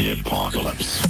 zombie apocalypse.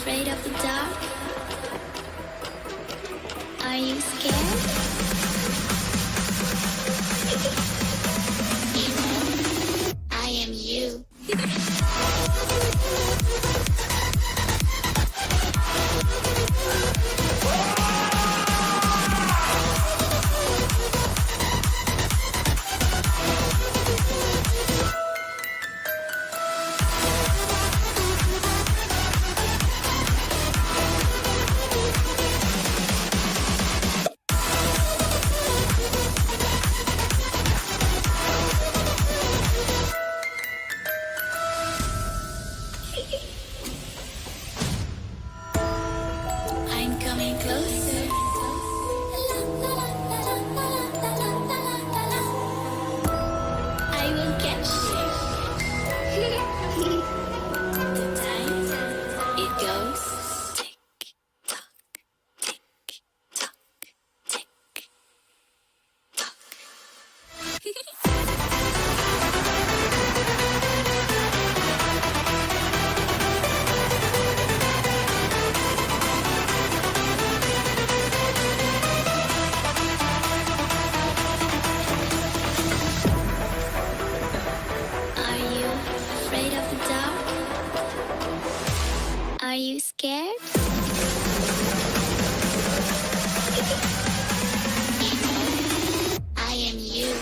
Afraid of the dark? Are you scared? You know, I am you. I'm coming closer. I will catch you. The time it goes tick tock, tick tock, tick tock. Are you afraid of the dark? Are you scared? You know, I am you.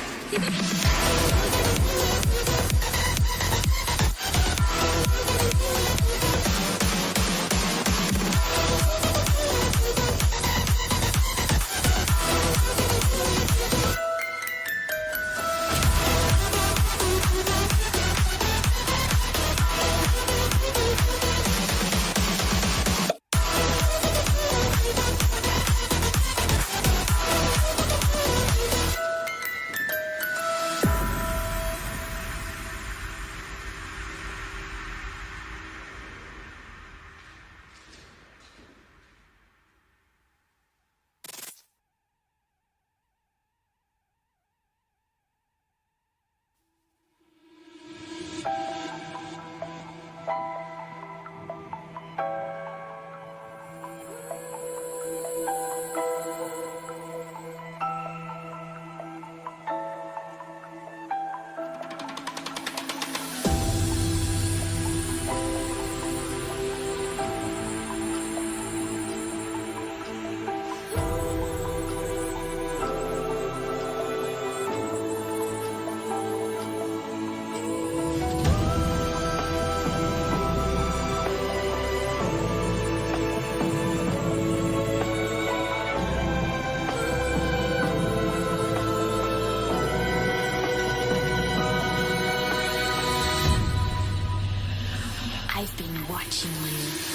I've been watching you.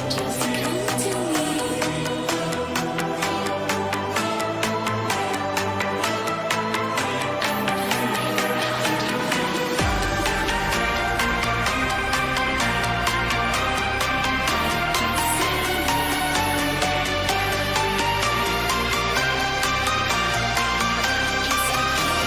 Just come to me. It's okay.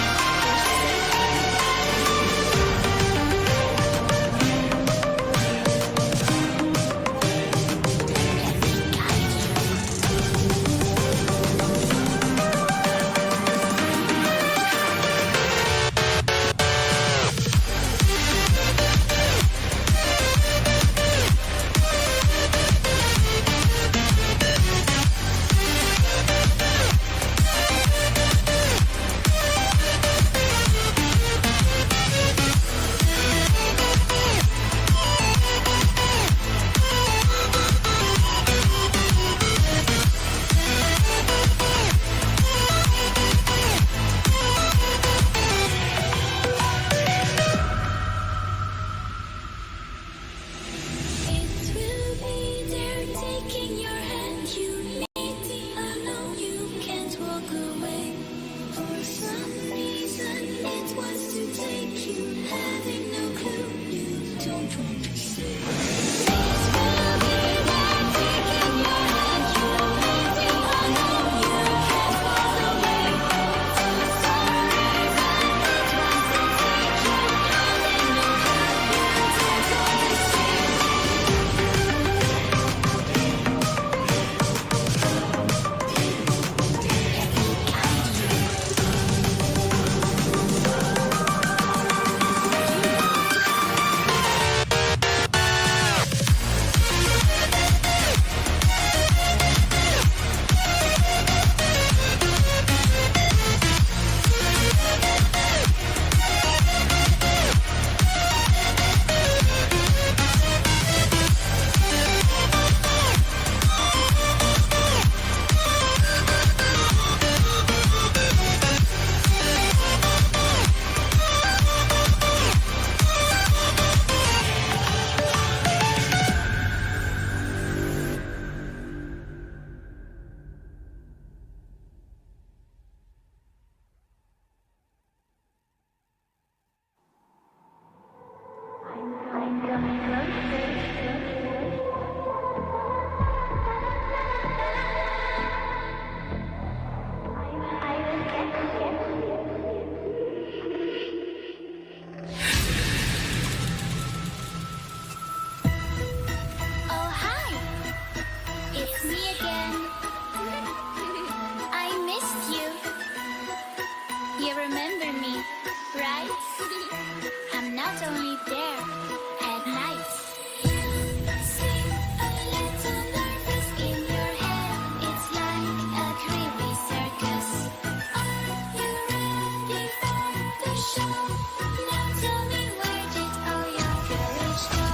show. Now tell me, where did all your courage go?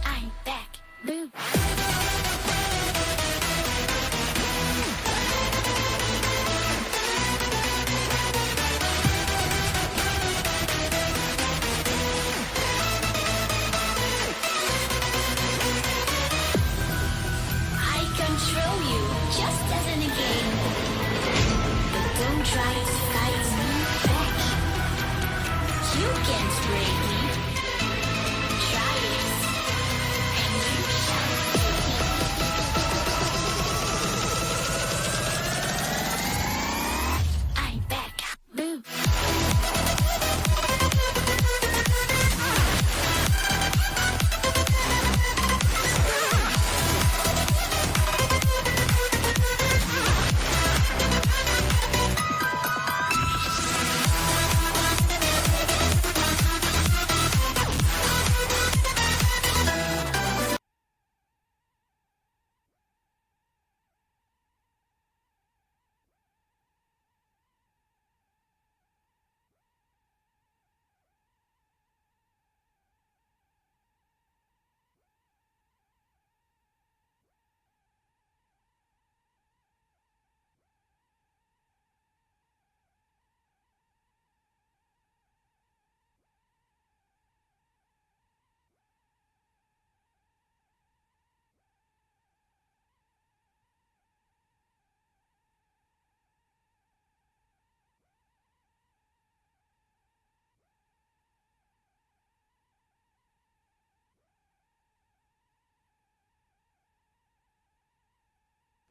I'm back. Boo. I control you, just as in a game. But don't try to fight me back. You can't break me. Try it, and you shall see. I'm back. Boo.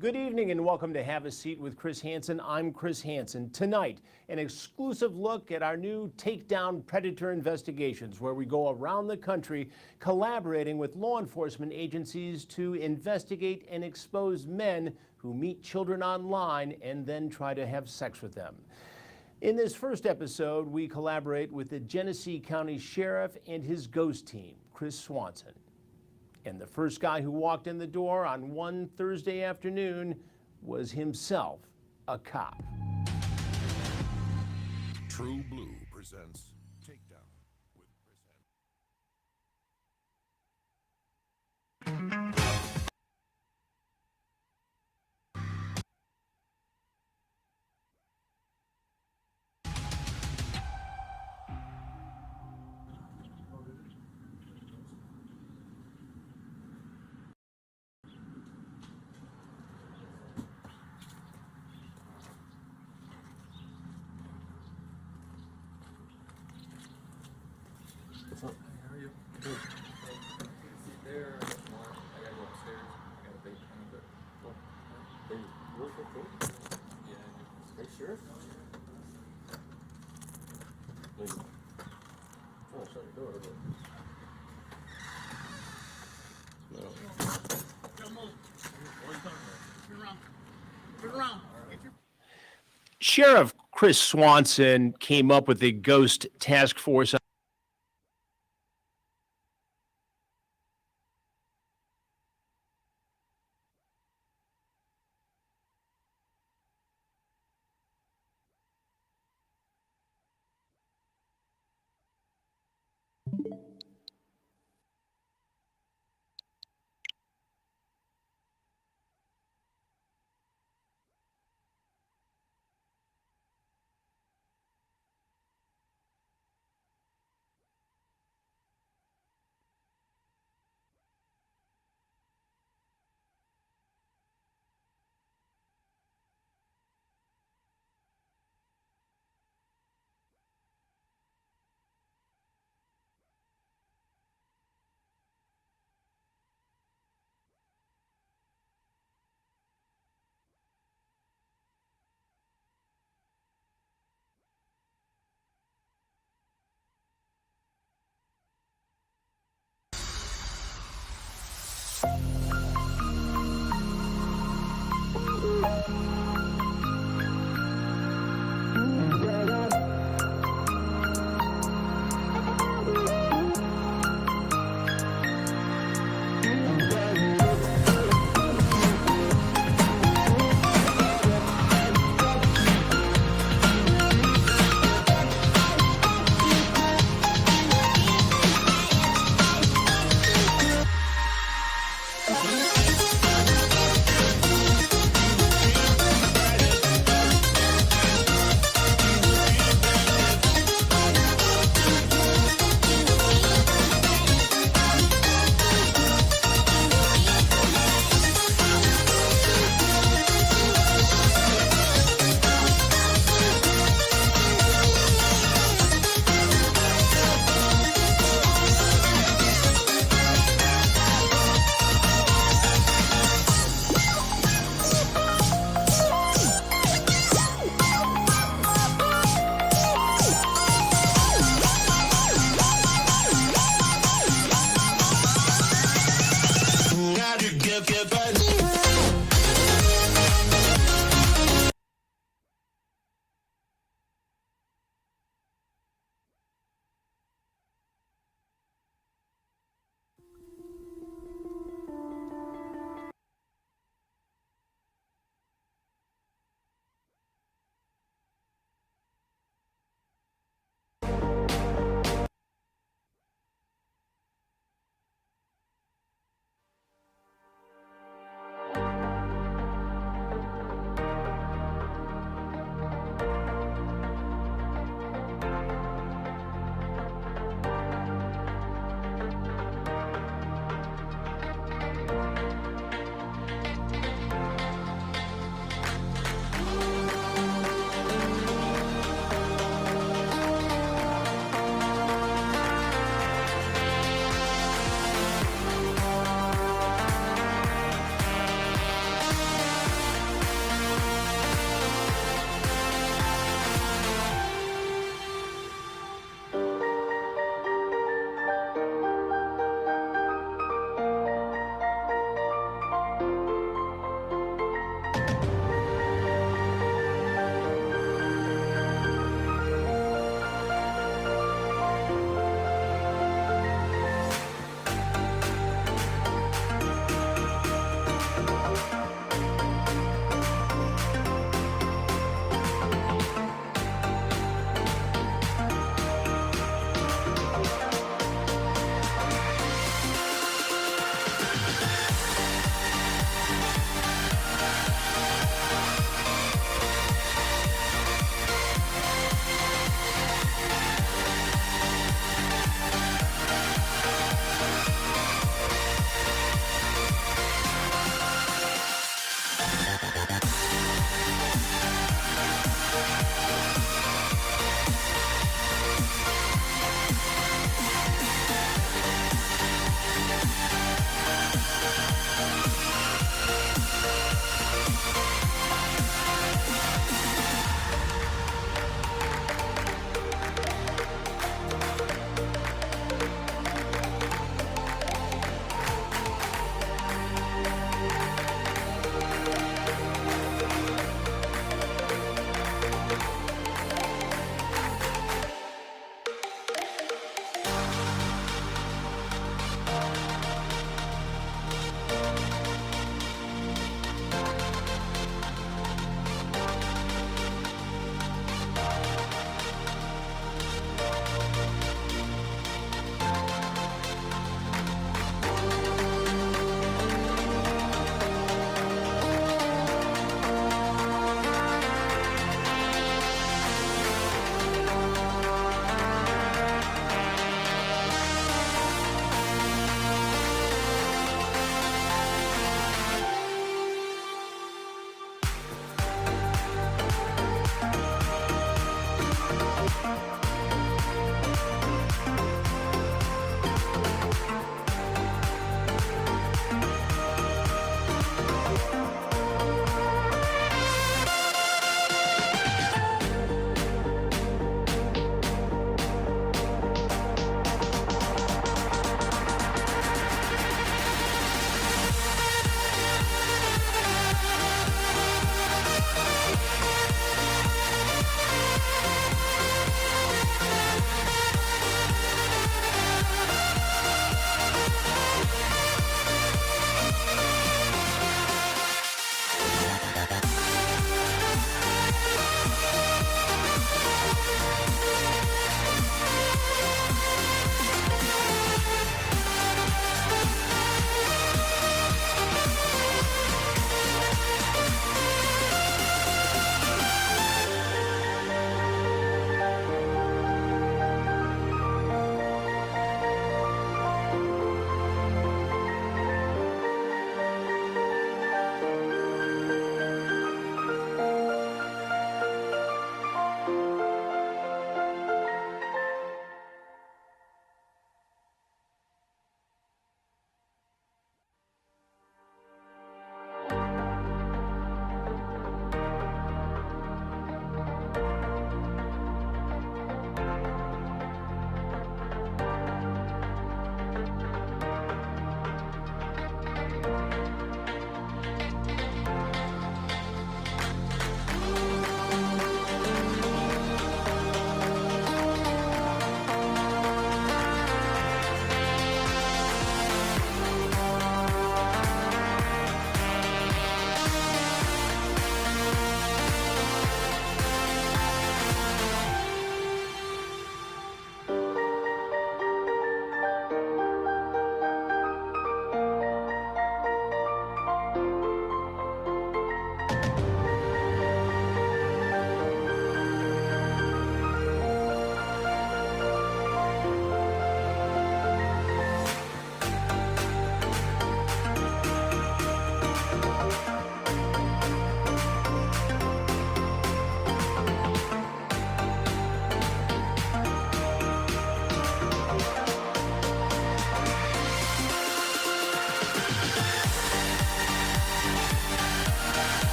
Good evening and welcome to Have a Seat with Chris Hansen. I'm Chris Hansen. Tonight, an exclusive look at our new Takedown Predator investigations, where we go around the country collaborating with law enforcement agencies to investigate and expose men who meet children online and then try to have sex with them. In this first episode, we collaborate with the Genesee County Sheriff and his ghost team, Chris Swanson. And the first guy who walked in the door on one Thursday afternoon was himself a cop. True Blue presents Takedown with What's up? How are you? Good. Sit there. I gotta go upstairs. I got a big kind of oh. They work for food? Yeah. Are you sure? Maybe. I'm trying to shut the door, but. No. Come on. What are you talking about? Turn around. Turn around. Get your Sheriff Chris Swanson came up with the ghost task force.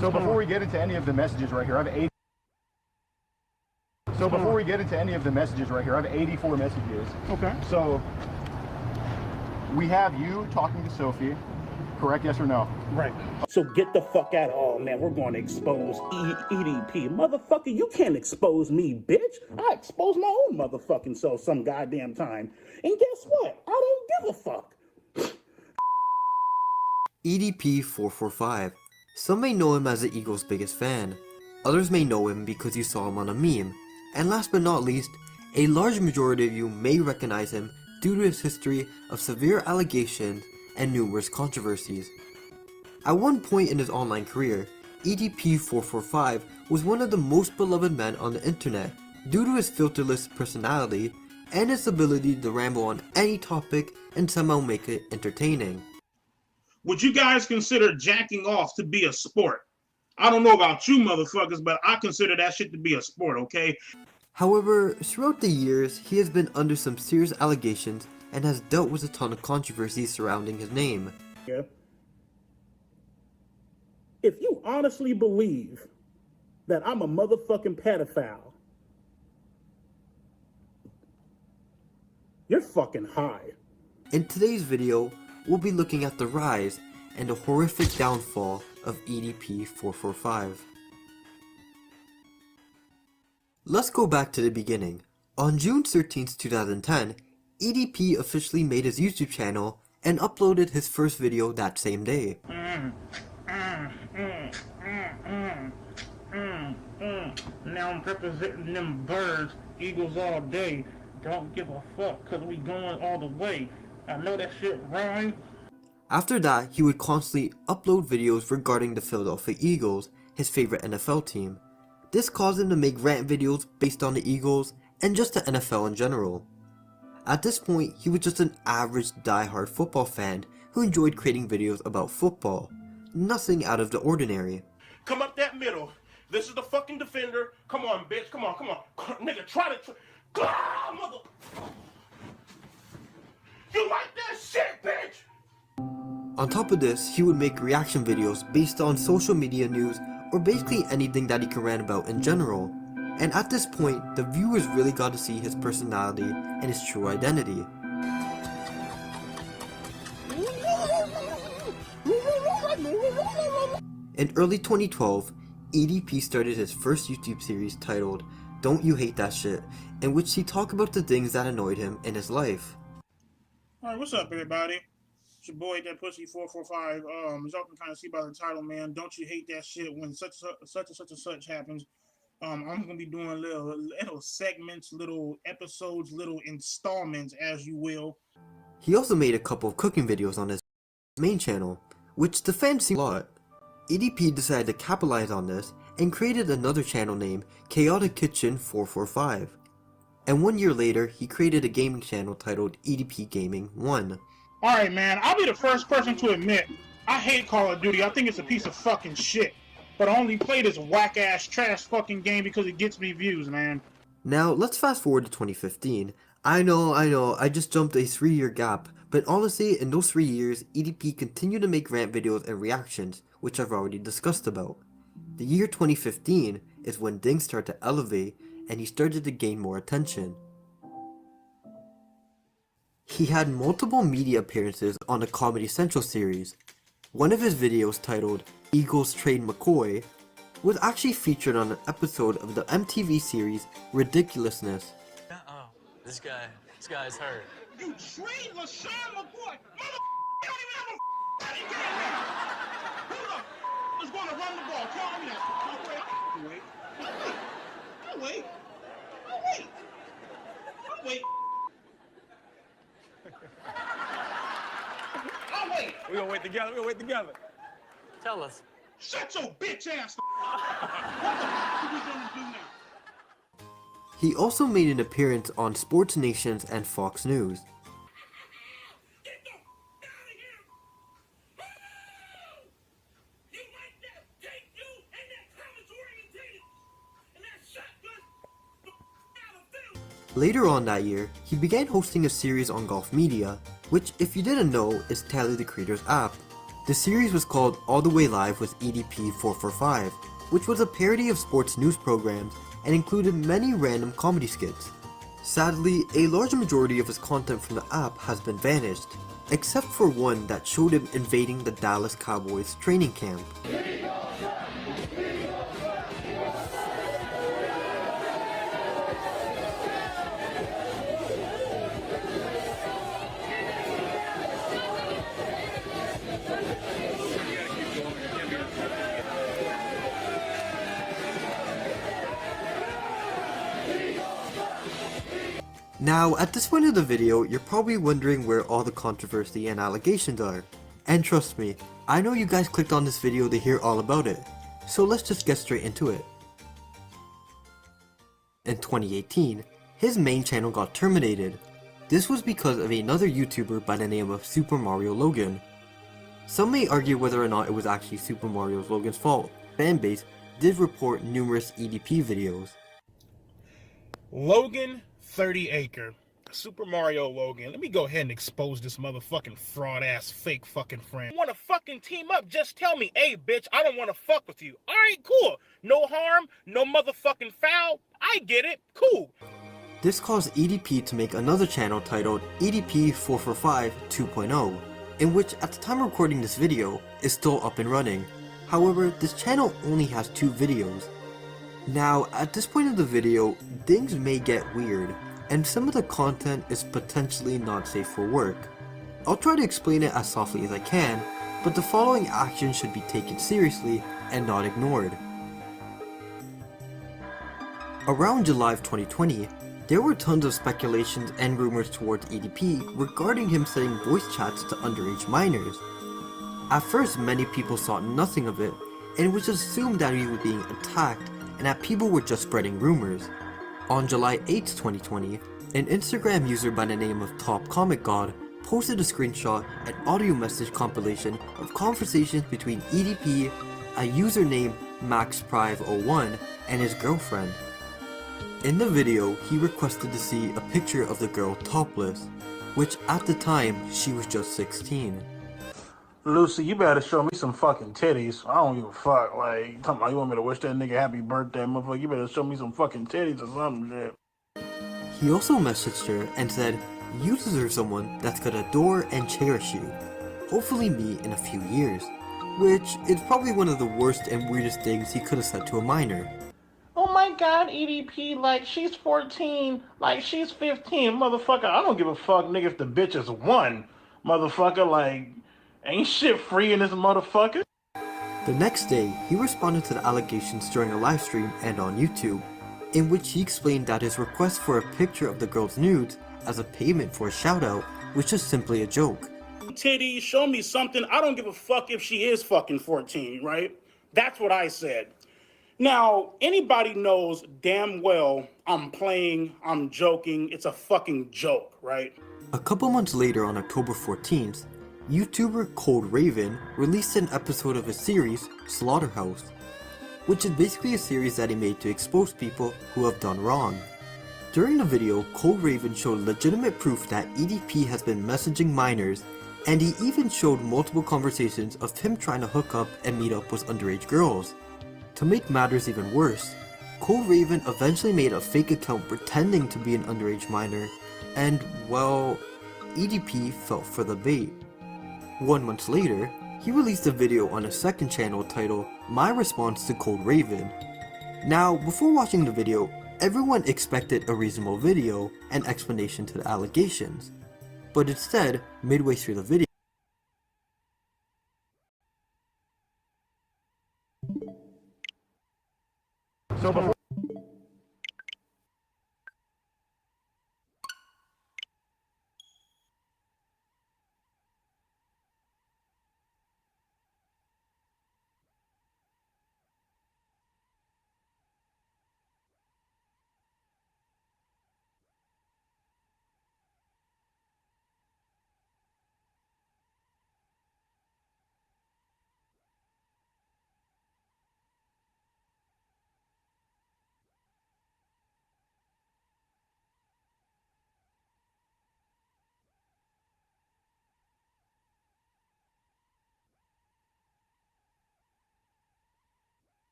So before we get into any of the messages right here, I have 80. So before we get into any of the messages right here, I have 84 messages. Okay. So we have you talking to Sophie, correct? Yes or no? Right. So get the fuck out. Oh man, we're going to expose EDP. Motherfucker, you can't expose me, bitch. I expose my own motherfucking self some goddamn time. And guess what? I don't give a fuck. EDP445. Some may know him as the Eagles' biggest fan. Others may know him because you saw him on a meme. And last but not least, a large majority of you may recognize him due to his history of severe allegations and numerous controversies. At one point in his online career, EDP445 was one of the most beloved men on the internet due to his filterless personality and his ability to ramble on any topic and somehow make it entertaining. Would you guys consider jacking off to be a sport? I don't know about you motherfuckers, but I consider that shit to be a sport, okay? However, throughout the years, he has been under some serious allegations and has dealt with a ton of controversy surrounding his name. Yeah. If you honestly believe that I'm a motherfucking pedophile, you're fucking high. In today's video, we'll be looking at the rise and the horrific downfall of EDP445. Let's go back to the beginning. On June 13, 2010, EDP officially made his YouTube channel and uploaded his first video that same day. Now I'm representing them birds, Eagles all day. Don't give a fuck, cause we going all the way. I know that shit rhyme. After that, he would constantly upload videos regarding the Philadelphia Eagles, his favorite NFL team. This caused him to make rant videos based on the Eagles and just the NFL in general. At this point, he was just an average die-hard football fan who enjoyed creating videos about football. Nothing out of the ordinary. Come up that middle. This is the fucking defender. Come on, bitch. Come on, come on. Nigga, try to... mother... You like that shit, bitch? On top of this, he would make reaction videos based on social media news or basically anything that he can rant about in general. And at this point, the viewers really got to see his personality and his true identity. In early 2012, EDP started his first YouTube series titled Don't You Hate That Shit, in which he talked about the things that annoyed him in his life. Alright, what's up everybody? It's your boy, that pussy 445. As y'all can kind of see by the title, man, don't you hate that shit when such and such happens. I'm gonna be doing little segments, little episodes, little installments, as you will. He also made a couple of cooking videos on his main channel, which the fans seen a lot. EDP decided to capitalize on this and created another channel named Chaotic Kitchen 445. And 1 year later, he created a gaming channel titled EDP Gaming 1. Alright, man, I'll be the first person to admit, I hate Call of Duty. I think it's a piece of fucking shit. But I only play this whack-ass trash fucking game because it gets me views, man. Now, let's fast forward to 2015. I know, I just jumped a 3-year gap, but honestly, in those 3 years, EDP continued to make rant videos and reactions, which I've already discussed about. The year 2015 is when things started to elevate, and he started to gain more attention. He had multiple media appearances on the Comedy Central series. One of his videos titled Eagles Trade McCoy was actually featured on an episode of the MTV series Ridiculousness. Uh-oh, this guy's hurt. You trade LaShawn McCoy? Mother, you don't even have a fucking game now. Hold up. Let's go to run the ball. Call me out. Wait. I'll wait. We're gonna wait together. Tell us. Shut your bitch ass. What the fuck are we gonna do now? He also made an appearance on Sports Nations and Fox News. Later on that year, he began hosting a series on Golf Media, which if you didn't know is Tyler the Creator's app, The series was called All the Way Live with EDP 445, which was a parody of sports news programs and included many random comedy skits. Sadly, a large majority of his content from the app has been vanished, except for one that showed him invading the Dallas Cowboys training camp. Now, at this point of the video, you're probably wondering where all the controversy and allegations are. And trust me, I know you guys clicked on this video to hear all about it. So let's just get straight into it. In 2018, his main channel got terminated. This was because of another YouTuber by the name of Super Mario Logan. Some may argue whether or not it was actually Super Mario Logan's fault. Fanbase did report numerous EDP videos. Logan 30 Acre. Super Mario Logan. Let me go ahead and expose this motherfucking fraud ass fake fucking friend. Want to fucking team up? Just tell me, hey bitch, I don't want to fuck with you. Alright, cool. No harm, no motherfucking foul. I get it. Cool. This caused EDP to make another channel titled EDP 445 2.0, in which at the time of recording this video is still up and running. However, this channel only has 2 videos. Now, at this point of the video, things may get weird, and some of the content is potentially not safe for work. I'll try to explain it as softly as I can, but the following actions should be taken seriously and not ignored. Around July of 2020, there were tons of speculations and rumors towards EDP regarding him sending voice chats to underage minors. At first, many people saw nothing of it, and it was assumed that he was being attacked and that people were just spreading rumors. On July 8, 2020, an Instagram user by the name of Top Comic God posted a screenshot and audio message compilation of conversations between EDP, a user named MaxPrive01, and his girlfriend. In the video, he requested to see a picture of the girl topless, which at the time, she was just 16. Lucy, you better show me some fucking titties. I don't give a fuck. Like, talking about you want me to wish that nigga happy birthday, motherfucker. You better show me some fucking titties or some shit. He also messaged her and said, "You deserve someone that's gonna adore and cherish you. Hopefully me in a few years." Which is probably one of the worst and weirdest things he could have said to a minor. Oh my god, EDP, like, she's 14, like, she's 15, motherfucker. I don't give a fuck, nigga, if the bitch is 1, motherfucker, like, ain't shit free in this motherfucker. The next day, he responded to the allegations during a live stream and on YouTube, in which he explained that his request for a picture of the girl's nudes as a payment for a shoutout was just simply a joke. Titties, show me something. I don't give a fuck if she is fucking 14, right? That's what I said. Now, anybody knows damn well I'm playing, I'm joking, it's a fucking joke, right? A couple months later on October 14th, YouTuber Cold Raven released an episode of his series, Slaughterhouse, which is basically a series that he made to expose people who have done wrong. During the video, Cold Raven showed legitimate proof that EDP has been messaging minors, and he even showed multiple conversations of him trying to hook up and meet up with underage girls. To make matters even worse, Cold Raven eventually made a fake account pretending to be an underage minor, and, well, EDP fell for the bait. 1 month later, he released a video on a second channel titled My Response to Cold Raven. Now, before watching the video, everyone expected a reasonable video and explanation to the allegations, but instead, midway through the video, So before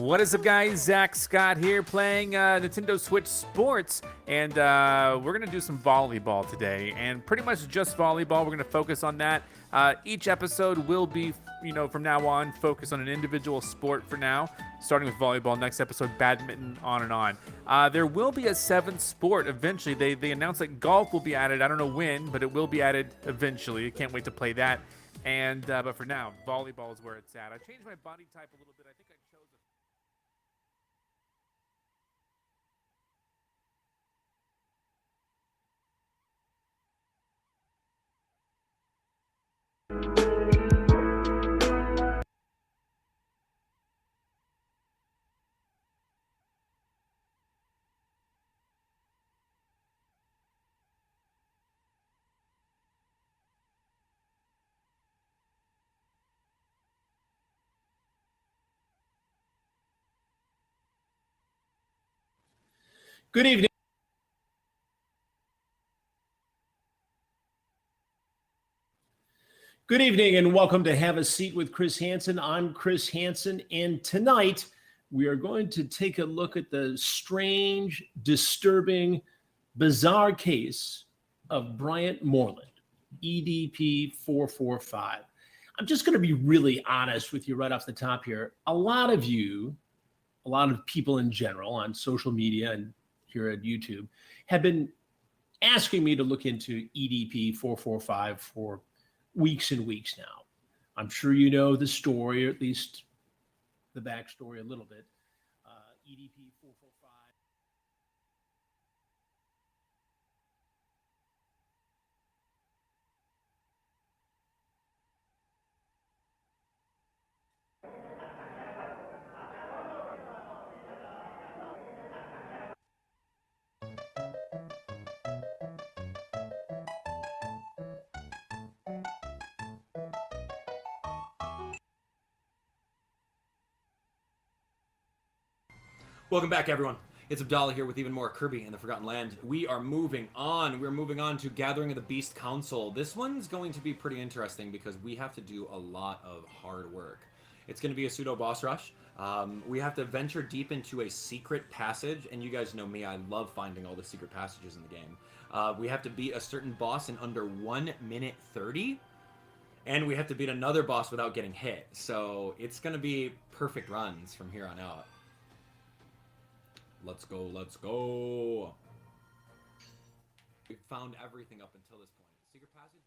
What is up, guys? Zach Scott here playing Nintendo Switch Sports, and we're going to do some volleyball today, and pretty much just volleyball. We're going to focus on that. Each episode will be, from now on, focused on an individual sport for now, starting with volleyball. Next episode, badminton, on and on. There will be a seventh sport eventually. They announced that golf will be added. I don't know when, but it will be added eventually. I can't wait to play that. And but for now, volleyball is where it's at. I changed my body type a little bit. I think I chose a Good evening. Good evening and welcome to Have a Seat with Chris Hansen. I'm Chris Hansen, and tonight we are going to take a look at the strange, disturbing, bizarre case of Bryant Moreland, EDP 445. I'm just going to be really honest with you right off the top here. A lot of people in general on social media and here at YouTube have been asking me to look into EDP 445 for weeks and weeks now. I'm sure you know the story, or at least the backstory a little bit. EDP 445. Welcome back, everyone. It's Abdallah here with even more Kirby and the Forgotten Land. We are moving on. We're moving on to Gathering of the Beast Council. This one's going to be pretty interesting because we have to do a lot of hard work. It's going to be a pseudo boss rush. We have to venture deep into a secret passage, and you guys know me, I love finding all the secret passages in the game. We have to beat a certain boss in under 1 minute 30, and we have to beat another boss without getting hit. So it's going to be perfect runs from here on out. Let's go, let's go. We've found everything up until this point. Secret passage.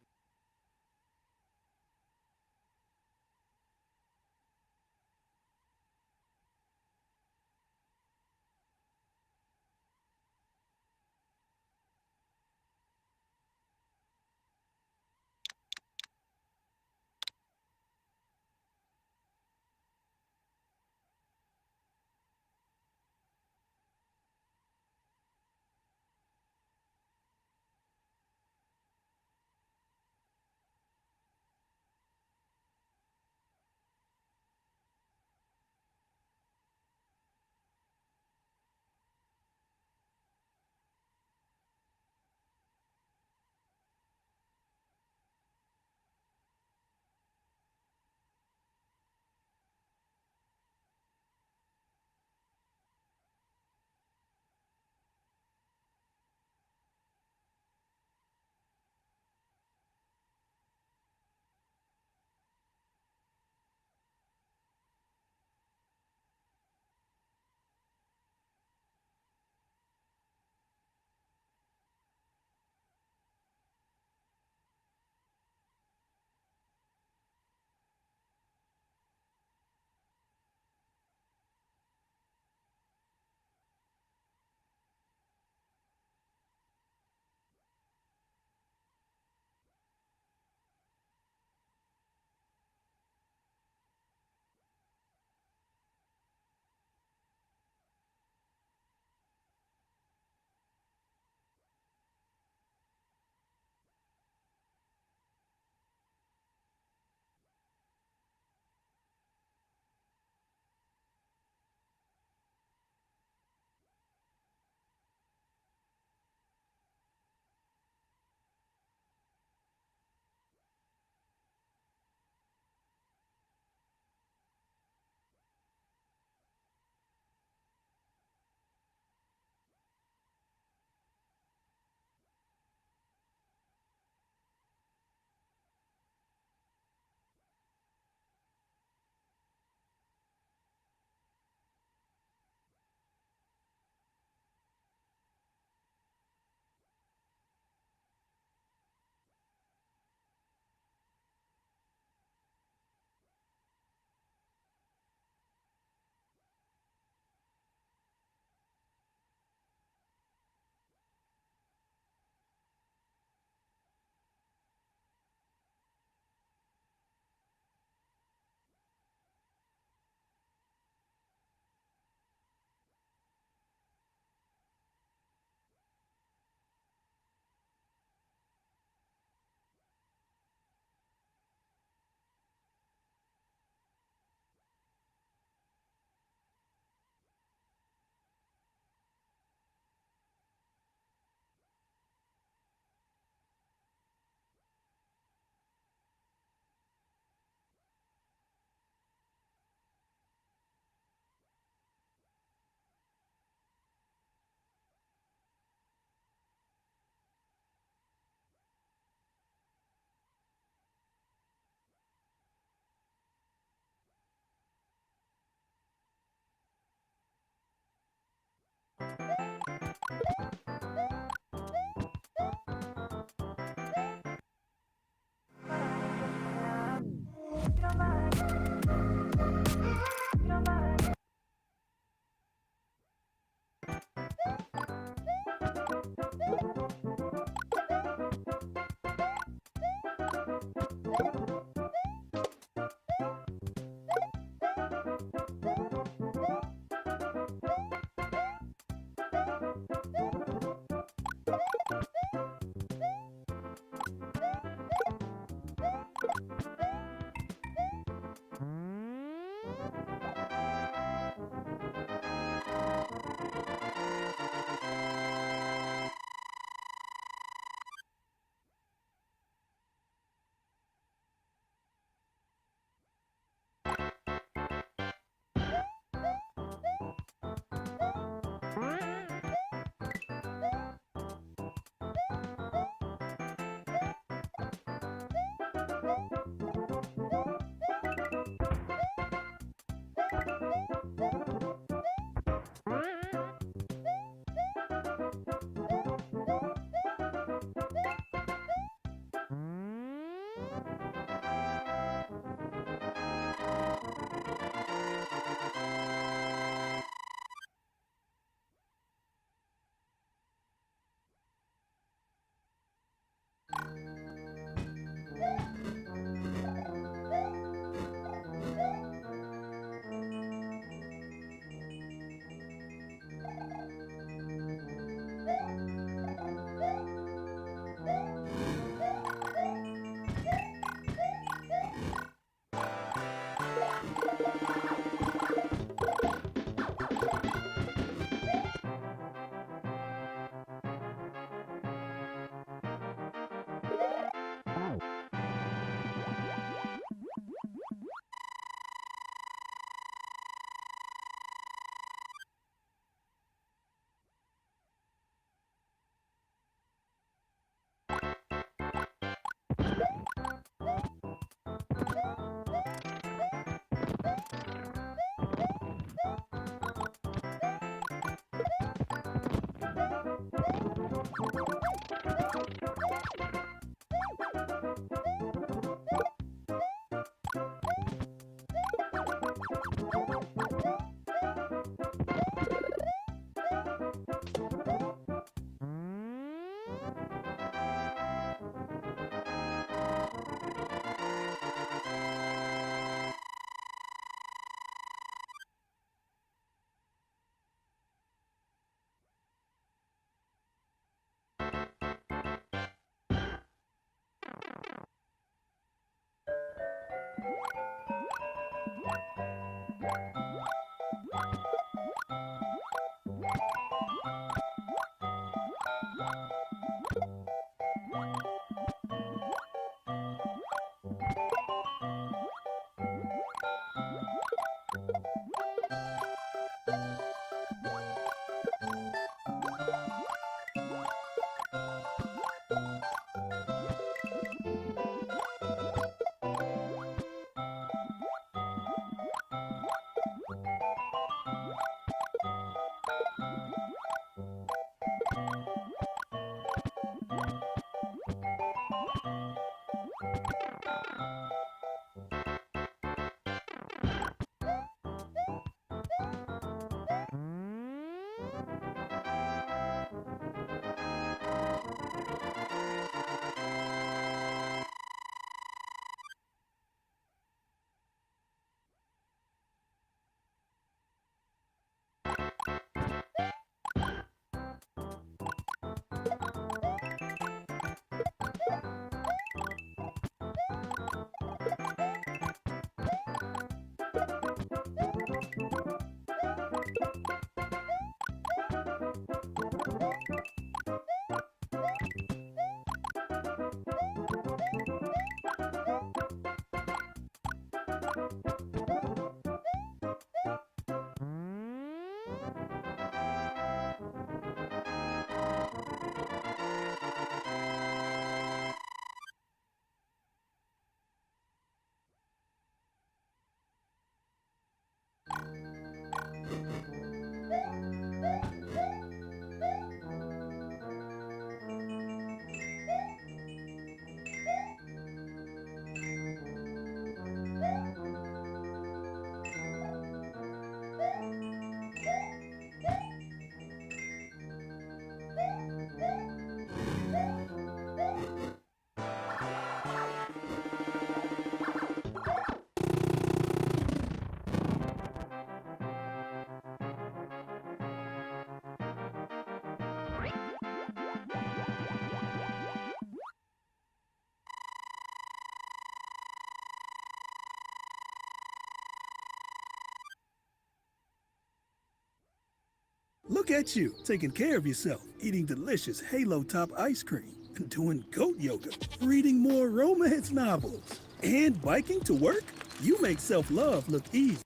Look at you, taking care of yourself, eating delicious Halo Top ice cream, and doing goat yoga, reading more romance novels, and biking to work. You make self-love look easy.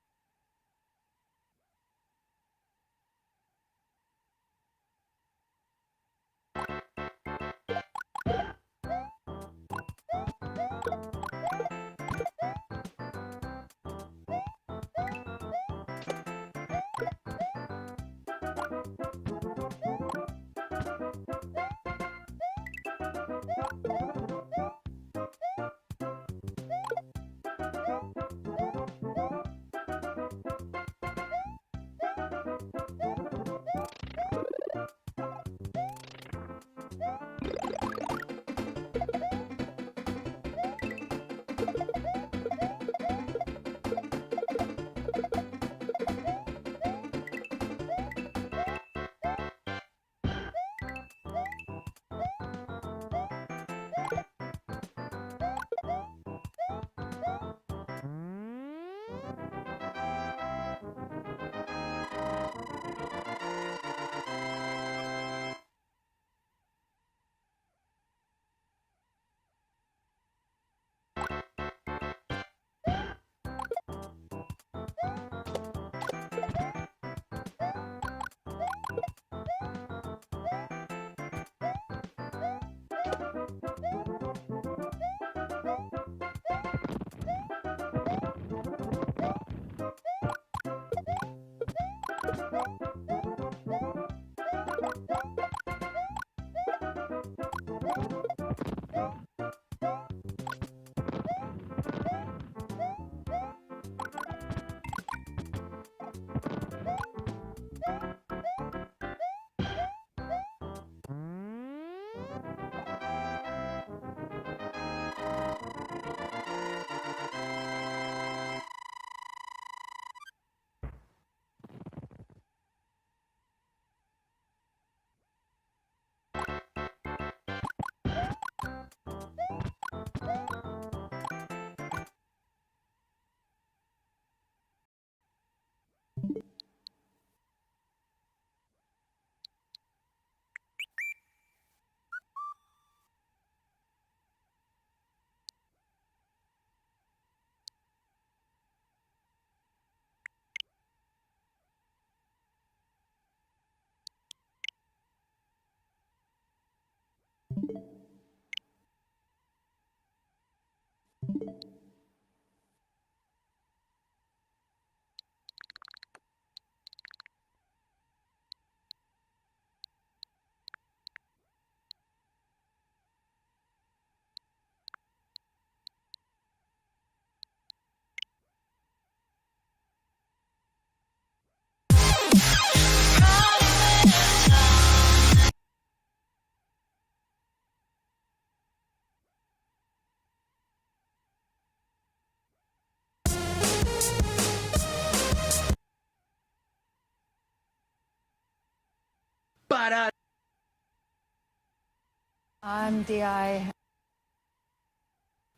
I'm DI.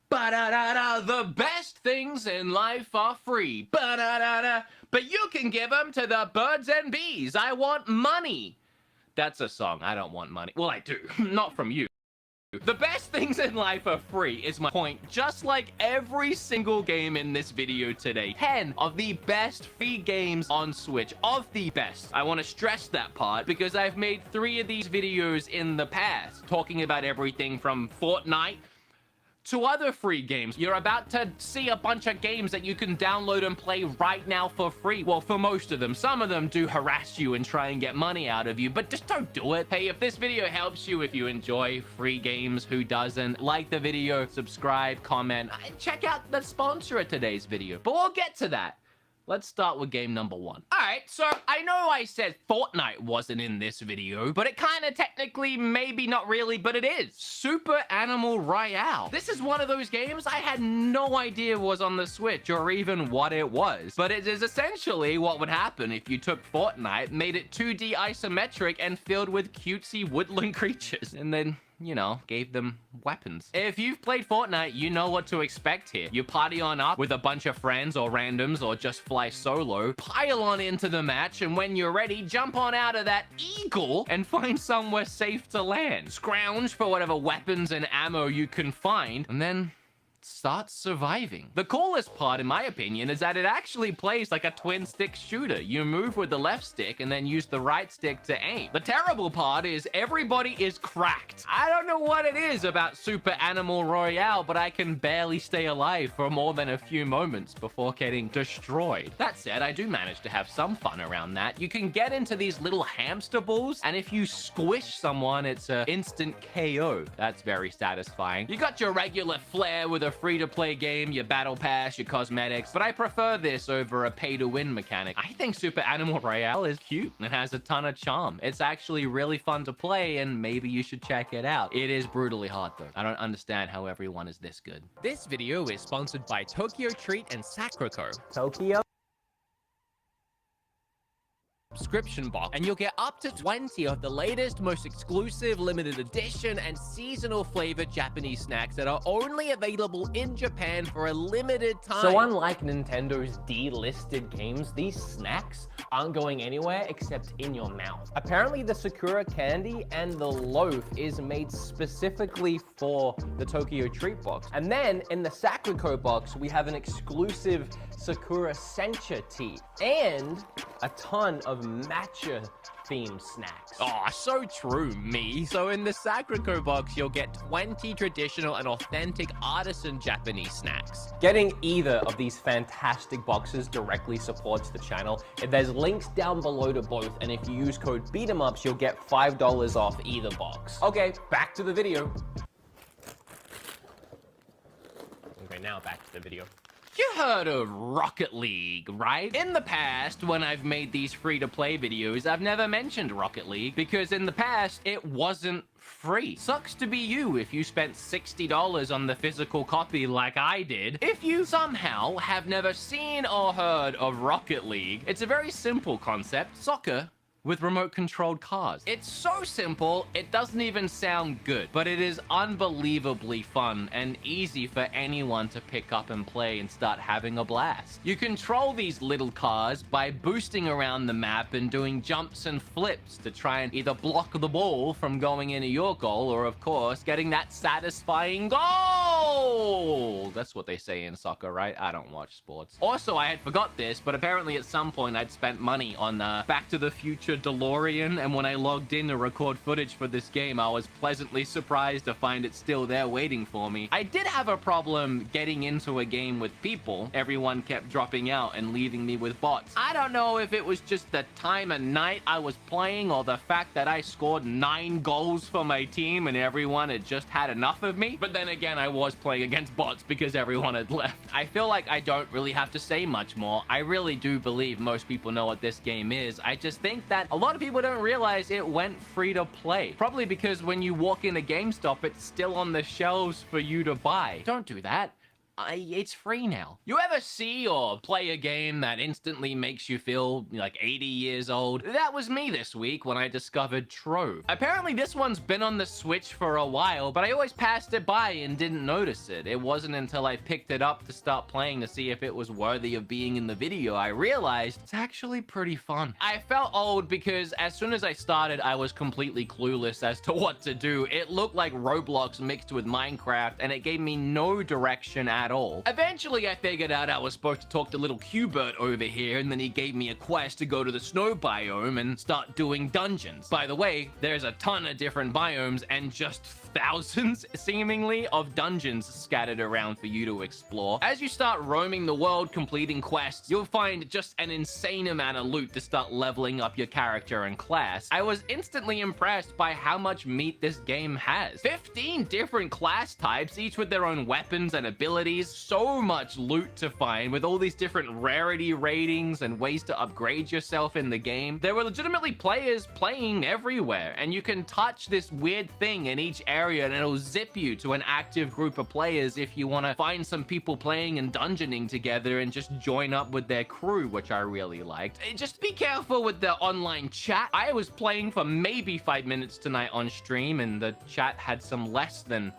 Ba-da-da-da, the best things in life are free. Ba-da-da-da, but you can give them to the birds and bees. I want money. That's a song. I don't want money. Well, I do. Not from you. The best things in life are free is my point, just like every single game in this video today. 10 of the best free games on Switch, of the best. I want to stress that part because I've made 3 of these videos in the past, talking about everything from Fortnite to other free games. You're about to see a bunch of games that you can download and play right now for free. Well, for most of them. Some of them do harass you and try and get money out of you, but just don't do it. Hey, if this video helps you, if you enjoy free games, who doesn't? Like the video, subscribe, comment, and check out the sponsor of today's video. But we'll get to that. Let's start with game number 1. Alright, so I know I said Fortnite wasn't in this video, but it kind of technically, maybe not really, but it is. Super Animal Royale. This is one of those games I had no idea was on the Switch or even what it was. But it is essentially what would happen if you took Fortnite, made it 2D isometric and filled with cutesy woodland creatures, and then, you know, gave them weapons. If you've played Fortnite, you know what to expect here. You party on up with a bunch of friends or randoms or just fly solo, pile on into the match, and when you're ready, jump on out of that eagle and find somewhere safe to land. Scrounge for whatever weapons and ammo you can find, and then start surviving. The coolest part, in my opinion, is that it actually plays like a twin-stick shooter. You move with the left stick and then use the right stick to aim. The terrible part is everybody is cracked. I don't know what it is about Super Animal Royale, but I can barely stay alive for more than a few moments before getting destroyed. That said, I do manage to have some fun around that. You can get into these little hamster balls, and if you squish someone, it's an instant KO. That's very satisfying. You got your regular flare with a a free-to-play game, your battle pass, your cosmetics, but I prefer this over a pay-to-win mechanic. I think Super Animal Royale is cute and has a ton of charm. It's actually really fun to play, and maybe you should check it out. It is brutally hard, though. I don't understand how everyone is this good. This video is sponsored by Tokyo Treat and Sacrico. Tokyo? Subscription box, and you'll get up to 20 of the latest, most exclusive, limited edition, and seasonal flavored Japanese snacks that are only available in Japan for a limited time. So unlike Nintendo's delisted games, these snacks aren't going anywhere except in your mouth. Apparently the Sakura candy and the loaf is made specifically for the Tokyo Treat box. And then in the Sacrico box, we have an exclusive Sakura Sencha tea and a ton of matcha themed snacks. Oh, so true, me. So in the Sacrico box, you'll get 20 traditional and authentic artisan Japanese snacks. Getting either of these fantastic boxes directly supports the channel. There's links down below to both, and if you use code BEATEMUPS, you'll get $5 off either box. Okay, back to the video. Okay, now back to the video. You heard of Rocket League, right? In the past, when I've made these free-to-play videos, I've never mentioned Rocket League because in the past, it wasn't free. Sucks to be you if you spent $60 on the physical copy like I did. If you somehow have never seen or heard of Rocket League, it's a very simple concept: soccer with remote-controlled cars. It's so simple, it doesn't even sound good, but it is unbelievably fun and easy for anyone to pick up and play and start having a blast. You control these little cars by boosting around the map and doing jumps and flips to try and either block the ball from going into your goal or, of course, getting that satisfying goal! That's what they say in soccer, right? I don't watch sports. Also, I had forgot this, but apparently at some point I'd spent money on Back to the Future DeLorean, and when I logged in to record footage for this game, I was pleasantly surprised to find it still there waiting for me. I did have a problem getting into a game with people. Everyone kept dropping out and leaving me with bots. I don't know if it was just the time of night I was playing or the fact that I scored 9 goals for my team and everyone had just had enough of me. But then again, I was playing against bots because everyone had left. I feel like I don't really have to say much more. I really do believe most people know what this game is. I just think that a lot of people don't realize it went free to play. Probably because when you walk into GameStop, it's still on the shelves for you to buy. Don't do that. It's free now. You ever see or play a game that instantly makes you feel like 80 years old? That was me this week when I discovered Trove. Apparently this one's been on the Switch for a while, but I always passed it by and didn't notice it. It wasn't until I picked it up to start playing to see if it was worthy of being in the video I realized it's actually pretty fun. I felt old because as soon as I started, I was completely clueless as to what to do. It looked like Roblox mixed with Minecraft, and it gave me no direction at all. Eventually, I figured out I was supposed to talk to little Qbert over here, and then he gave me a quest to go to the snow biome and start doing dungeons. By the way, there's a ton of different biomes and just thousands, seemingly, of dungeons scattered around for you to explore. As you start roaming the world, completing quests, you'll find just an insane amount of loot to start leveling up your character and class. I was instantly impressed by how much meat this game has. 15 different class types, each with their own weapons and abilities. So much loot to find with all these different rarity ratings and ways to upgrade yourself in the game. There were legitimately players playing everywhere, and you can touch this weird thing in each area and it'll zip you to an active group of players if you want to find some people playing and dungeoning together and just join up with their crew, which I really liked. Just be careful with the online chat. I was playing for maybe 5 minutes tonight on stream and the chat had some less than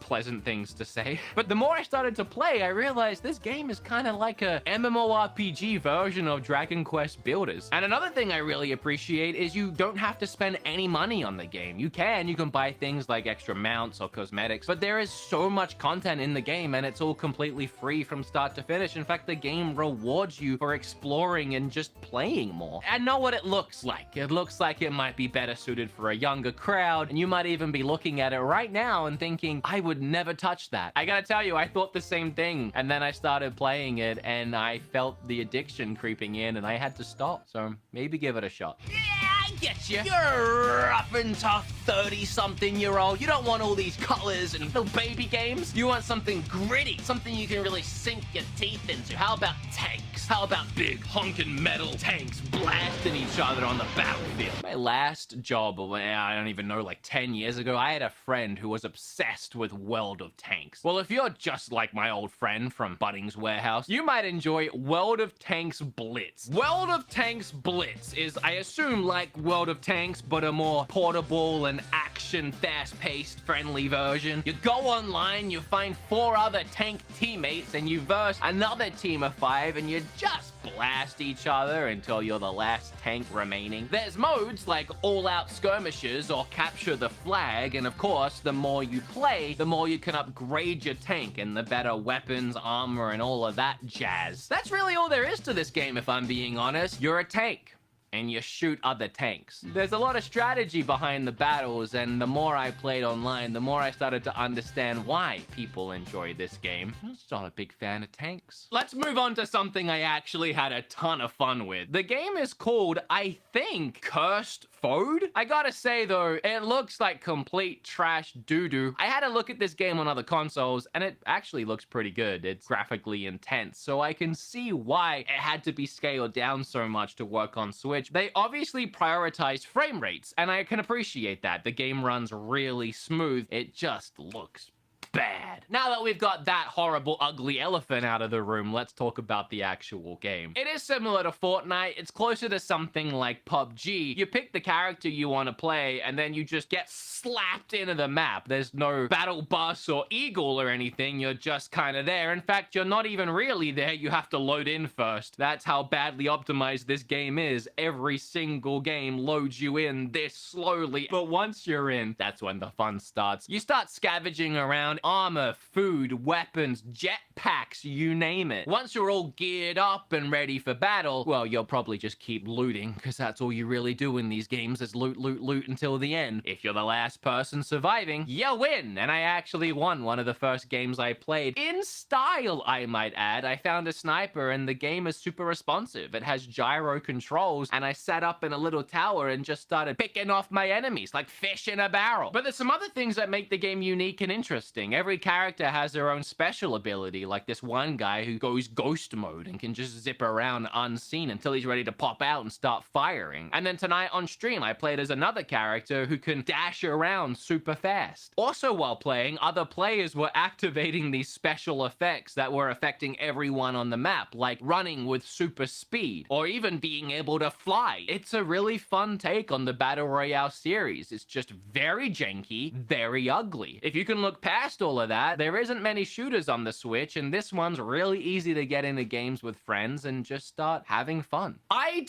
pleasant things to say. But the more I started to play, I realized this game is kind of like a MMORPG version of Dragon Quest Builders. And another thing I really appreciate is you don't have to spend any money on the game. You can buy things like extra mounts or cosmetics, but there is so much content in the game and it's all completely free from start to finish. In fact, the game rewards you for exploring and just playing more. I know what it looks like. It looks like it might be better suited for a younger crowd, and you might even be looking at it right now and thinking, I would never touch that. I gotta tell you, I thought the same thing. And then I started playing it and I felt the addiction creeping in and I had to stop. So maybe give it a shot. I get you. You're a rough and tough 30-something-year-old. You don't want all these colors and little baby games. You want something gritty, something you can really sink your teeth into. How about tanks? How about big honking metal tanks blasting each other on the battlefield? My last job, I don't even know, like 10 years ago, I had a friend who was obsessed with World of Tanks. Well, if you're just like my old friend from Bunnings Warehouse, you might enjoy World of Tanks Blitz. World of Tanks Blitz is, I assume, like World of Tanks, but a more portable and action, fast-paced, friendly version. You go online, you find 4 other tank teammates, and you verse another team of 5, and you just blast each other until you're the last tank remaining. There's modes like all-out skirmishes or capture the flag, and of course, the more you play, the more you can upgrade your tank and the better weapons, armor, and all of that jazz. That's really all there is to this game, if I'm being honest. You're a tank, and you shoot other tanks. There's a lot of strategy behind the battles, and the more I played online, the more I started to understand why people enjoy this game. I'm just not a big fan of tanks. Let's move on to something I actually had a ton of fun with. The game is called, I think, Cursed Food? I gotta say though, it looks like complete trash doo-doo. I had a look at this game on other consoles, and it actually looks pretty good. It's graphically intense, so I can see why it had to be scaled down so much to work on Switch. They obviously prioritize frame rates, and I can appreciate that. The game runs really smooth. It just looks bad. Now that we've got that horrible, ugly elephant out of the room, let's talk about the actual game. It is similar to Fortnite. It's closer to something like PUBG. You pick the character you want to play, and then you just get slapped into the map. There's no battle bus or eagle or anything. You're just kind of there. In fact, you're not even really there. You have to load in first. That's how badly optimized this game is. Every single game loads you in this slowly. But once you're in, that's when the fun starts. You start scavenging around armor, food, weapons, jetpacks, you name it. Once you're all geared up and ready for battle, well, you'll probably just keep looting, because that's all you really do in these games is loot, loot, loot until the end. If you're the last person surviving, you win. And I actually won one of the first games I played. In style, I might add. I found a sniper, and the game is super responsive. It has gyro controls, and I sat up in a little tower and just started picking off my enemies like fish in a barrel. But there's some other things that make the game unique and interesting. Every character has their own special ability, like this one guy who goes ghost mode and can just zip around unseen until he's ready to pop out and start firing. And then tonight on stream, I played as another character who can dash around super fast. Also while playing, other players were activating these special effects that were affecting everyone on the map, like running with super speed, or even being able to fly. It's a really fun take on the Battle Royale series. It's just very janky, very ugly. If you can look past all of that, there isn't many shooters on the Switch, and this one's really easy to get into games with friends and just start having fun. I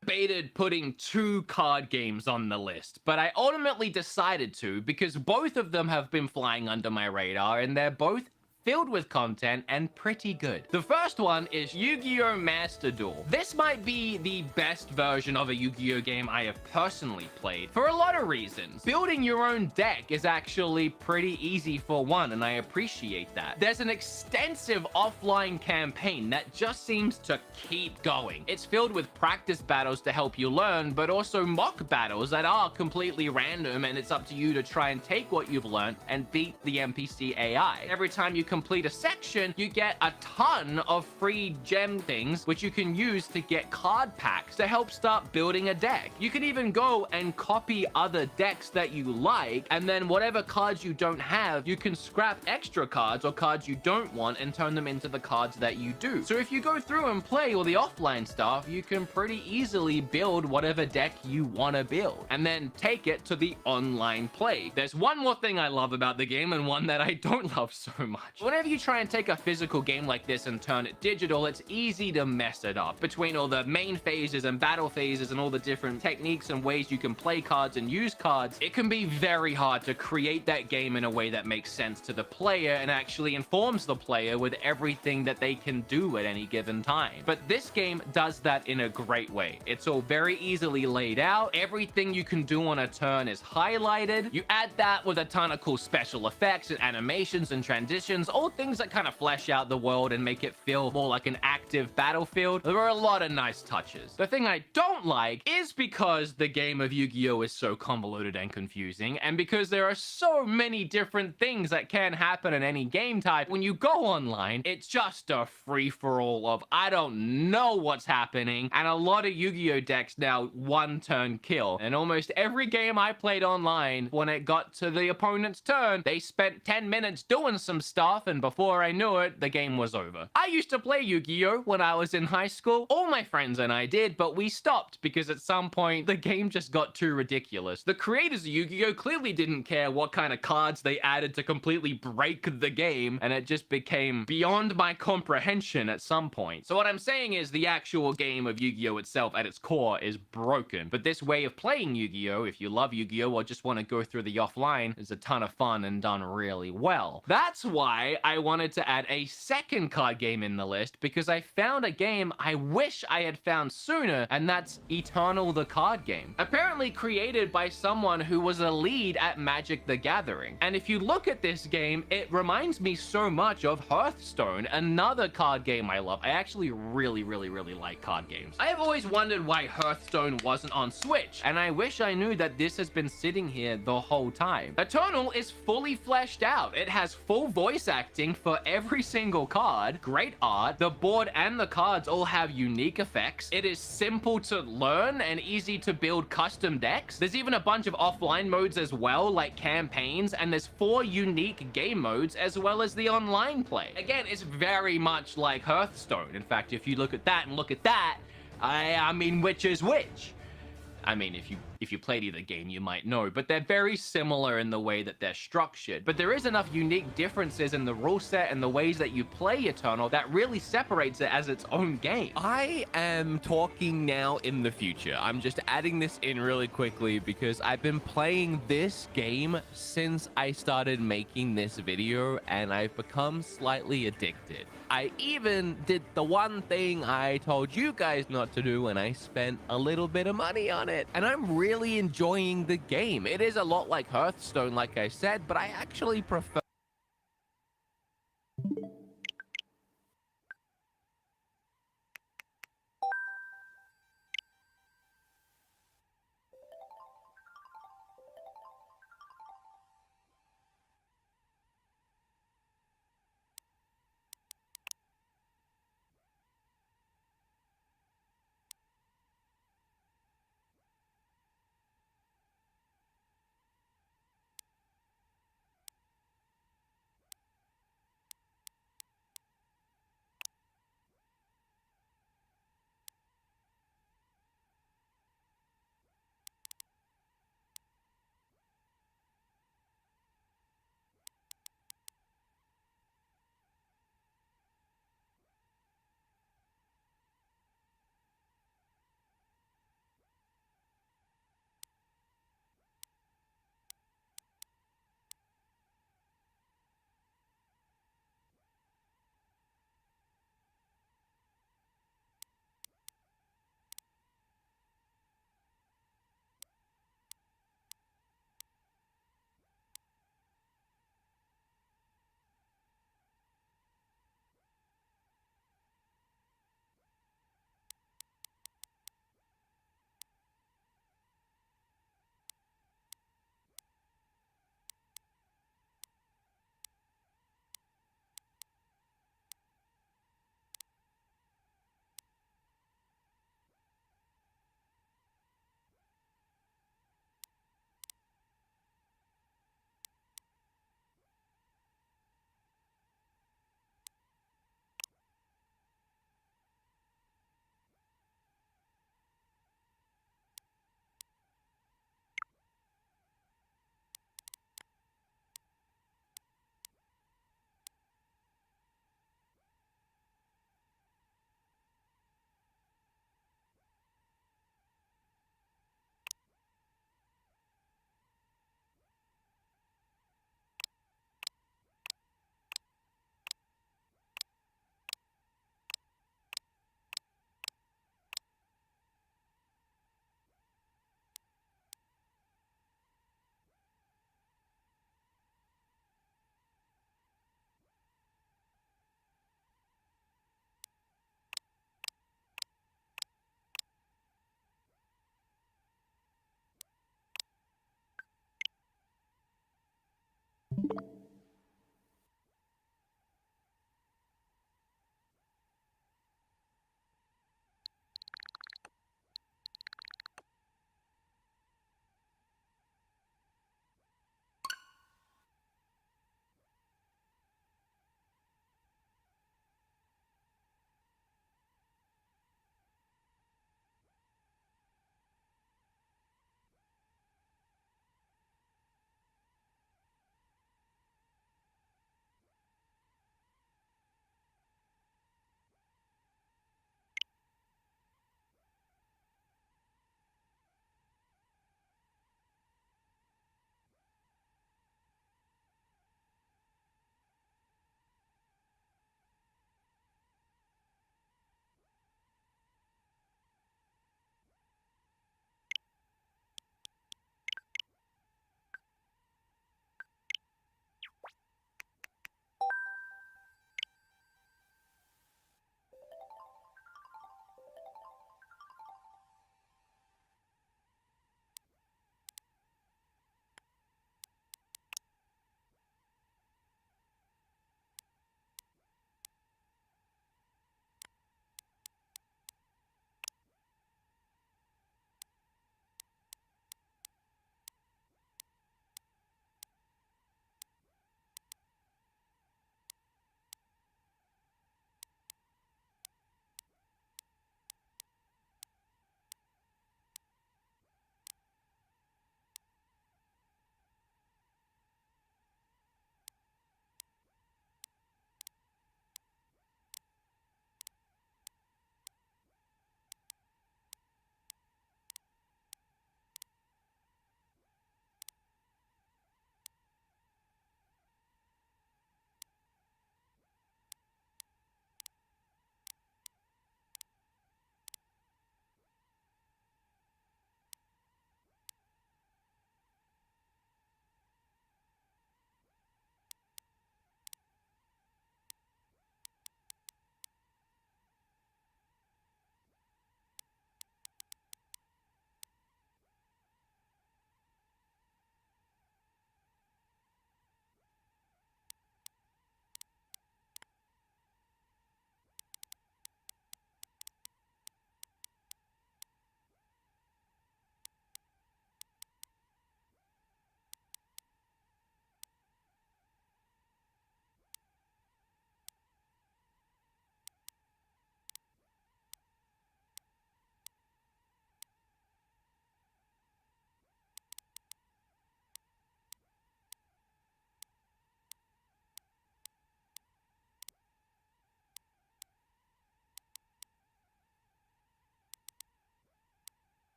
debated putting 2 card games on the list, but I ultimately decided to because both of them have been flying under my radar, and they're both filled with content and pretty good. The first one is Yu-Gi-Oh! Master Duel. This might be the best version of a Yu-Gi-Oh! Game I have personally played for a lot of reasons. Building your own deck is actually pretty easy for one, and I appreciate that. There's an extensive offline campaign that just seems to keep going. It's filled with practice battles to help you learn, but also mock battles that are completely random, and it's up to you to try and take what you've learned and beat the NPC AI. Every time you complete a section, you get a ton of free gem things, which you can use to get card packs to help start building a deck. You can even go and copy other decks that you like, and then whatever cards you don't have, you can scrap extra cards or cards you don't want and turn them into the cards that you do. So if you go through and play all the offline stuff, you can pretty easily build whatever deck you want to build, and then take it to the online play. There's one more thing I love about the game, and one that I don't love so much. Whenever you try and take a physical game like this and turn it digital, it's easy to mess it up. Between all the main phases and battle phases and all the different techniques and ways you can play cards and use cards, it can be very hard to create that game in a way that makes sense to the player and actually informs the player with everything that they can do at any given time. But this game does that in a great way. It's all very easily laid out. Everything you can do on a turn is highlighted. You add that with a ton of cool special effects and animations and transitions, all things that kind of flesh out the world and make it feel more like an active battlefield. There are a lot of nice touches. The thing I don't like is because the game of Yu-Gi-Oh! Is so convoluted and confusing, and because there are so many different things that can happen in any game type, when you go online, it's just a free-for-all of I don't know what's happening, and a lot of Yu-Gi-Oh! Decks now one-turn kill. And almost every game I played online, when it got to the opponent's turn, they spent 10 minutes doing some stuff, and before I knew it, the game was over. I used to play Yu-Gi-Oh! When I was in high school. All my friends and I did, but we stopped because at some point, the game just got too ridiculous. The creators of Yu-Gi-Oh! Clearly didn't care what kind of cards they added to completely break the game, and it just became beyond my comprehension at some point. So what I'm saying is the actual game of Yu-Gi-Oh! Itself at its core is broken, but this way of playing Yu-Gi-Oh!, if you love Yu-Gi-Oh! Or just want to go through the offline, is a ton of fun and done really well. That's why I wanted to add a second card game in the list, because I found a game I wish I had found sooner, and that's Eternal the card game. Apparently created by someone who was a lead at Magic the Gathering. And if you look at this game, it reminds me so much of Hearthstone, another card game I love. I actually really like card games. I have always wondered why Hearthstone wasn't on Switch, and I wish I knew that this has been sitting here the whole time. Eternal is fully fleshed out. It has full voice acting for every single card, great art, the board and the cards all have unique effects. It is simple to learn and easy to build custom decks. There's even a bunch of offline modes as well, like campaigns, and there's 4 unique game modes as well as the online play. Again, it's very much like Hearthstone. In fact, if you look at that and look at that, I mean, which is which? I mean, if you played either game, you might know, but they're very similar in the way that they're structured. But there is enough unique differences in the rule set and the ways that you play Eternal that really separates it as its own game. I am talking now in the future. I'm just adding this in really quickly because I've been playing this game since I started making this video, and I've become slightly addicted. I even did the one thing I told you guys not to do, and I spent a little bit of money on it. And I'm really enjoying the game. It is a lot like Hearthstone, like I said, but I actually prefer...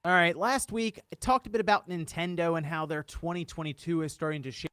All right, last week I talked a bit about Nintendo and how their 2022 is starting to shape.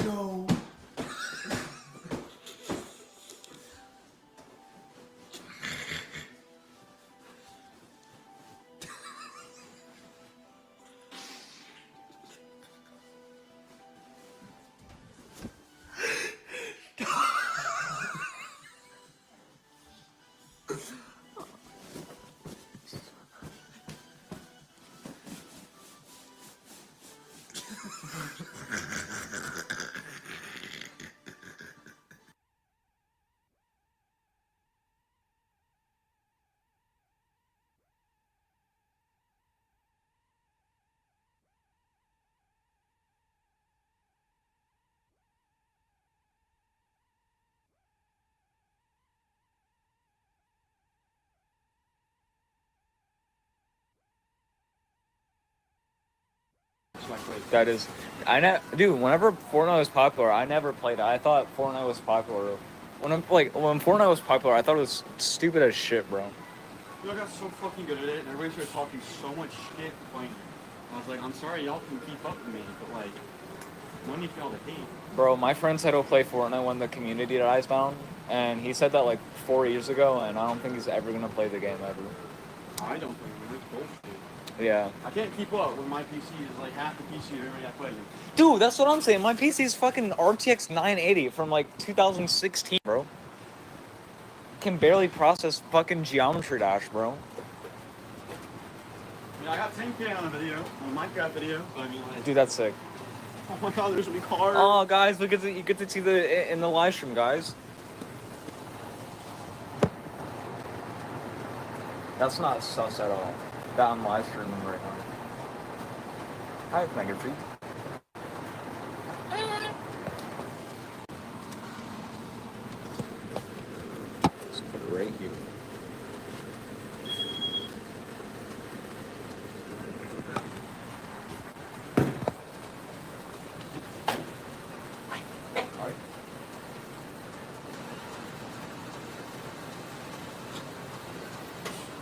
No. That is, dude. Whenever Fortnite was popular, I never played it. I thought Fortnite was popular. When Fortnite was popular, I thought it was stupid as shit, bro. I got so fucking good at it, and everybody started talking so much shit playing it. I was like, I'm sorry y'all can keep up with me, but like, no need for y'all to hate. Bro, my friend said he'll play Fortnite when the community dies down, and he said that like 4 years ago, and I don't think he's ever gonna play the game ever. I don't think it's bullshit. Yeah. I can't keep up when my PC is like half the PC of everybody I play. Dude, that's what I'm saying. My PC is fucking RTX 980 from like 2016, bro. Can barely process fucking Geometry Dash, bro. I mean, I got 10K on a video, on a Minecraft video, so I mean, like... Dude, that's sick. Oh my god, there's gonna be cars. Oh, guys, you get to see the in the live stream, guys. That's not sus at all. That I'm live streaming right now. Hi, Mega Freak. Let's put it right here.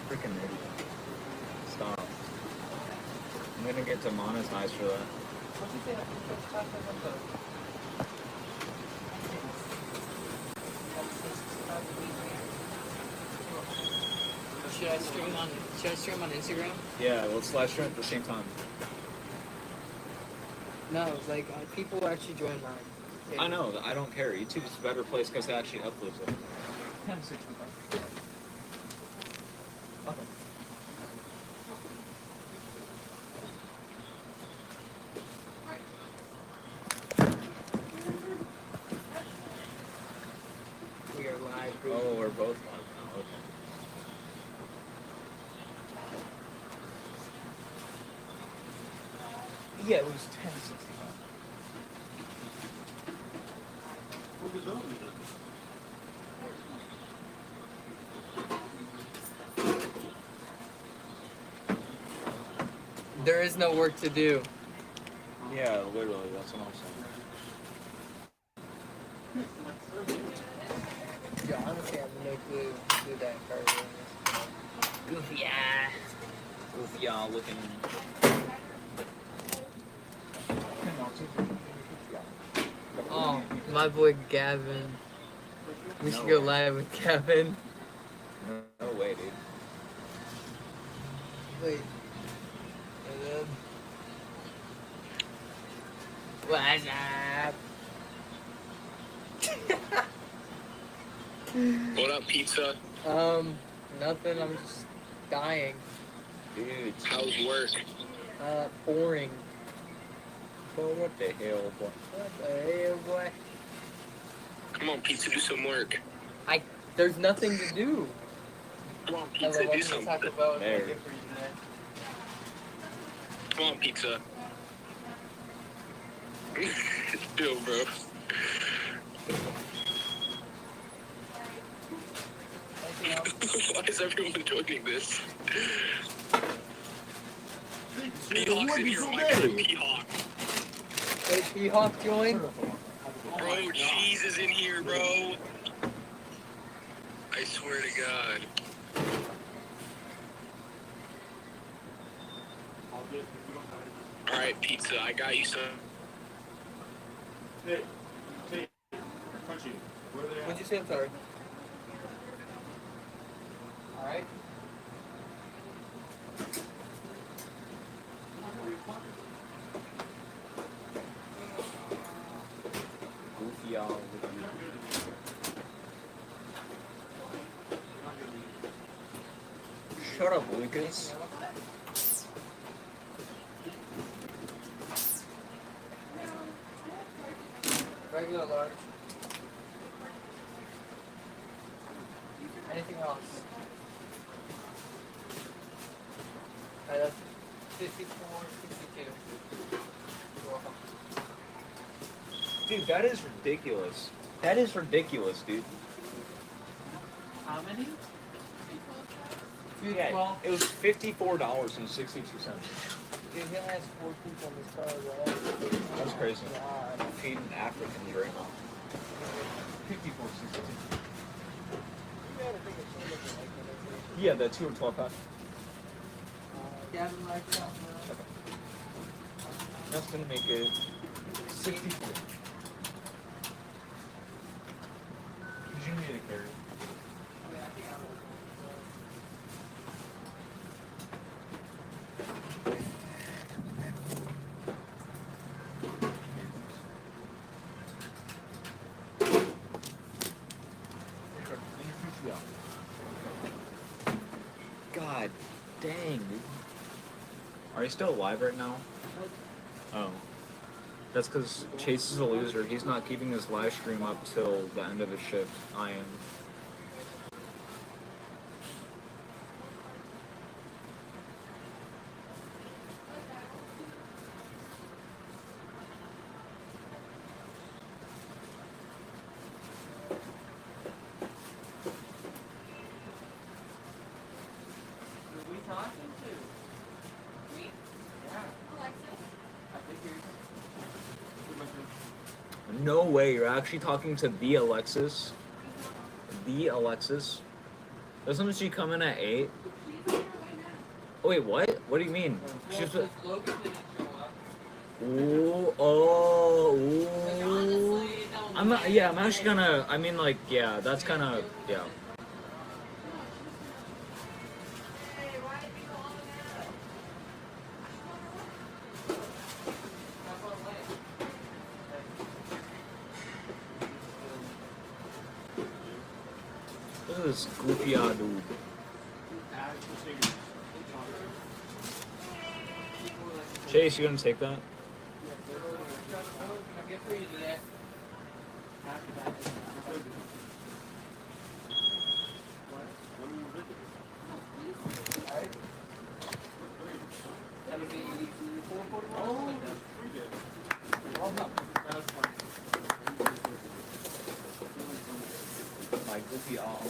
Freaking idiot. Stop. I'm gonna get demonetized for that. Should I stream on Instagram? Yeah, let's live stream at the same time. No, like people actually join mine. I know, I don't care. YouTube's a better place because it actually uploads it. 1065. Okay. We are live. Oh, we're both live now. Okay. Yeah, it was 1065. There is no work to do. Yeah, literally, that's what I'm saying. Yeah, honestly, I have no clue who that card is. Goofy, yeah. Goofy, yeah, looking. Oh, my boy Gavin. We should go live with Gavin. No way, dude. Wait. And then... What's up? What up, pizza? Nothing. I'm just dying. Dude, how's work? Boring. Well, what the hell, boy? What the hell, boy? Come on, pizza, do some work. There's nothing to do. Come on, pizza, do something. Talk about there. Come on, pizza. Chill, bro. Why is everyone joining this? P-Hawk's in here. Oh my god, P-Hawk. Hey, P-Hawk join? Bro, cheese is in here, bro. I swear to God. Alright, pizza, I got you some. What'd you say? I'm sorry. Alright. Goofy, y'all. Shut up, Lucas. Regular large. Anything else? That's 54, 62. You're welcome. Dude, that is ridiculous. That is ridiculous, dude. How many? Yeah, it was $54.62. Dude, he only has 4 people on this car, bro. That's crazy. God. I'm feeding Africans right now. 54.62. Yeah, the 2 or 12 pack. Gavin, like that, That's gonna make it 64. You need a carry. God dang, dude. Are you still alive right now? Oh. That's because Chase is a loser. He's not keeping his live stream up till the end of his shift. I am. No way, you're actually talking to the Alexis? The Alexis? Doesn't she come in at 8? Oh, wait, what? What do you mean? She's... Ooh, oh, ooh. I'm actually gonna, I mean, like, yeah, that's kind of, yeah. Look at this goofy odd dude. Chase, you gonna take that? My goofy all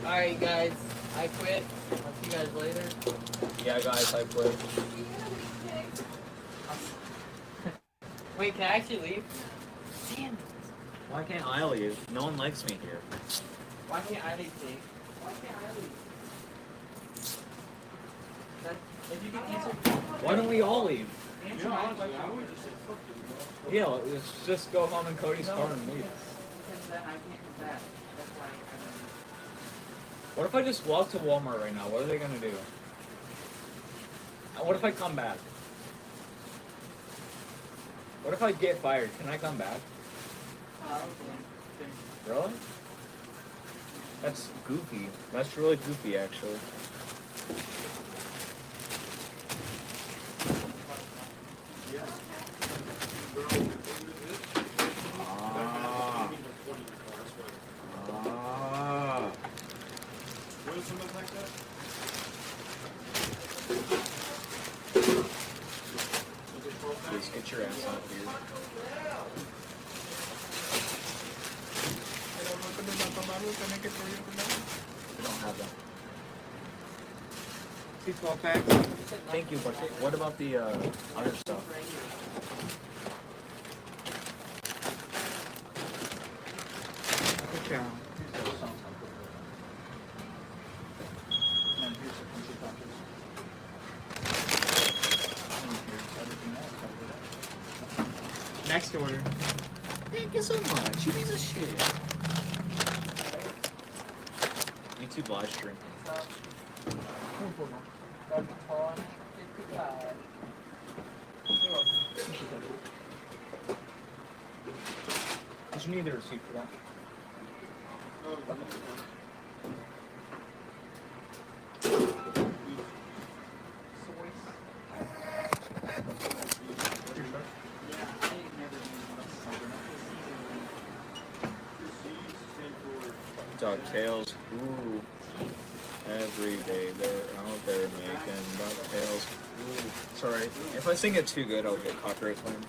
Alright, guys, I quit. I'll see you guys later. Yeah, guys, I quit. Wait, can I actually leave? Damn. Why can't I leave? No one likes me here. Why can't I leave, Jake? Why can't I leave? If you can answer. Why don't we all leave? Answer my question. Yeah, let's just go home in Cody's car and leave. Because then I can't come back. That's why What if I just walk to Walmart right now? What are they gonna do? What if I come back? What if I get fired? Can I come back? Really? That's goofy. That's really goofy, actually. Please get your ass out here. We don't have that. Thank you, but what about the other stuff? Next order. Thank you so much. You piece of shit. YouTube live stream. Did you need the receipt for that? DuckTales. Ooh. Every day they're out there making DuckTales. Ooh. Sorry. If I sing it too good, I'll get copyright claimed.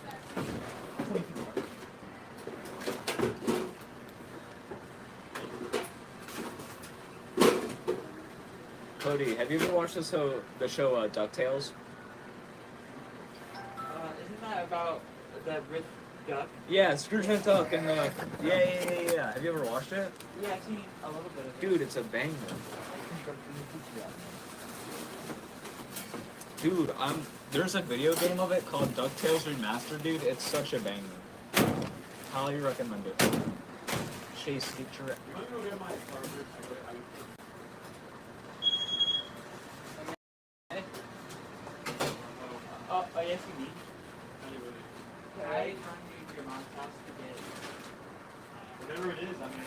Cody, have you ever watched the show DuckTales? Isn't that about the rich duck? Yeah, Scrooge McDuck and yeah. Have you ever watched it? Yeah, I've seen a little bit of it. Dude, it's a banger. Dude, there's a video game of it called DuckTales Remastered, dude. It's such a banger. Highly recommend it. Chase, get your... Oh, yes, you need. Can I turn you to your mom's house to get Whatever it is, I mean.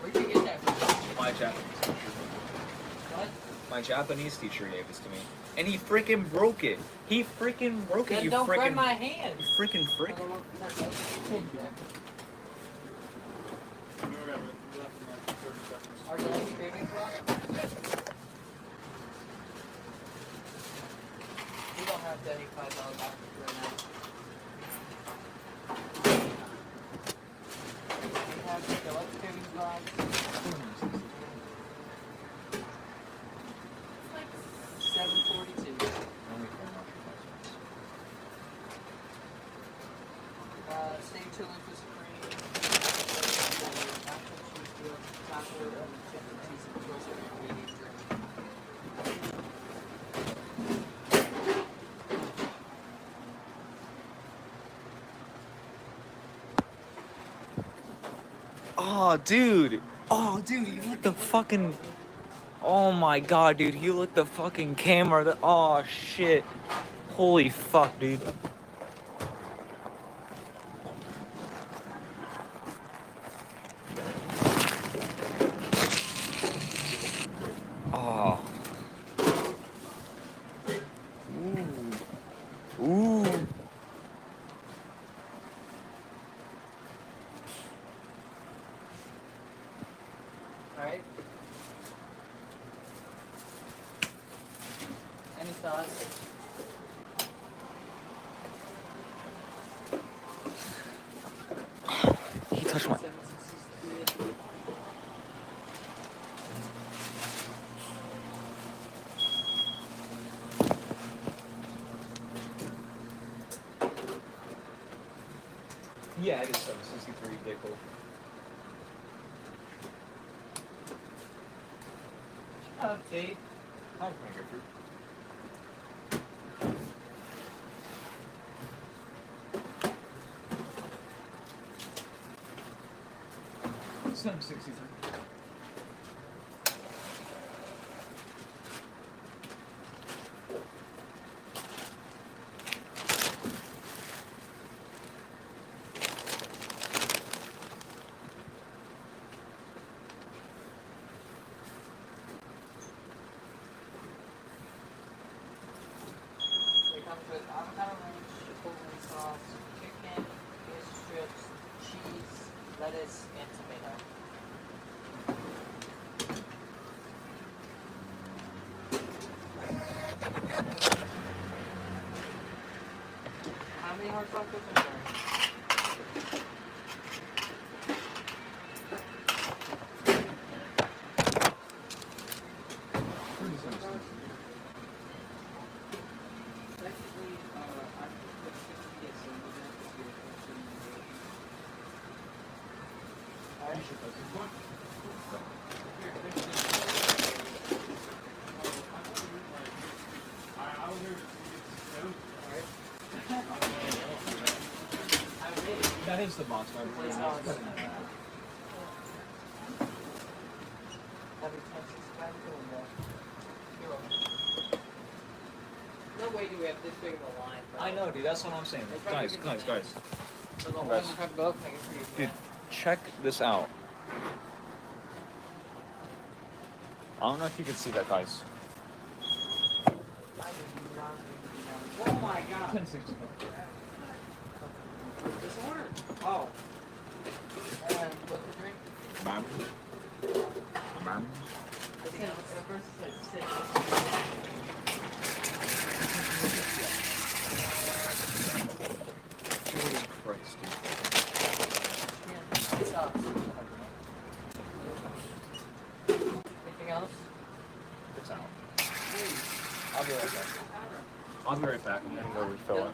Where'd you get that from? My Japanese teacher. What? My My Japanese teacher gave this to me. And he freaking broke it. He freaking broke it, Then you don't grab freaking... my hand. You freaking frick. Are you like screaming for? You don't have to any $5 back right now. You have the electric glass. Like 742. Stay tuned for Oh, dude. Oh, dude, you lit the fucking... Oh my god, dude, you lit the fucking camera. Oh, shit. Holy fuck, dude. Oh. Ooh. Ooh. Alright. Any thoughts? He touched my... Yeah, it is 763 vehicle. Update. I'm gonna go through. Some 63. It comes with avocado ranch, chipotle sauce, chicken, fish strips, cheese, lettuce, and tomato. How many hard tacos are there? That is the box. No way do we have this big of a line. Bro. I know, dude. That's what I'm saying. Guys. For the whole Guys. book, I guess we Dude, check this out. I don't know if you can see that, guys. Oh my god. 1060. This order? Oh. And what's the drink? Ma'am. Ma'am. I think at first it said 6. Jesus Christ, dude. It's up. Anything else? It's out. I'll be right back. I'll be right back. I'm gonna go refill it.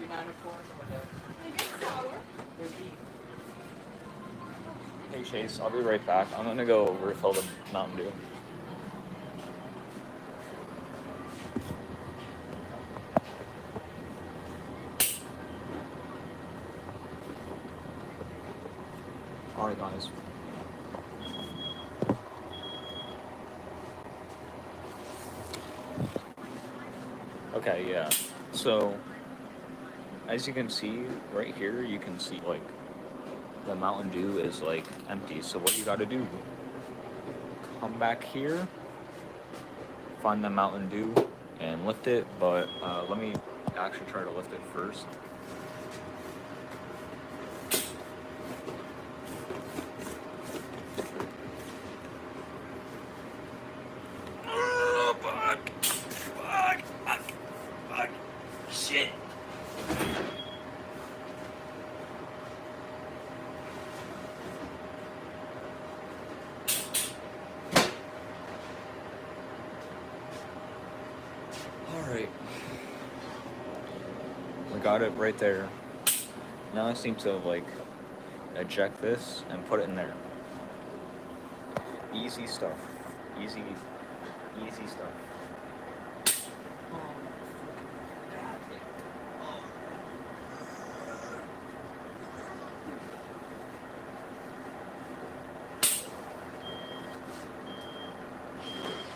Hey Chase, I'll be right back. I'm gonna go refill the Mountain Dew. Alright guys. Okay, yeah. So, as you can see right here, you can see like the Mountain Dew is like empty. So what you gotta do, come back here, find the Mountain Dew and lift it, but let me actually try to lift it first. Oh, fuck. Fuck. Fuck. Fuck. Shit. Alright. We got it right there. Now I just need to, like, eject this and put it in there. Easy stuff. Easy stuff.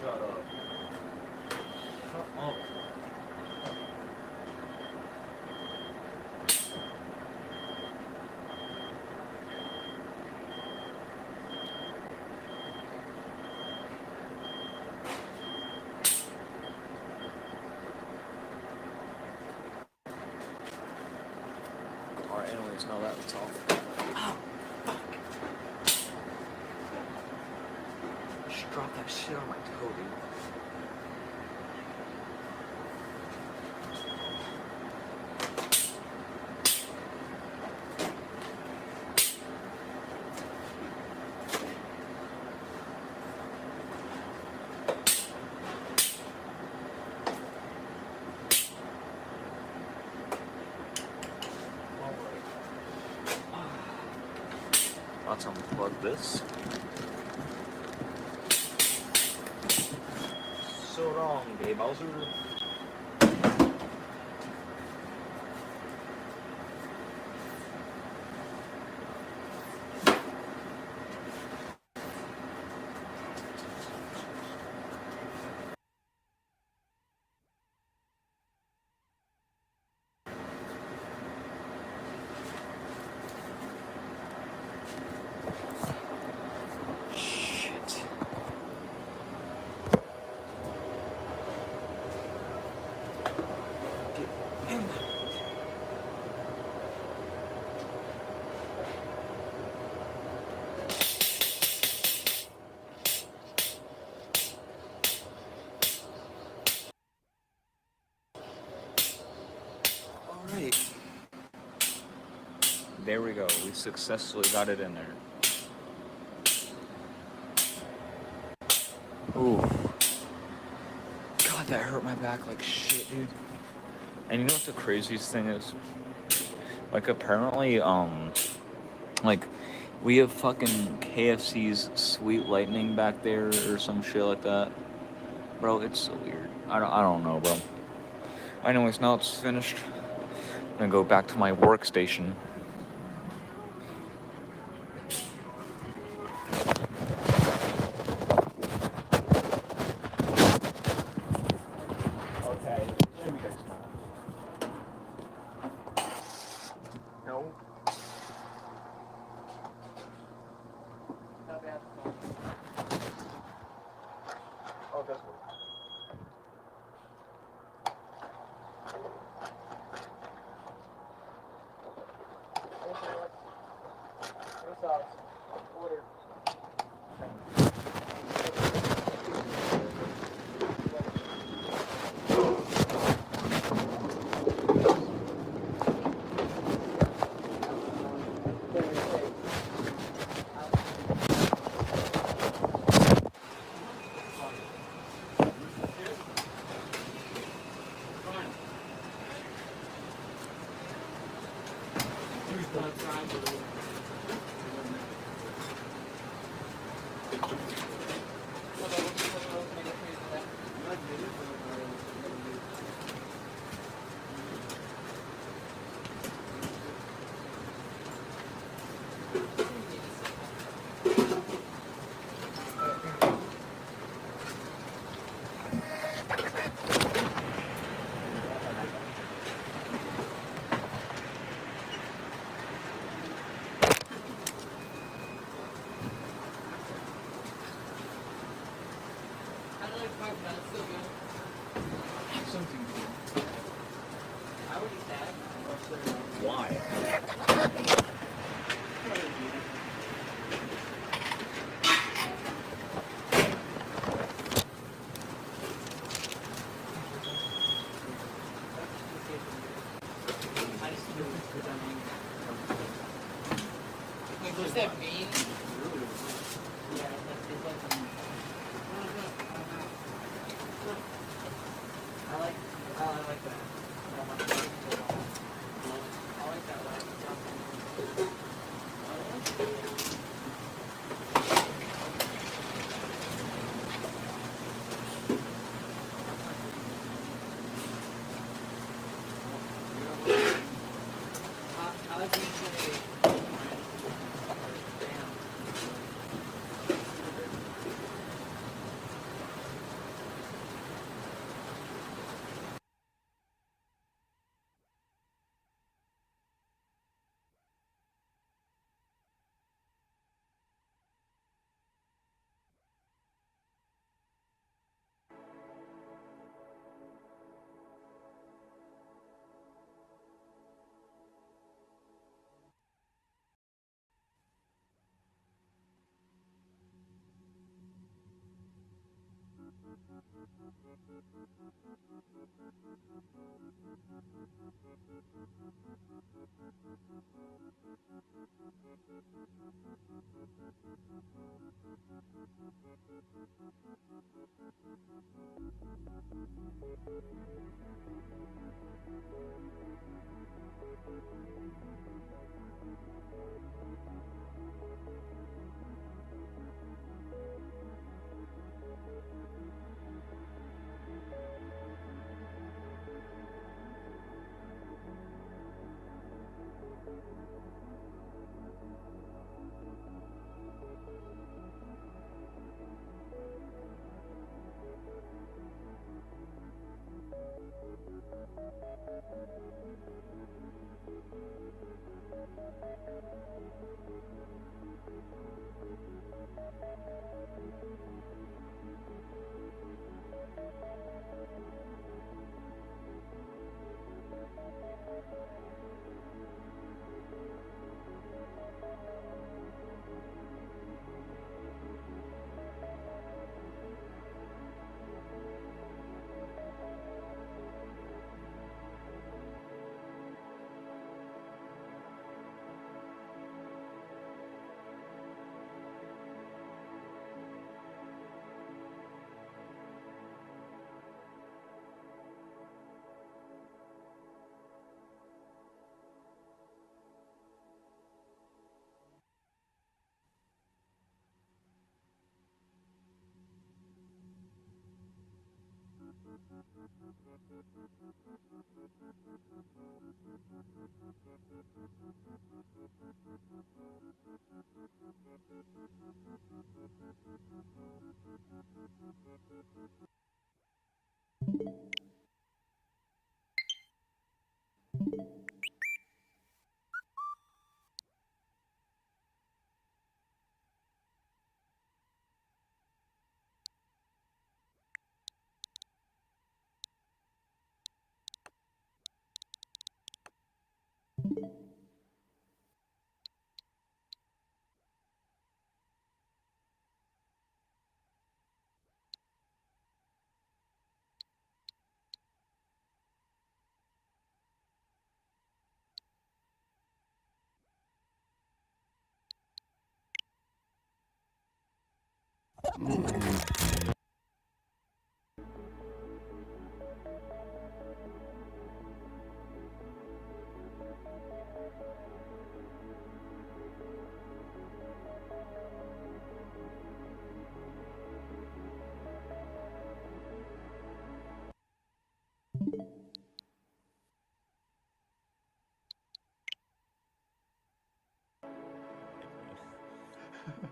Shut up. Shut up. Alright, anyways, now that's off. Ow! Fuck! Just drop that shit on my toe, dude. Let's unplug this. So wrong, Dave Bowser. Alright. There we go. We successfully got it in there. Ooh. God, that hurt my back like shit, dude. And you know what the craziest thing is? Like, apparently, like, we have fucking KFC's Sweet Lightning back there or some shit like that. Bro, it's so weird. I don't know, bro. Anyways, now it's finished. I'm gonna go back to my workstation. Okay, let me get some. No. Not bad. Oh, that's good. Order. Is that mean? Yeah, it's like I like that. I like that. I like that one. I like when you say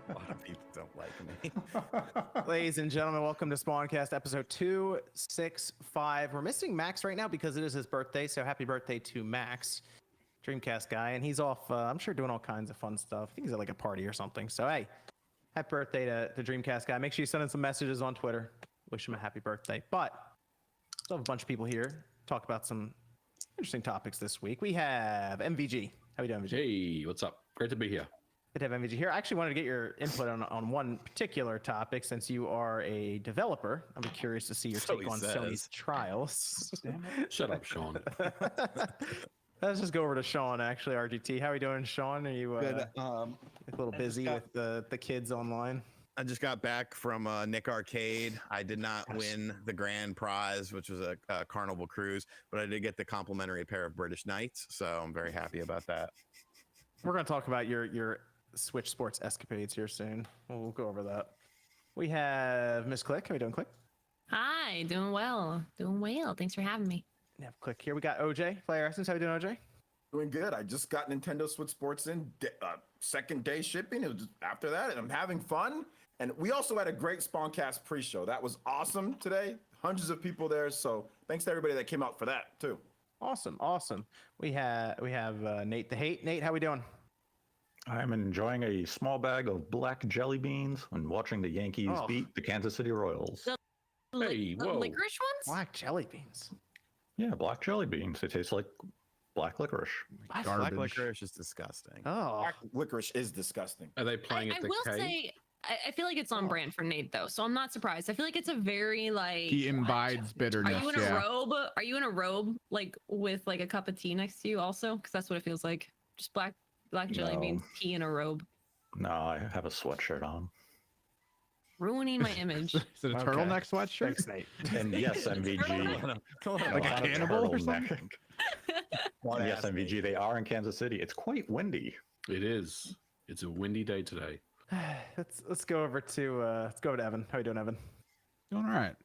A lot of people don't like me. Ladies and gentlemen, welcome to Spawncast episode 265. We're missing Max right now because it is his birthday, so happy birthday to Max, Dreamcast guy. And he's off, I'm sure, doing all kinds of fun stuff. I think he's at like a party or something. So, hey, happy birthday to Dreamcast guy. Make sure you send him some messages on Twitter. Wish him a happy birthday. But still have a bunch of people here talk about some interesting topics this week. We have MVG. How we doing, MVG? Hey, what's up? Great to be here. Good to have MVG here. I actually wanted to get your input on one particular topic since you are a developer. I'd be curious to see your take on Sony's trials. Shut up, Sean. Let's just go over to Sean. Actually, RGT, how are you doing, Sean? Are you Good. a little busy with the kids online? I just got back from Nick Arcade. I did not win the grand prize, which was a Carnival cruise, but I did get the complimentary pair of British Knights, so I'm very happy about that. We're going to talk about your Switch Sports escapades here soon. We'll go over that. We have Miss Click. How are you doing, Click? Hi, doing well. Doing well. Thanks for having me. Yeah, Click here. We got OJ. Player Essence. How you doing, OJ? Doing good. I just got Nintendo Switch Sports in second day shipping. It was after that, and I'm having fun. And we also had a great Spawncast pre-show. That was awesome today. Hundreds of people there. So thanks to everybody that came out for that too. Awesome. We have Nate the Hate. Nate, how we doing? I'm enjoying a small bag of black jelly beans and watching the Yankees beat the Kansas City Royals. The licorice ones? Black jelly beans. Yeah, black jelly beans. They taste like black licorice. Black licorice is disgusting. Oh, black licorice is disgusting. Are they playing I will say, I feel like it's on brand for Nate though, so I'm not surprised. I feel like it's a very like he imbibes bitterness. Are you in a robe? Are you in a robe like with like a cup of tea next to you also? Because that's what it feels like. Just black jelly beans, tea in a robe. No, I have a sweatshirt on. Ruining my image. Is it a turtleneck sweatshirt? Thanks, Nate. And yes, MVG. Like a cannibal or something? Yes, MVG. They are in Kansas City. It's quite windy. It is. It's a windy day today. Let's go over to Evan. How you doing, Evan? Doing all right.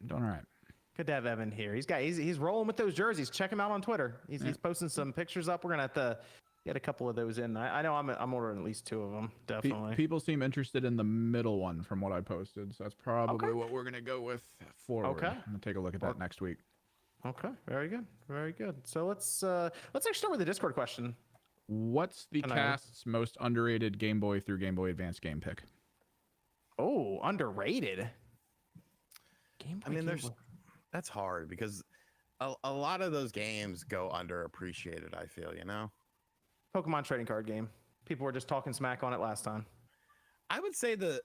Good to have Evan here. He's rolling with those jerseys. Check him out on Twitter. He's posting some pictures up. We're gonna have to get a couple of those in. I know I'm ordering at least 2 of them. Definitely. People seem interested in the middle one from what I posted, so that's probably what we're gonna go with forward. Okay. I'm gonna take a look at that next week. Okay. Very good. So let's actually start with the Discord question. What's the cast's most underrated Game Boy through Game Boy Advance game pick? Oh, underrated. That's hard because a lot of those games go underappreciated, I feel, you know? Pokemon trading card game. People were just talking smack on it last time. I would say the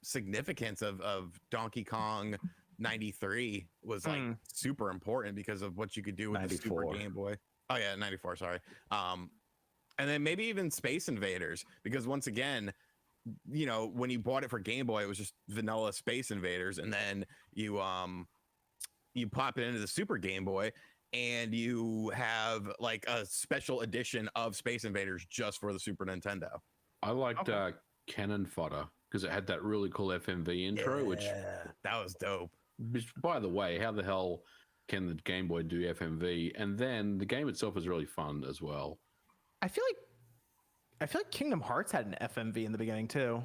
significance of Donkey Kong 93 was like super important because of what you could do with the Super Game Boy. Oh yeah, 94, sorry. And then maybe even Space Invaders, because once again, you know, when you bought it for Game Boy, it was just vanilla Space Invaders, and then you pop it into the Super Game Boy and you have like a special edition of Space Invaders just for the Super Nintendo. I liked Cannon Fodder because it had that really cool FMV intro, which that was dope. Which, by the way, how the hell can the Game Boy do FMV? And then the game itself was really fun as well. I feel like Kingdom Hearts had an FMV in the beginning too.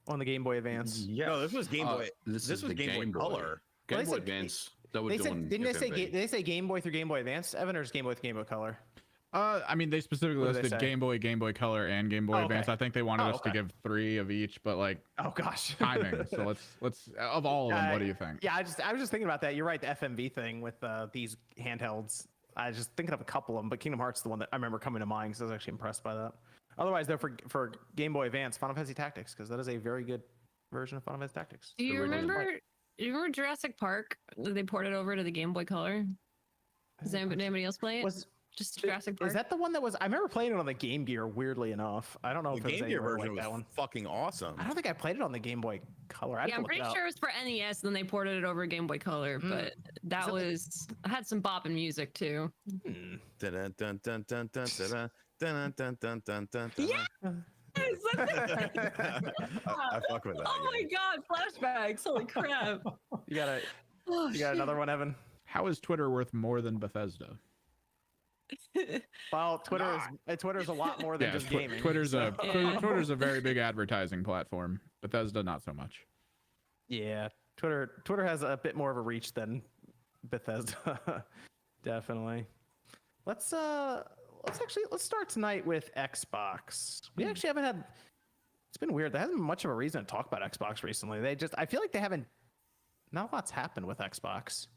On the Game Boy Advance. Yeah. No, this was Game Boy. This was the Game Boy Color. Game Boy Advance. That was didn't they say Game Boy through Game Boy Advance, Evan, or just Game Boy with Game Boy Color? I mean, they specifically listed Game Boy, Game Boy Color, and Game Boy Advance. I think they wanted us to give 3 of each, but like, oh gosh, timing. So let's of all of them, what do you think? Yeah, I was just thinking about that. You're right, the FMV thing with these handhelds. I was just thinking of a couple of them, but Kingdom Hearts is the one that I remember coming to mind because I was actually impressed by that. Otherwise, though, for Game Boy Advance, Final Fantasy Tactics, because that is a very good version of Final Fantasy Tactics. Do you remember Jurassic Park? They ported over to the Game Boy Color. Does anybody else play it? Just Jurassic Park? Is that the one that was? I remember playing it on the Game Gear. Weirdly enough, I don't know if The it was Game Gear anywhere version like that was one. fucking awesome. I don't think I played it on the Game Boy Color. Yeah, I'm pretty sure it was for NES, and then they ported it over to Game Boy Color. But that was had some bopping music too. Dun, dun, dun, dun, dun, dun, dun, dun, dun, dun, dun, Yeah. I fuck with that. Oh my god, flashbacks! Holy crap! You got another one, Evan? How is Twitter worth more than Bethesda? Well, Twitter is a lot more than just gaming. Twitter's a very big advertising platform. Bethesda, not so much. Yeah, Twitter has a bit more of a reach than Bethesda. Definitely. Let's start tonight with Xbox. We actually haven't had. It's been weird. There hasn't been much of a reason to talk about Xbox recently. I feel like they haven't. Not a lot's happened with Xbox.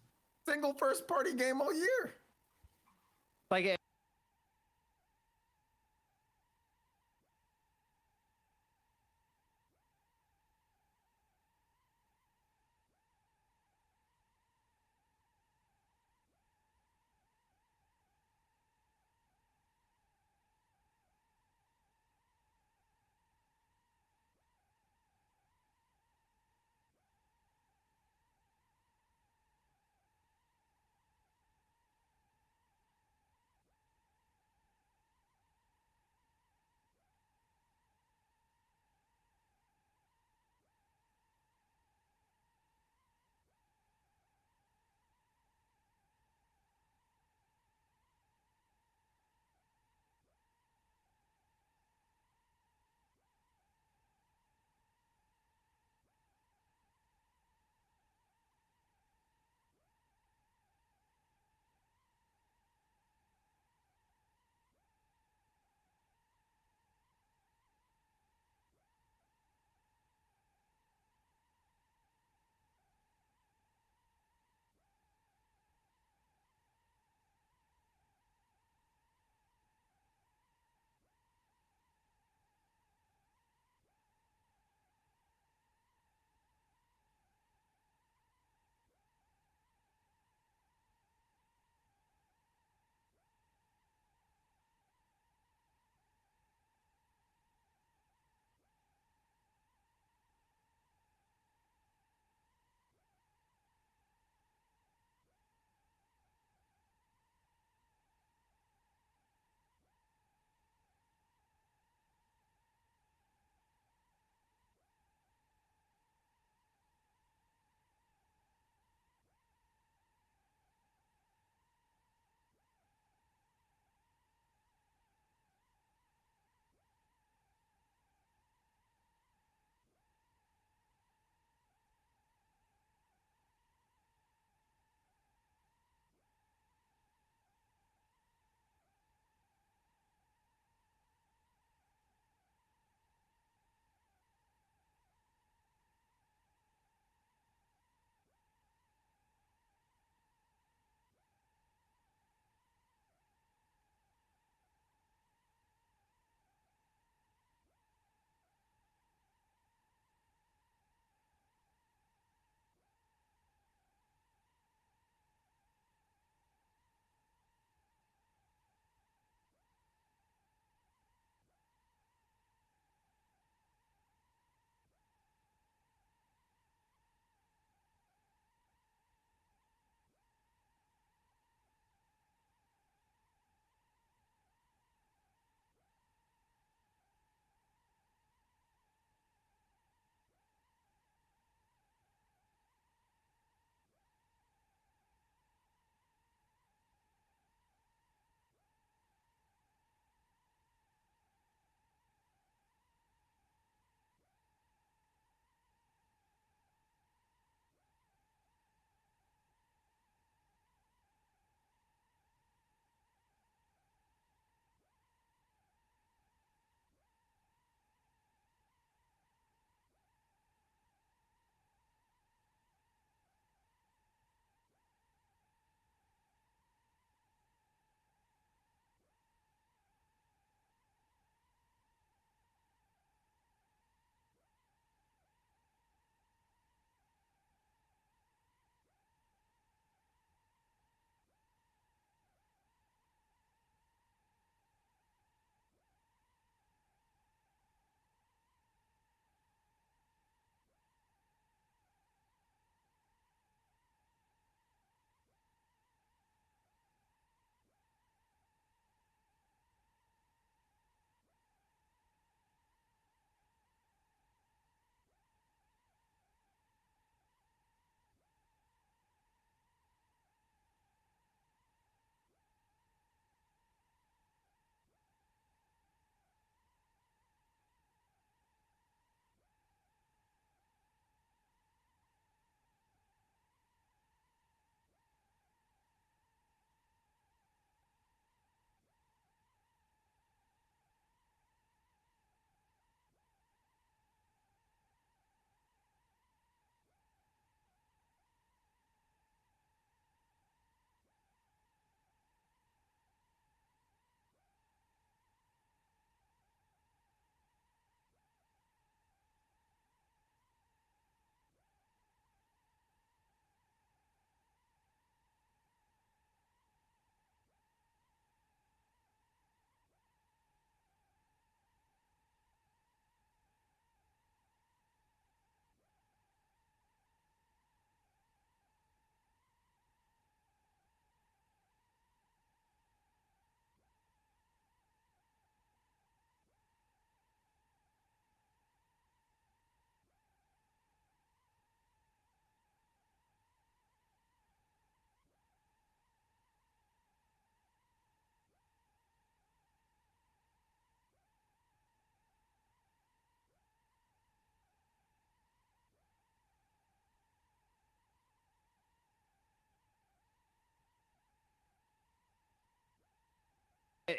Single first party game all year. Like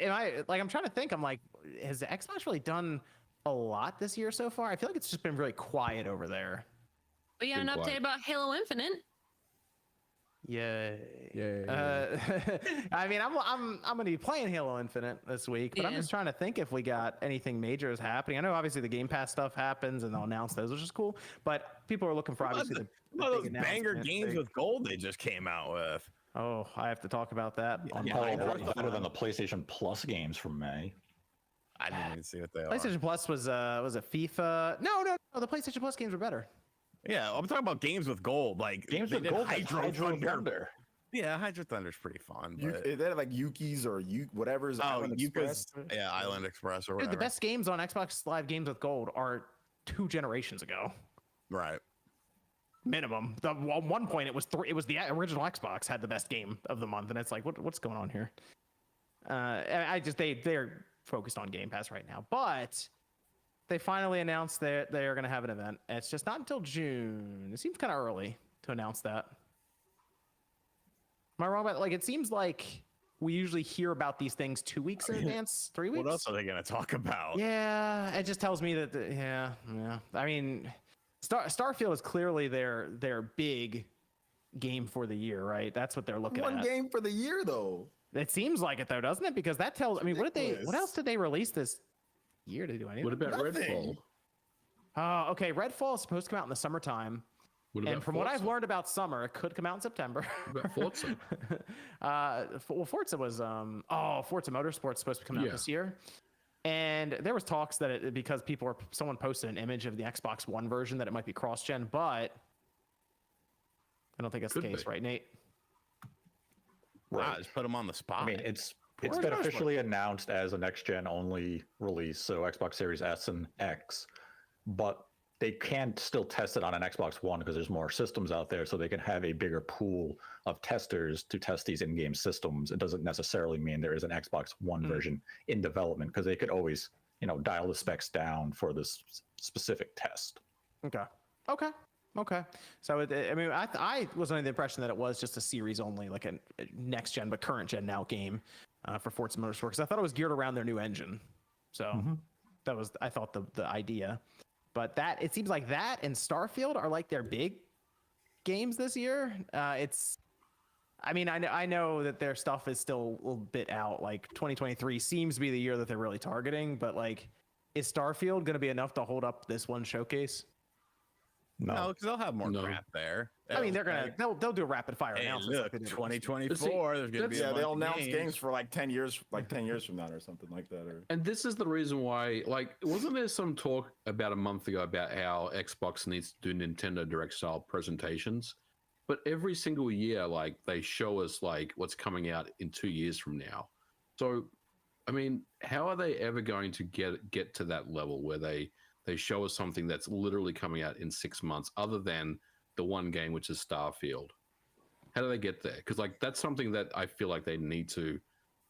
I'm trying to think. I'm like, has Xbox really done a lot this year so far? I feel like it's just been really quiet over there. We got an update about Halo Infinite. Yay. I mean, I'm gonna be playing Halo Infinite this week, but I'm just trying to think if we got anything major is happening. I know obviously the Game Pass stuff happens and they'll announce those, which is cool. But people are looking for obviously those banger games with gold they just came out with. Oh, I have to talk about that. Better than the PlayStation Plus games from May. I didn't even see what they are. PlayStation Plus was a FIFA. No, the PlayStation Plus games were better. Yeah, I'm talking about games with gold, like games with gold. Hydro Thunder. Yeah, Hydro Thunder's pretty fun. But... Is that like Yuki's or whatever's Island Express? Yeah, Island Express or whatever. Dude, the best games on Xbox Live Games with Gold are 2 generations ago. Right. Minimum. At one point, it was the original Xbox had the best game of the month, and it's like, what's going on here? They're focused on Game Pass right now, but they finally announced that they are going to have an event. It's just not until June. It seems kind of early to announce that. Am I wrong about it seems like we usually hear about these things 2 weeks in advance, 3 weeks. What else are they going to talk about? Yeah, it just tells me that yeah. I mean, Starfield is clearly their big game for the year, right? That's what they're looking at. One game for the year though. It seems like it though, doesn't it? Because that tells. I mean, what else did they release this year to do anything? What about Redfall? Oh, okay. Redfall is supposed to come out in the summertime. And from what I've learned about summer, it could come out in September. What about Forza? Forza was Forza Motorsport's supposed to come out this year. And there was talks that because someone posted an image of the Xbox One version that it might be cross-gen, but I don't think that's the case, right, Nate? Wow, just put them on the spot. I mean, it's been officially announced as a next-gen only release, so Xbox Series S and X, but they can still test it on an Xbox One because there's more systems out there, so they can have a bigger pool of testers to test these in-game systems. It doesn't necessarily mean there is an Xbox One version in development because they could always, dial the specs down for this specific test. Okay. So, I was under the impression that it was just a series only, like a next-gen but current-gen now game for Forza Motorsport, because I thought it was geared around their new engine. So that was, I thought, the idea. But it seems like that and Starfield are like their big games this year. I know that their stuff is still a little bit out. Like 2023 seems to be the year that they're really targeting. But is Starfield going to be enough to hold up this one showcase? No, because they'll have more crap there. I mean, they'll do a rapid fire announcement. Look, 2024, there's gonna be they'll announce games for 10 years, 10 years from now or something like that. And this is the reason why, wasn't there some talk about a month ago about how Xbox needs to do Nintendo Direct style presentations? But every single year, they show us what's coming out in 2 years from now. So, I mean, how are they ever going to get to that level where they show us something that's literally coming out in 6 months, other than the one game, which is Starfield? How do they get there? Because that's something that I feel like they need to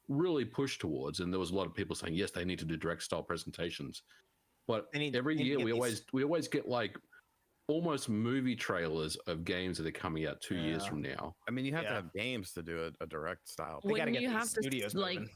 really push towards. And there was a lot of people saying, yes, they need to do direct style presentations. But every year we always get almost movie trailers of games that are coming out 2 years from now. I mean, you have to have games to do a direct style. When you have to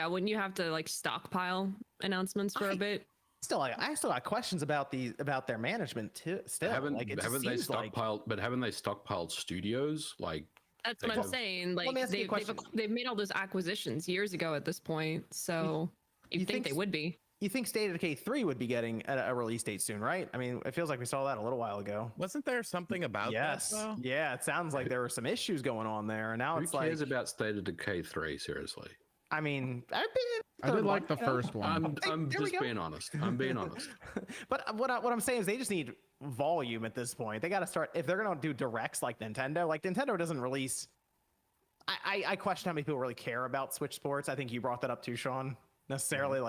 when you have to stockpile announcements for a bit. I still got questions about their management too. Still, haven't they stockpiled? But haven't they stockpiled studios? That's what I'm saying. They've made all those acquisitions years ago at this point. So you think they would be? You think State of Decay 3 would be getting a release date soon, right? I mean, it feels like we saw that a little while ago. Wasn't there something about that? Though? Yeah, it sounds like there were some issues going on there, and now who cares about State of Decay 3? Seriously. I mean, I did like the first one. I'm just being honest. I'm being honest. But what I'm saying is they just need volume at this point. They got to start, if they're going to do directs like Nintendo doesn't release. I question how many people really care about Switch Sports. I think you brought that up too, Sean. Necessarily,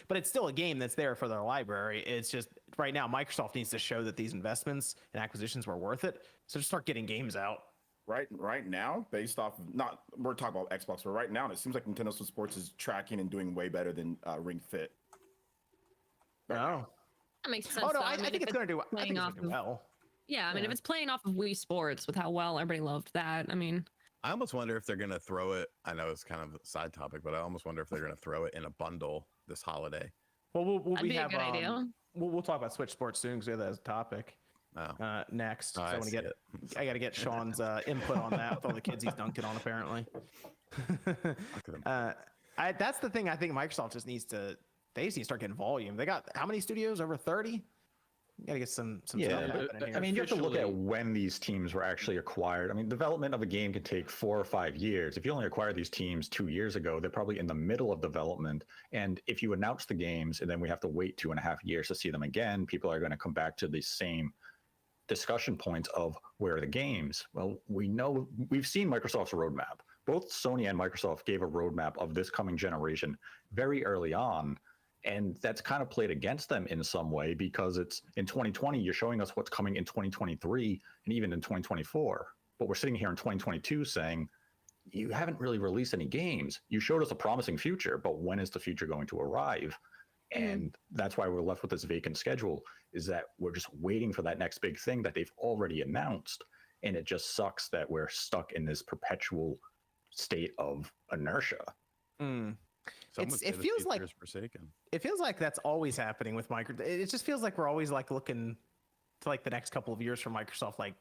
but it's still a game that's there for their library. It's just right now Microsoft needs to show that these investments and acquisitions were worth it. So just start getting games out. Right now, based off we're talking about Xbox, but right now it seems like Nintendo Switch Sports is tracking and doing way better than Ring Fit. That makes sense. Oh no, I think it's going to do well. Yeah, I mean, if it's playing off of Wii Sports with how well everybody loved that, I mean, I almost wonder if they're gonna throw it. I know it's kind of a side topic, but I almost wonder if they're gonna throw it in a bundle this holiday. Well, That'd be a good idea. We'll talk about Switch Sports soon because we have that as a topic. Next, Oh, so I got to get Sean's input on that with all the kids he's dunking on apparently. That's the thing. I think Microsoft just needs to. They just need to start getting volume. They got how many studios? Over 30. Got to get some stuff happening here. I mean, you have to look at when these teams were actually acquired. I mean, development of a game can take 4 or 5 years. If you only acquired these teams 2 years ago, they're probably in the middle of development. And if you announce the games and then we have to wait 2.5 years to see them again, people are going to come back to the same discussion points of where are the games. Well, we've seen Microsoft's roadmap. Both Sony and Microsoft gave a roadmap of this coming generation very early on. And that's kind of played against them in some way because it's in 2020, you're showing us what's coming in 2023 and even in 2024. But we're sitting here in 2022 saying, you haven't really released any games. You showed us a promising future, but when is the future going to arrive? And that's why we're left with this vacant schedule, is that we're just waiting for that next big thing that they've already announced. And it just sucks that we're stuck in this perpetual state of inertia. It feels like that's always happening with Microsoft. It just feels like we're always like looking to like the next couple of years for Microsoft, like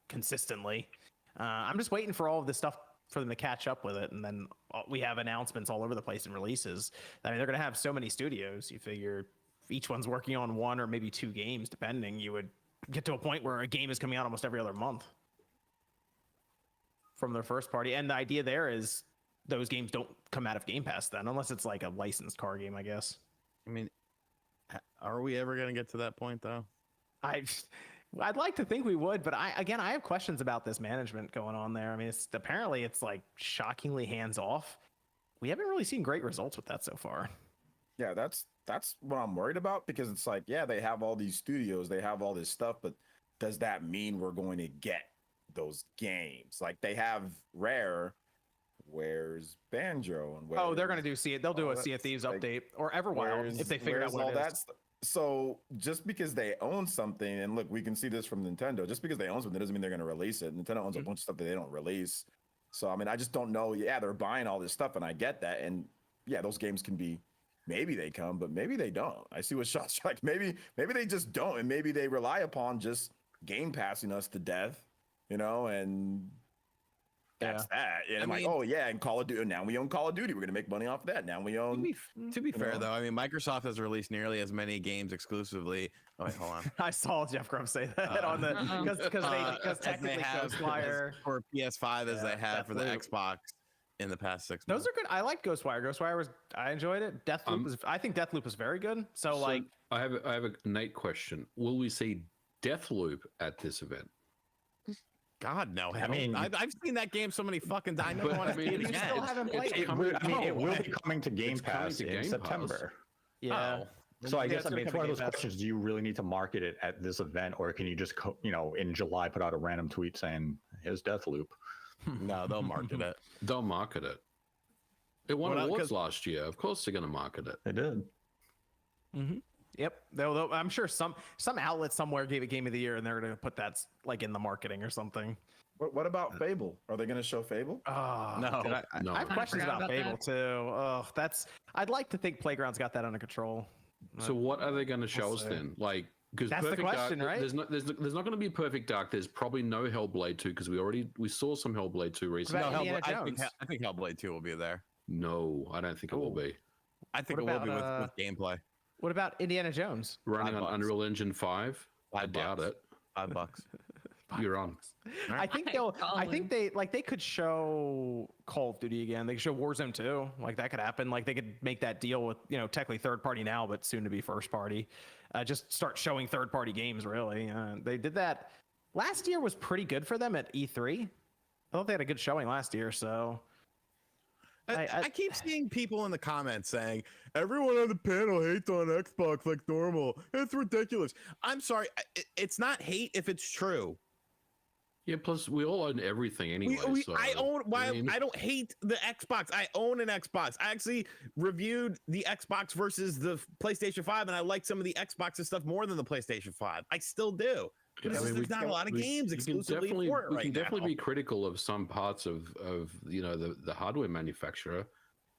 consistently. I'm just waiting for all of this stuff for them to catch up with it, and then we have announcements all over the place and releases. I mean, they're going to have so many studios. You figure if each one's working on 1 or maybe 2 games, depending, you would get to a point where a game is coming out almost every other month from their first party. And the idea there is those games don't come out of Game Pass then, unless it's like a licensed car game, I guess. I mean, are we ever going to get to that point though? I'd like to think we would, but I have questions about this management going on there. I mean, apparently it's like shockingly hands off. We haven't really seen great results with that so far. Yeah, that's what I'm worried about, because it's like, yeah, they have all these studios, they have all this stuff, but does that mean we're going to get those games? Like they have Rare. Where's Banjo? And they're going to do they'll do a Sea of Thieves update or Everwild if they figure out what it is. So just because they own something, and look, we can see this from Nintendo, just because they own something doesn't mean they're going to release it. Nintendo owns a bunch of stuff that they don't release. So, I mean, I just don't know. Yeah, they're buying all this stuff, and I get that. And yeah, those games can be, maybe they come, but maybe they don't. I see what Shot's like. Maybe they just don't, and maybe they rely upon just Game Passing us to death, and that's that. And I'm like, oh yeah, and Call of Duty. Now we own Call of Duty. We're gonna make money off of that. Now we own. To be fair, though, I mean, Microsoft has released nearly as many games exclusively. Oh wait, hold on. I saw Jeff Grubb say that on the because technically Ghostwire for PS5 as they have for the Xbox in the past 6 months. Those are good. I like Ghostwire. I enjoyed it. I think Deathloop was very good. So like, I have a Nate question. Will we see Deathloop at this event? God no! I mean, I've seen that game so many fucking times. I never want to see it again. Still haven't played it. It will be coming to Game Pass in September. Yeah. So I guess it's one of those questions: do you really need to market it at this event, or can you just, in July put out a random tweet saying, "Here's Deathloop"? No, they'll market it. They'll market it. It won awards last year. Of course, they're going to market it. They did. Mm-hmm. Yep. I'm sure some outlet somewhere gave it Game of the Year, and they're going to put that like in the marketing or something. What about Fable? Are they going to show Fable? No. No. I have questions about Fable too. Oh, I'd like to think Playground's got that under control. So what are they going to show us then? Like, because that's Perfect the question, Dark, right? There's not going to be Perfect Dark. There's probably no Hellblade 2 because we saw some Hellblade 2 recently. I think Hellblade 2 will be there. No, I don't think it will be. I think it will be with gameplay. What about Indiana Jones? Running on Unreal Engine 5? I doubt it. $5. You're on. I think they could show Call of Duty again. They could show Warzone 2. Like that could happen. Like they could make that deal with, technically third party now, but soon to be first party. Just start showing third party games really. They did that last year was pretty good for them at E3. I thought they had a good showing last year, so I keep seeing people in the comments saying everyone on the panel hates on Xbox like normal. It's ridiculous. I'm sorry. It's not hate if it's true. Yeah, plus we all own everything anyway. I don't hate the Xbox. I own an Xbox. I actually reviewed the Xbox versus the PlayStation 5, and I like some of the Xbox stuff more than the PlayStation 5. I still do. There's not a lot of games exclusively for it right now. We can definitely be critical of some parts of the hardware manufacturer.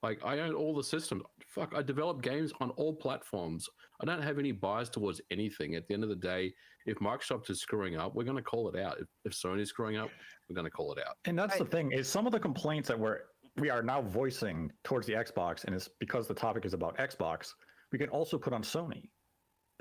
Like, I own all the systems. Fuck, I develop games on all platforms. I don't have any bias towards anything. At the end of the day, if Microsoft is screwing up, we're going to call it out. If Sony's screwing up, we're going to call it out. And that's the thing, is some of the complaints that we are now voicing towards the Xbox, and it's because the topic is about Xbox, we can also put on Sony.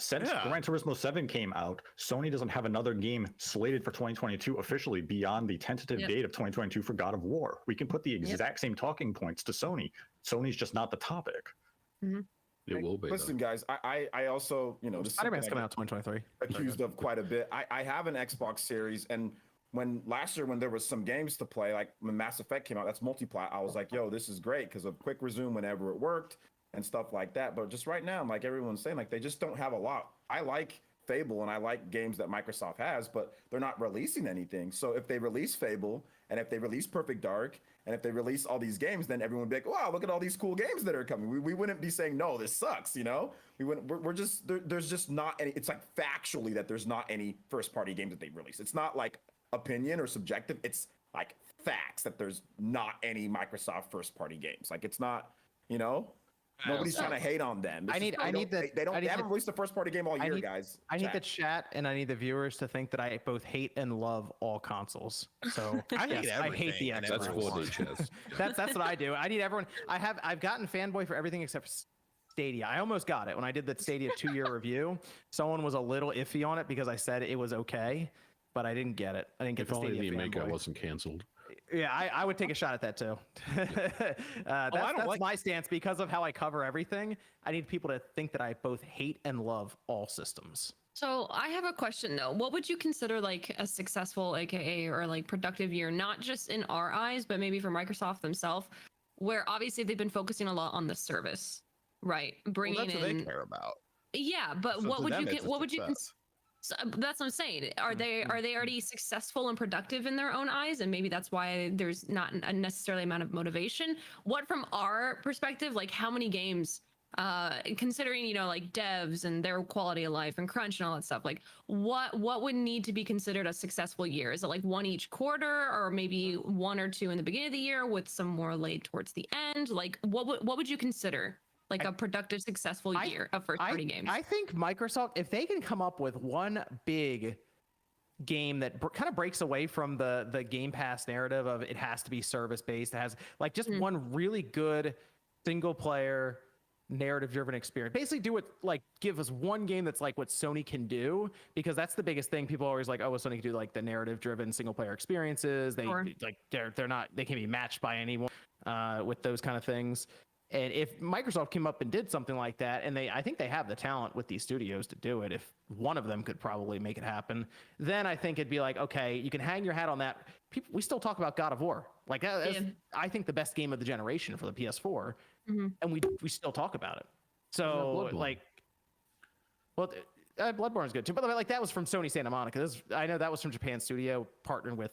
Since Gran Turismo 7 came out, Sony doesn't have another game slated for 2022 officially beyond the tentative date of 2022 for God of War. We can put the exact same talking points to Sony. Sony's just not the topic. It will be. Listen, guys, I also, this Spider-Man's coming out 2023. Accused of quite a bit. I have an Xbox Series, and last year when there was some games to play, like when Mass Effect came out, that's multi-plat. I was like, yo, this is great because of quick resume whenever it worked and stuff like that. But just right now, like everyone's saying, like they just don't have a lot. I like Fable and I like games that Microsoft has, but they're not releasing anything. So if they release Fable and if they release Perfect Dark and if they release all these games, then everyone would be like, wow, look at all these cool games that are coming. We wouldn't be saying, no, this sucks, we're just, there's just not any, it's like factually that there's not any first party games that they release. It's not like opinion or subjective. It's like facts that there's not any Microsoft first party games. Like it's not, nobody's trying to hate on them. They haven't released a first party game all year, guys. I need the chat and I need the viewers to think that I both hate and love all consoles. So I hate everything. I hate the Xbox. That's for the chest. That's what I do. I need everyone. I've gotten fanboy for everything except Stadia. I almost got it when I did the Stadia 2-year review. Someone was a little iffy on it because I said it was okay, but I didn't get it. I didn't get the Stadia. If only the fanboy. Amiga wasn't canceled. Yeah, I would take a shot at that too. That's my stance because of how I cover everything. I need people to think that I both hate and love all systems. So I have a question though. What would you consider like a successful, AKA, or like productive year, not just in our eyes, but maybe for Microsoft themselves, where obviously they've been focusing a lot on the service, right? Bringing that's what in. they care about. Yeah, but So what to would them, you it's get? a What would you? success. So that's what I'm saying. Are they already successful and productive in their own eyes, and maybe that's why there's not a necessarily amount of motivation? What from our perspective, like how many games, considering like devs and their quality of life and crunch and all that stuff, like what would need to be considered a successful year? Is it like one each quarter, or maybe one or two in the beginning of the year with some more laid towards the end? Like what would you consider like a productive, successful year of first-party games? I think Microsoft, if they can come up with one big game that kind of breaks away from the Game Pass narrative of it has to be service-based, it has like just one really good single-player narrative-driven experience. Basically, give us one game that's like what Sony can do, because that's the biggest thing. People are always like, oh, well, Sony can do like the narrative-driven single-player experiences. They they're not, they can be matched by anyone with those kind of things. And if Microsoft came up and did something like that, and I think they have the talent with these studios to do it, if one of them could probably make it happen, then I think it'd be like, okay, you can hang your hat on that. We still talk about God of War. Like that's, I think, the best game of the generation for the PS4, and we still talk about it. So Bloodborne is good too. But like that was from Sony Santa Monica. I know that was from Japan Studio, partnering with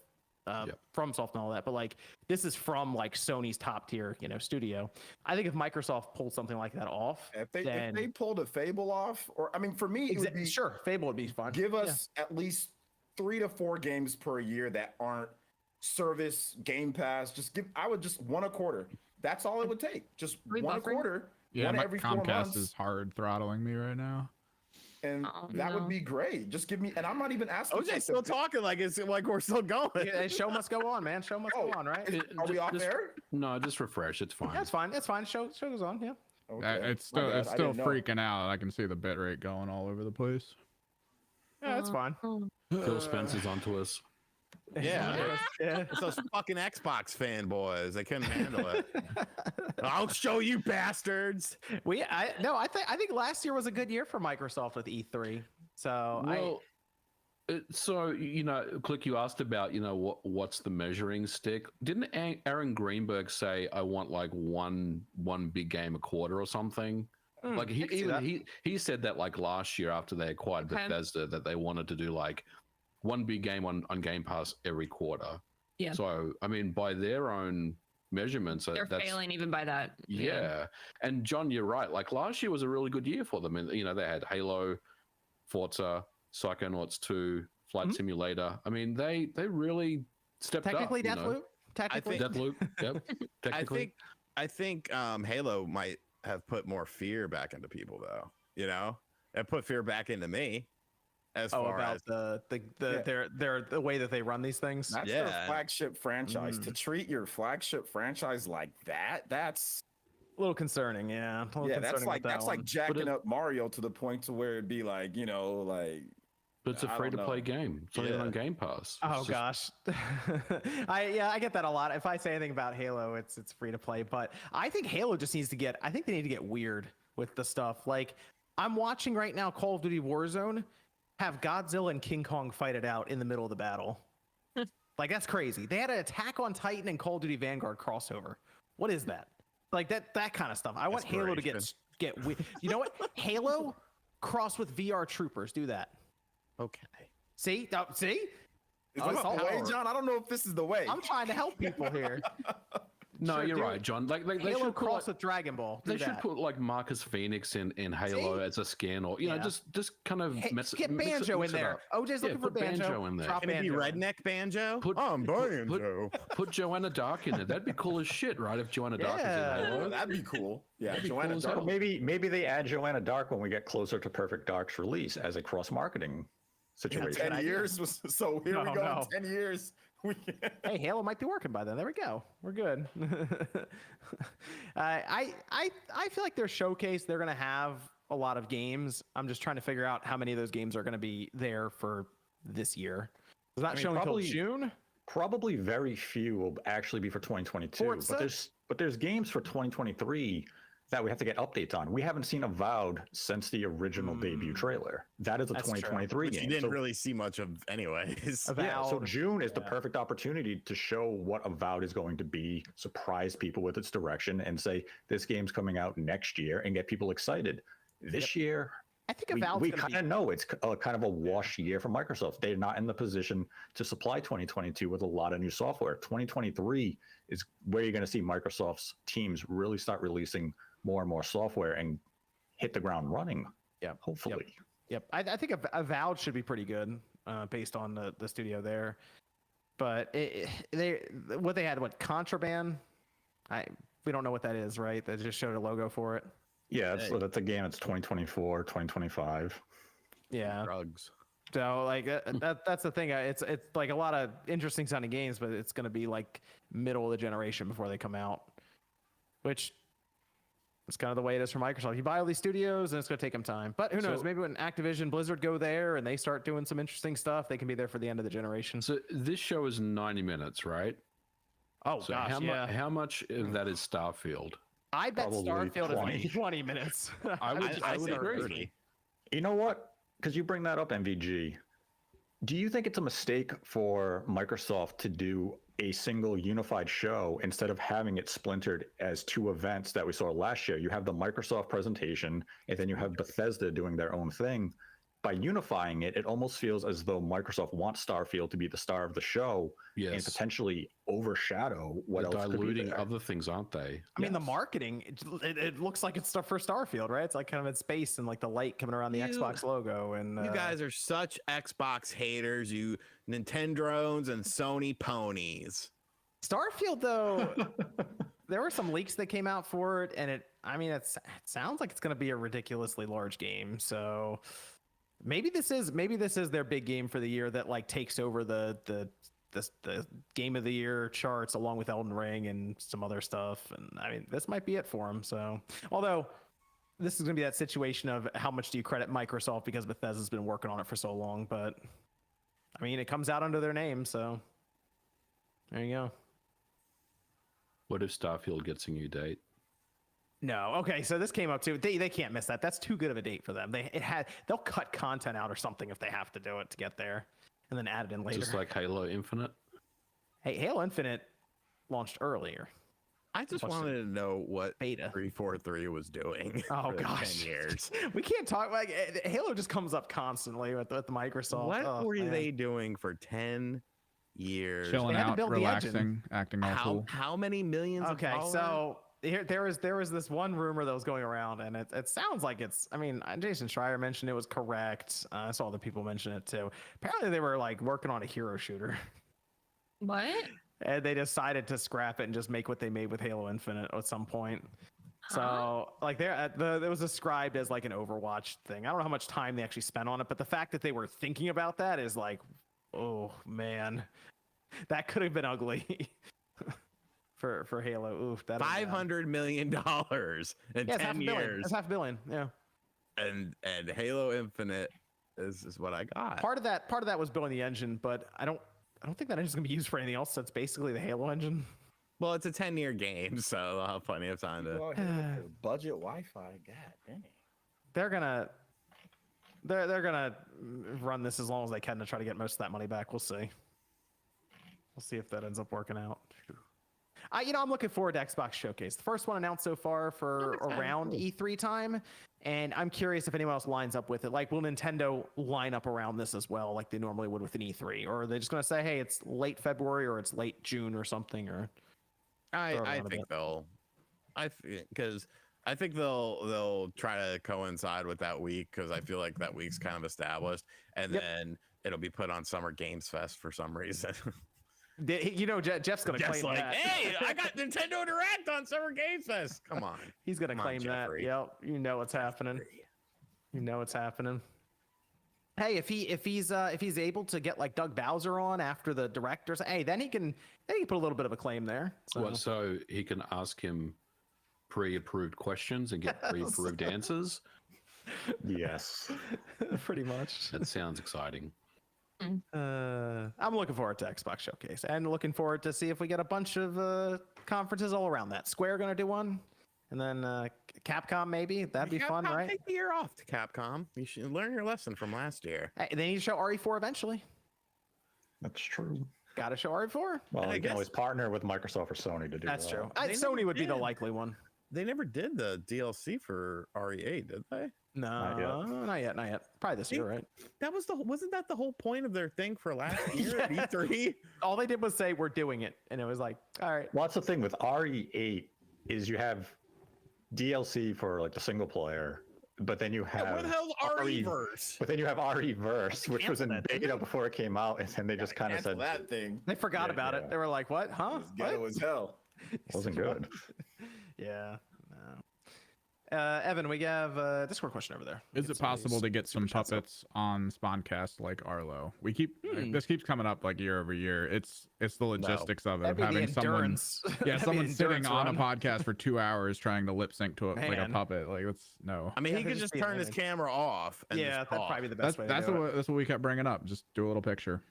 FromSoft and all that, but like this is from like Sony's top tier studio. I think if Microsoft pulled something like that off, if they pulled a Fable off, or I mean, for me, it would be Fable would be fun. Give us at least 3 to 4 games per year that aren't service Game Pass. I would just one a quarter. That's all it would take. Just one a quarter. Yeah, one my every 4 Comcast months. is hard throttling me right now. And that would be great. Just give me, and I'm not even asking. OJ's still talking like we're still going. Yeah, show must go on, man. Show must go on, right? Are we off air? No, just refresh. It's fine. Yeah, it's fine. It's fine. Show goes on. Yeah. Okay. It's still freaking out. I can see the bit rate going all over the place. Yeah, that's fine. Phil Spencer's onto us. Yeah. It's those fucking Xbox fanboys. They couldn't handle it. I'll show you bastards. I think last year was a good year for Microsoft with E3. So Click, you asked about what's the measuring stick. Didn't Aaron Greenberg say I want like one big game a quarter or something? Like he said that like last year after they acquired Bethesda, that they wanted to do like one big game on Game Pass every quarter. Yeah. So I mean, by their own measurements, they're failing even by that. Yeah. And John, you're right. Like last year was a really good year for them, and they had Halo, Forza, Psychonauts 2, Flight Simulator. I mean, they really stepped Technically, up. you know. Deathloop. Technically, Deathloop. Yep. Technically. I think Halo might have put more fear back into people, though. You know, it put fear back into me. As far about as the way that they run these things. That's their flagship franchise. To treat your flagship franchise like that's a little concerning. Yeah, that's like jacking up Mario to the point to where it'd be like, you know, like. But it's a free-to-play game. It's not even on Game Pass. Gosh, I get that a lot. If I say anything about Halo, it's free to play. But I think Halo just needs to get. I think they need to get weird with the stuff. Like I'm watching right now, Call of Duty Warzone have Godzilla and King Kong fight it out in the middle of the battle. Like that's crazy. They had an Attack on Titan and Call of Duty Vanguard crossover. What is that? Like that kind of stuff. I want Halo to get weird. You know what? Halo cross with VR Troopers. Do that. Okay. See? See? Is this the way, John? I don't know if this is the way. I'm trying to help people here. No, you're right, John. Like they Halo should cross with Dragon Ball. They should put like Marcus Phoenix in Halo as a skin, or you know, just kind of get Banjo in there. OJ's looking for Banjo in there. Can it be redneck Banjo? Put Joanna Dark in there. That'd be cool as shit, right? If Joanna Dark is in Halo, that'd be cool. Yeah, That'd be Joanna cool as Dark. hell. Maybe they add Joanna Dark when we get closer to Perfect Dark's release as a cross-marking situation. 10 years. So here we go. In 10 years. Hey, Halo might be working by then. There we go. We're good. I feel like their showcase, they're going to have a lot of games. I'm just trying to figure out how many of those games are going to be there for this year. It's not showing until June. Probably very few will actually be for 2022. But there's games for 2023 that we have to get updates on. We haven't seen Avowed since the original debut trailer. That is a 2023 game. You didn't really see much of anyways. Yeah, so June is the perfect opportunity to show what Avowed is going to be, surprise people with its direction, and say this game's coming out next year and get people excited. This year, I think we kind of know it's kind of a wash year for Microsoft. They're not in the position to supply 2022 with a lot of new software. 2023 is where you're going to see Microsoft's teams really start releasing more and more software and hit the ground running. Yeah, hopefully. Yep. I think Avowed should be pretty good based on the studio there. But what they had, Contraband? We don't know what that is, right? They just showed a logo for it. Yeah, that's a game. It's 2024, 2025. Yeah. Drugs. So like that's the thing. It's like a lot of interesting sounding games, but it's going to be like middle of the generation before they come out, which it's kind of the way it is for Microsoft. You buy all these studios, and it's going to take them time. But who knows? Maybe when Activision, Blizzard go there and they start doing some interesting stuff, they can be there for the end of the generation. So this show is 90 minutes, right? Oh, so gosh, how much of that is Starfield? I bet Starfield is 20 minutes. I would agree. You know what? Because you bring that up, MVG. Do you think it's a mistake for Microsoft to do a single unified show instead of having it splintered as two events that we saw last year? You have the Microsoft presentation, and then you have Bethesda doing their own thing. By unifying it, it almost feels as though Microsoft wants Starfield to be the star of the show and potentially overshadow what else could be diluting there. other things, aren't they? I mean, the marketing, it looks like it's stuff for Starfield, right? It's like kind of in space and like the light coming around the Xbox logo. And you guys are such Xbox haters, you Nintendrones and Sony ponies. Starfield, though, there were some leaks that came out for it, and it sounds like it's going to be a ridiculously large game. So maybe this is their big game for the year that like takes over the game of the year charts along with Elden Ring and some other stuff. And I mean, this might be it for them. So, although this is going to be that situation of how much do you credit Microsoft because Bethesda's been working on it for so long, but I mean, it comes out under their name. So there you go. What if Starfield gets a new date? No. Okay. So this came up too. They can't miss that. That's too good of a date for them. They'll cut content out or something if they have to do it to get there, and then add it in later. Just like Halo Infinite. Hey, Halo Infinite launched earlier. I just wanted to know what beta 343 was doing. Oh for gosh, 10 years. We can't talk like Halo just comes up constantly with Microsoft. What were they doing for 10 years? Chilling out, relaxing, acting all cool. How many millions? Okay, of dollars? so there was this one rumor that was going around, and it sounds like it's. I mean, Jason Schreier mentioned it was correct. I saw other people mention it too. Apparently, they were like working on a hero shooter. What? And they decided to scrap it and just make what they made with Halo Infinite at some point. So like it was described as like an Overwatch thing. I don't know how much time they actually spent on it, but the fact that they were thinking about that is like, oh man, that could have been ugly for Halo. Oof, that $500 million in 10 years. That's $500 million. Yeah. And Halo Infinite is what I got. Part of that was building the engine, but I don't think that engine's gonna be used for anything else. That's basically the Halo engine. Well, it's a 10-year game, so they'll have plenty of time to. Budget Wi-Fi, god dang. They're gonna run this as long as they can to try to get most of that money back. We'll see. We'll see if that ends up working out. I'm looking forward to Xbox Showcase. The first one announced so far for around E3 time, and I'm curious if anyone else lines up with it. Like, will Nintendo line up around this as well, like they normally would with an E3, or are they just going to say, "Hey, it's late February or it's late June or something"? Or I think they'll. I think they'll try to coincide with that week because I feel like that week's kind of established, and then it'll be put on Summer Games Fest for some reason. Jeff's gonna claim like, that. Hey, I got Nintendo Direct on Summer Games Fest. Come on, he's gonna claim that. Yep, you know what's happening. You know what's happening. Hey, if he's able to get like Doug Bowser on after the directors, hey, then he can put a little bit of a claim there. So he can ask him pre-approved questions and get pre-approved answers. Yes, pretty much. That sounds exciting. I'm looking forward to Xbox Showcase and looking forward to see if we get a bunch of conferences all around that. Square gonna do one, and then Capcom maybe. That'd be fun, right? Take the year off to Capcom. You should learn your lesson from last year. Hey, they need to show RE4 eventually. That's true. Got to show RE4. Well, you can always partner with Microsoft or Sony to do That's that. true. Sony would be the likely one. They never did the DLC for RE8, did they? No, not yet. Probably this year, right? Wasn't that the whole point of their thing for last year at E3? All they did was say we're doing it, and it was like, all right. Well, that's the thing with RE8 is you have DLC for like the single player, but then you have where the hell's RE-verse? But then you have RE-verse, which was in beta before it came out, and then they just kind of said that thing. They forgot about it. They were like, "What? Huh? Ghetto as hell." Wasn't good. Yeah. Evan, we have a Discord question over there. Is it possible to get some puppets on Spawncast like Arlo? We keep this keeps coming up like year over year. It's the logistics of it, of having someone someone sitting on a podcast for 2 hours trying to lip sync to like a puppet. Like it's no. I mean, he could just turn his camera off. And that'd probably be the best way. That's what we kept bringing up. Just do a little picture.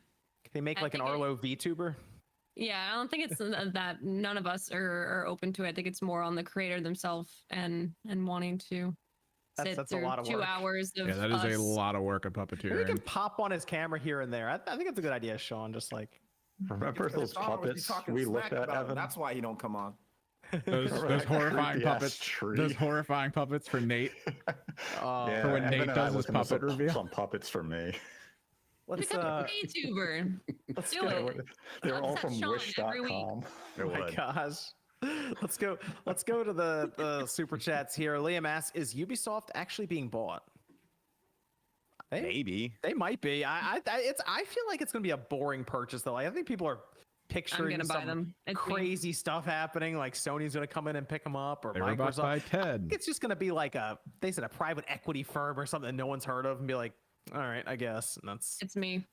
Can they make like an Arlo VTuber? Yeah, I don't think it's that none of us are open to it. I think it's more on the creator themselves and wanting to sit that's through a lot of 2 work. hours of that is a lot of work of puppeteering. We can pop on his camera here and there. I think it's a good idea, Sean. Just like remember those puppets we looked at, Evan? That's why he don't come on. Those horrifying puppets. Those horrifying puppets for Nate. For when Nate does his puppet reveal. Some puppets for me. Let's become a VTuber. Let's do it. They're all from Sean every week. wish.com. Oh my gosh. Let's go to the super chats here. Liam asks, is Ubisoft actually being bought? Maybe. They might be. I feel like it's gonna be a boring purchase though. Like, I think people are picturing some crazy stuff happening, like Sony's gonna come in and pick them up, or They were bought Microsoft. by I Ted. think it's just gonna be like a private equity firm or something that no one's heard of, and be like, all right, I guess. And It's me.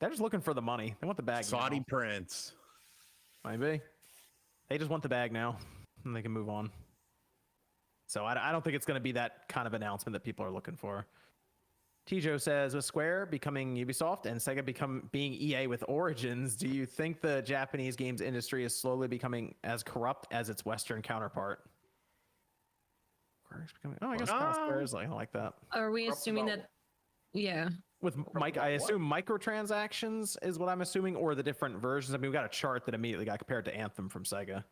They're just looking for the money. They want the bag. Saudi now. Prince. Maybe. They just want the bag now, and they can move on. So I don't think it's going to be that kind of announcement that people are looking for. Tijo says, with Square becoming Ubisoft and Sega being EA with Origins, do you think the Japanese games industry is slowly becoming as corrupt as its Western counterpart? I guess Square is like that. Are we assuming that? Yeah. With Mike, I assume microtransactions is what I'm assuming, or the different versions. I mean, we got a chart that immediately got compared to Anthem from Sega.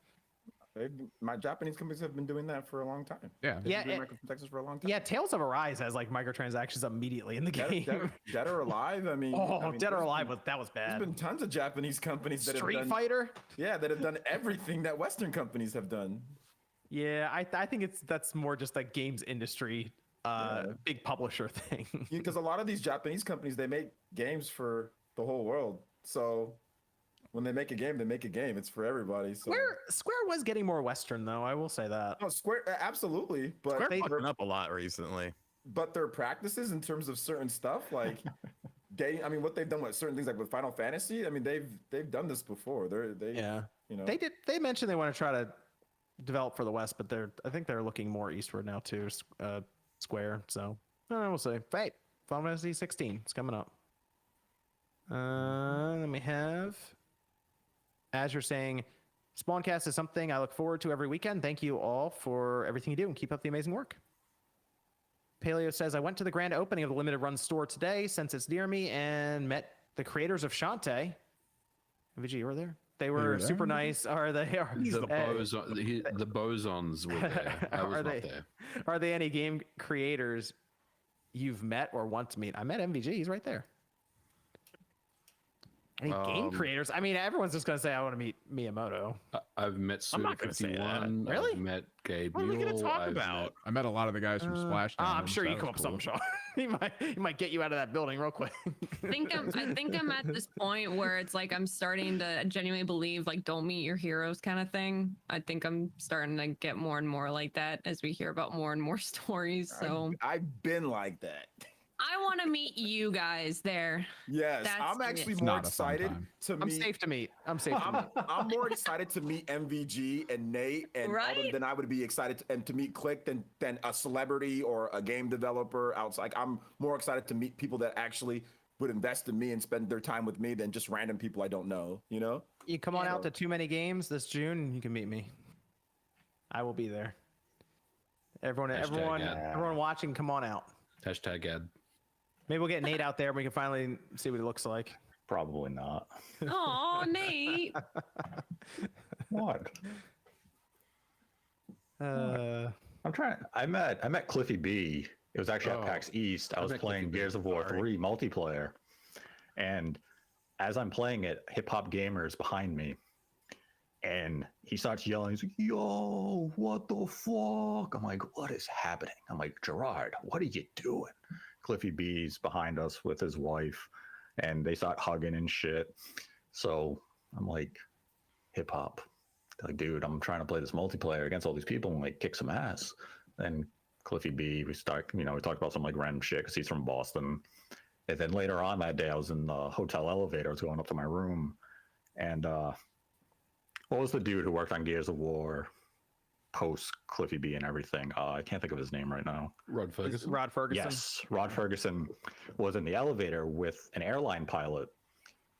My Japanese companies have been doing that for a long time. Yeah. They've been doing microtransactions for a long time. Yeah, Tales of Arise has like microtransactions immediately in the game. Dead or Alive. I mean, Dead or Alive that was bad. There's been tons of Japanese companies that Street have done, Fighter. Yeah, that have done everything that Western companies have done. Yeah, I think that's more just like games industry, big publisher thing. Because a lot of these Japanese companies, they make games for the whole world. So when they make a game, they make a game. It's for everybody. So Square was getting more Western though. I will say that. no, Square absolutely, but Square fucking up a lot recently. But their practices in terms of certain stuff, like I mean, what they've done with certain things, like with Final Fantasy. I mean, they've done this before. You know, They mentioned they want to try to develop for the West, but I think they're looking more eastward now too. Square. So we'll see. Hey, Final Fantasy 16. It's coming up. Let me have. As you're saying, Spawncast is something I look forward to every weekend. Thank you all for everything you do and keep up the amazing work. Paleo says, I went to the grand opening of the limited run store today since it's near me and met the creators of Shantae. VG, you were there? They were super nice. The Bosons were there. I was not there. Are they any game creators you've met or want to meet? I met MVG. He's right there. Any game creators? I mean, everyone's just going to say, I want to meet Miyamoto. I've met Suda51. Really? I've met Gabe What are we going to Newell, talk I've about? I met a lot of the guys from Splashdown. I'm sure so you that come up was with something, Sean. he might get you out of that building real quick. I think I'm at this point where it's like I'm starting to genuinely believe like don't meet your heroes kind of thing. I think I'm starting to get more and more like that as we hear about more and more stories. So I've been like that. I want to meet you guys there. Yes, I'm actually more excited to meet. I'm safe to meet. I'm more excited to meet MVG and Nate and Alden than I would be excited to meet Click than a celebrity or a game developer outside. Like, I'm more excited to meet people that actually would invest in me and spend their time with me than just random people I don't know. You know? You come on out to Too Many Games this June, and you can meet me. I will be there. Everyone watching, come on out. Hashtag ad. Maybe we'll get Nate out there and we can finally see what he looks like. Probably not. Oh, Nate. What? I met Cliffy B. It was actually at PAX East. I was playing Gears of War 3 multiplayer. And as I'm playing it, Hip Hop Gamer is behind me. And he starts yelling. He's like, yo, what the fuck? I'm like, what is happening? I'm like, Gerard, what are you doing? Cliffy B's behind us with his wife, and they start hugging and shit. So I'm like, hip hop. Like, dude, I'm trying to play this multiplayer against all these people and like kick some ass. And Cliffy B, we talked about some like random shit because he's from Boston. And then later on that day, I was in the hotel elevator. I was going up to my room, and what was the dude who worked on Gears of War post Cliffy B and everything? I can't think of his name right now. Rod Ferguson. Yes, Rod Ferguson was in the elevator with an airline pilot,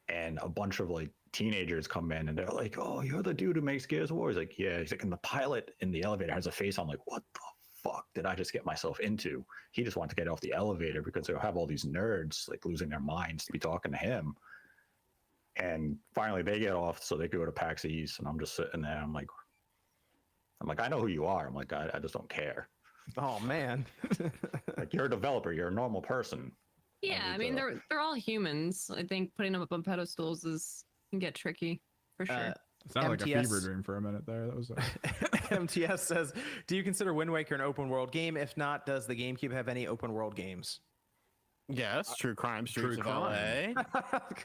and a bunch of like teenagers come in and they're like, "Oh, you're the dude who makes Gears of War." He's like, "Yeah." He's like, and the pilot in the elevator has a face. I'm like, "What the fuck did I just get myself into?" He just wanted to get off the elevator because they'll have all these nerds like losing their minds to be talking to him. And finally they get off, so they go to PAX East, and I'm just sitting there. I'm like, I know who you are. I'm like, I just don't care. Oh man. Like, you're a developer. You're a normal person. Yeah, I mean they're all humans. I think putting them up on pedestals can get tricky for sure. It sounded like a fever dream for a minute there. That was MTS says, do you consider Wind Waker an open world game? If not, does the GameCube have any open world games? Yes, True Crime Streets of LA.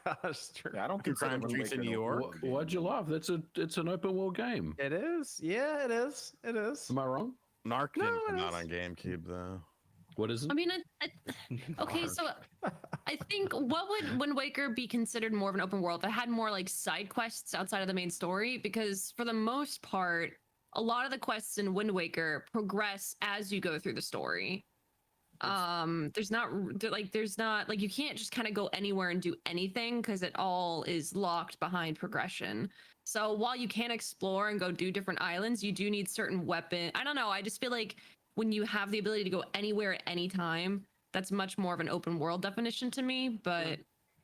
Gosh, true. Yeah, I don't True Crime Streets in New York. Why'd you laugh? It's an open world game. It is. Yeah, it is. It is. Am I wrong? Narc didn't come out on GameCube though. What is it? I mean, okay, so I think what would Wind Waker be considered more of an open world if it had more like side quests outside of the main story? Because for the most part, a lot of the quests in Wind Waker progress as you go through the story. There's not like you can't just kind of go anywhere and do anything because it all is locked behind progression. So while you can explore and go do different islands, you do need certain weapon. I don't know. I just feel like when you have the ability to go anywhere at any time, that's much more of an open world definition to me. But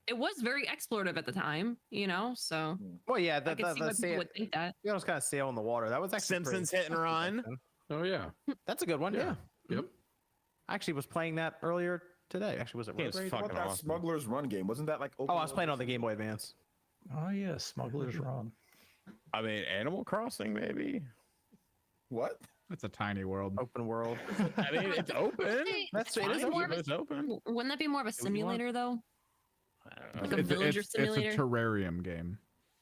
it was very explorative at the time, you know. So well, yeah, I can see why people would think that. You almost kind of sail in the water. That was actually Simpsons Hit and Run. Oh yeah, that's a good one. Yeah. Yep. I actually was playing that earlier today. Actually, was it? What about that Smuggler's Run game? Wasn't that like? I was playing on the Game Boy Advance. Oh yeah, Smuggler's Run. I mean, Animal Crossing maybe. What? It's a tiny world. Open world. I mean, it's open. That's it. Fine, Is but open. it's open. Wouldn't that be more of a simulator though? Like a It's, villager it's simulator? a terrarium game.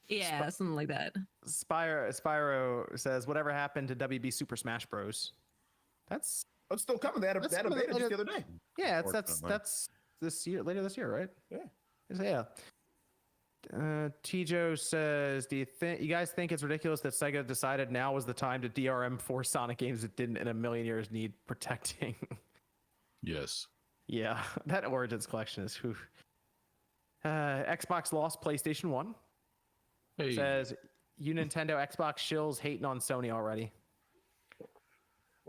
Yeah, something like that. Spyro says, whatever happened to WB Super Smash Bros? That's still coming. They had a beta just the other day. Yeah, that's this year, later this year, right? Yeah. Tijo says, do you guys think it's ridiculous that Sega decided now was the time to DRM 4 Sonic games that didn't in a million years need protecting? Yes. Yeah, that Origins collection is whew. Xbox lost PlayStation 1. Hey. Says, you Nintendo Xbox shills hating on Sony already.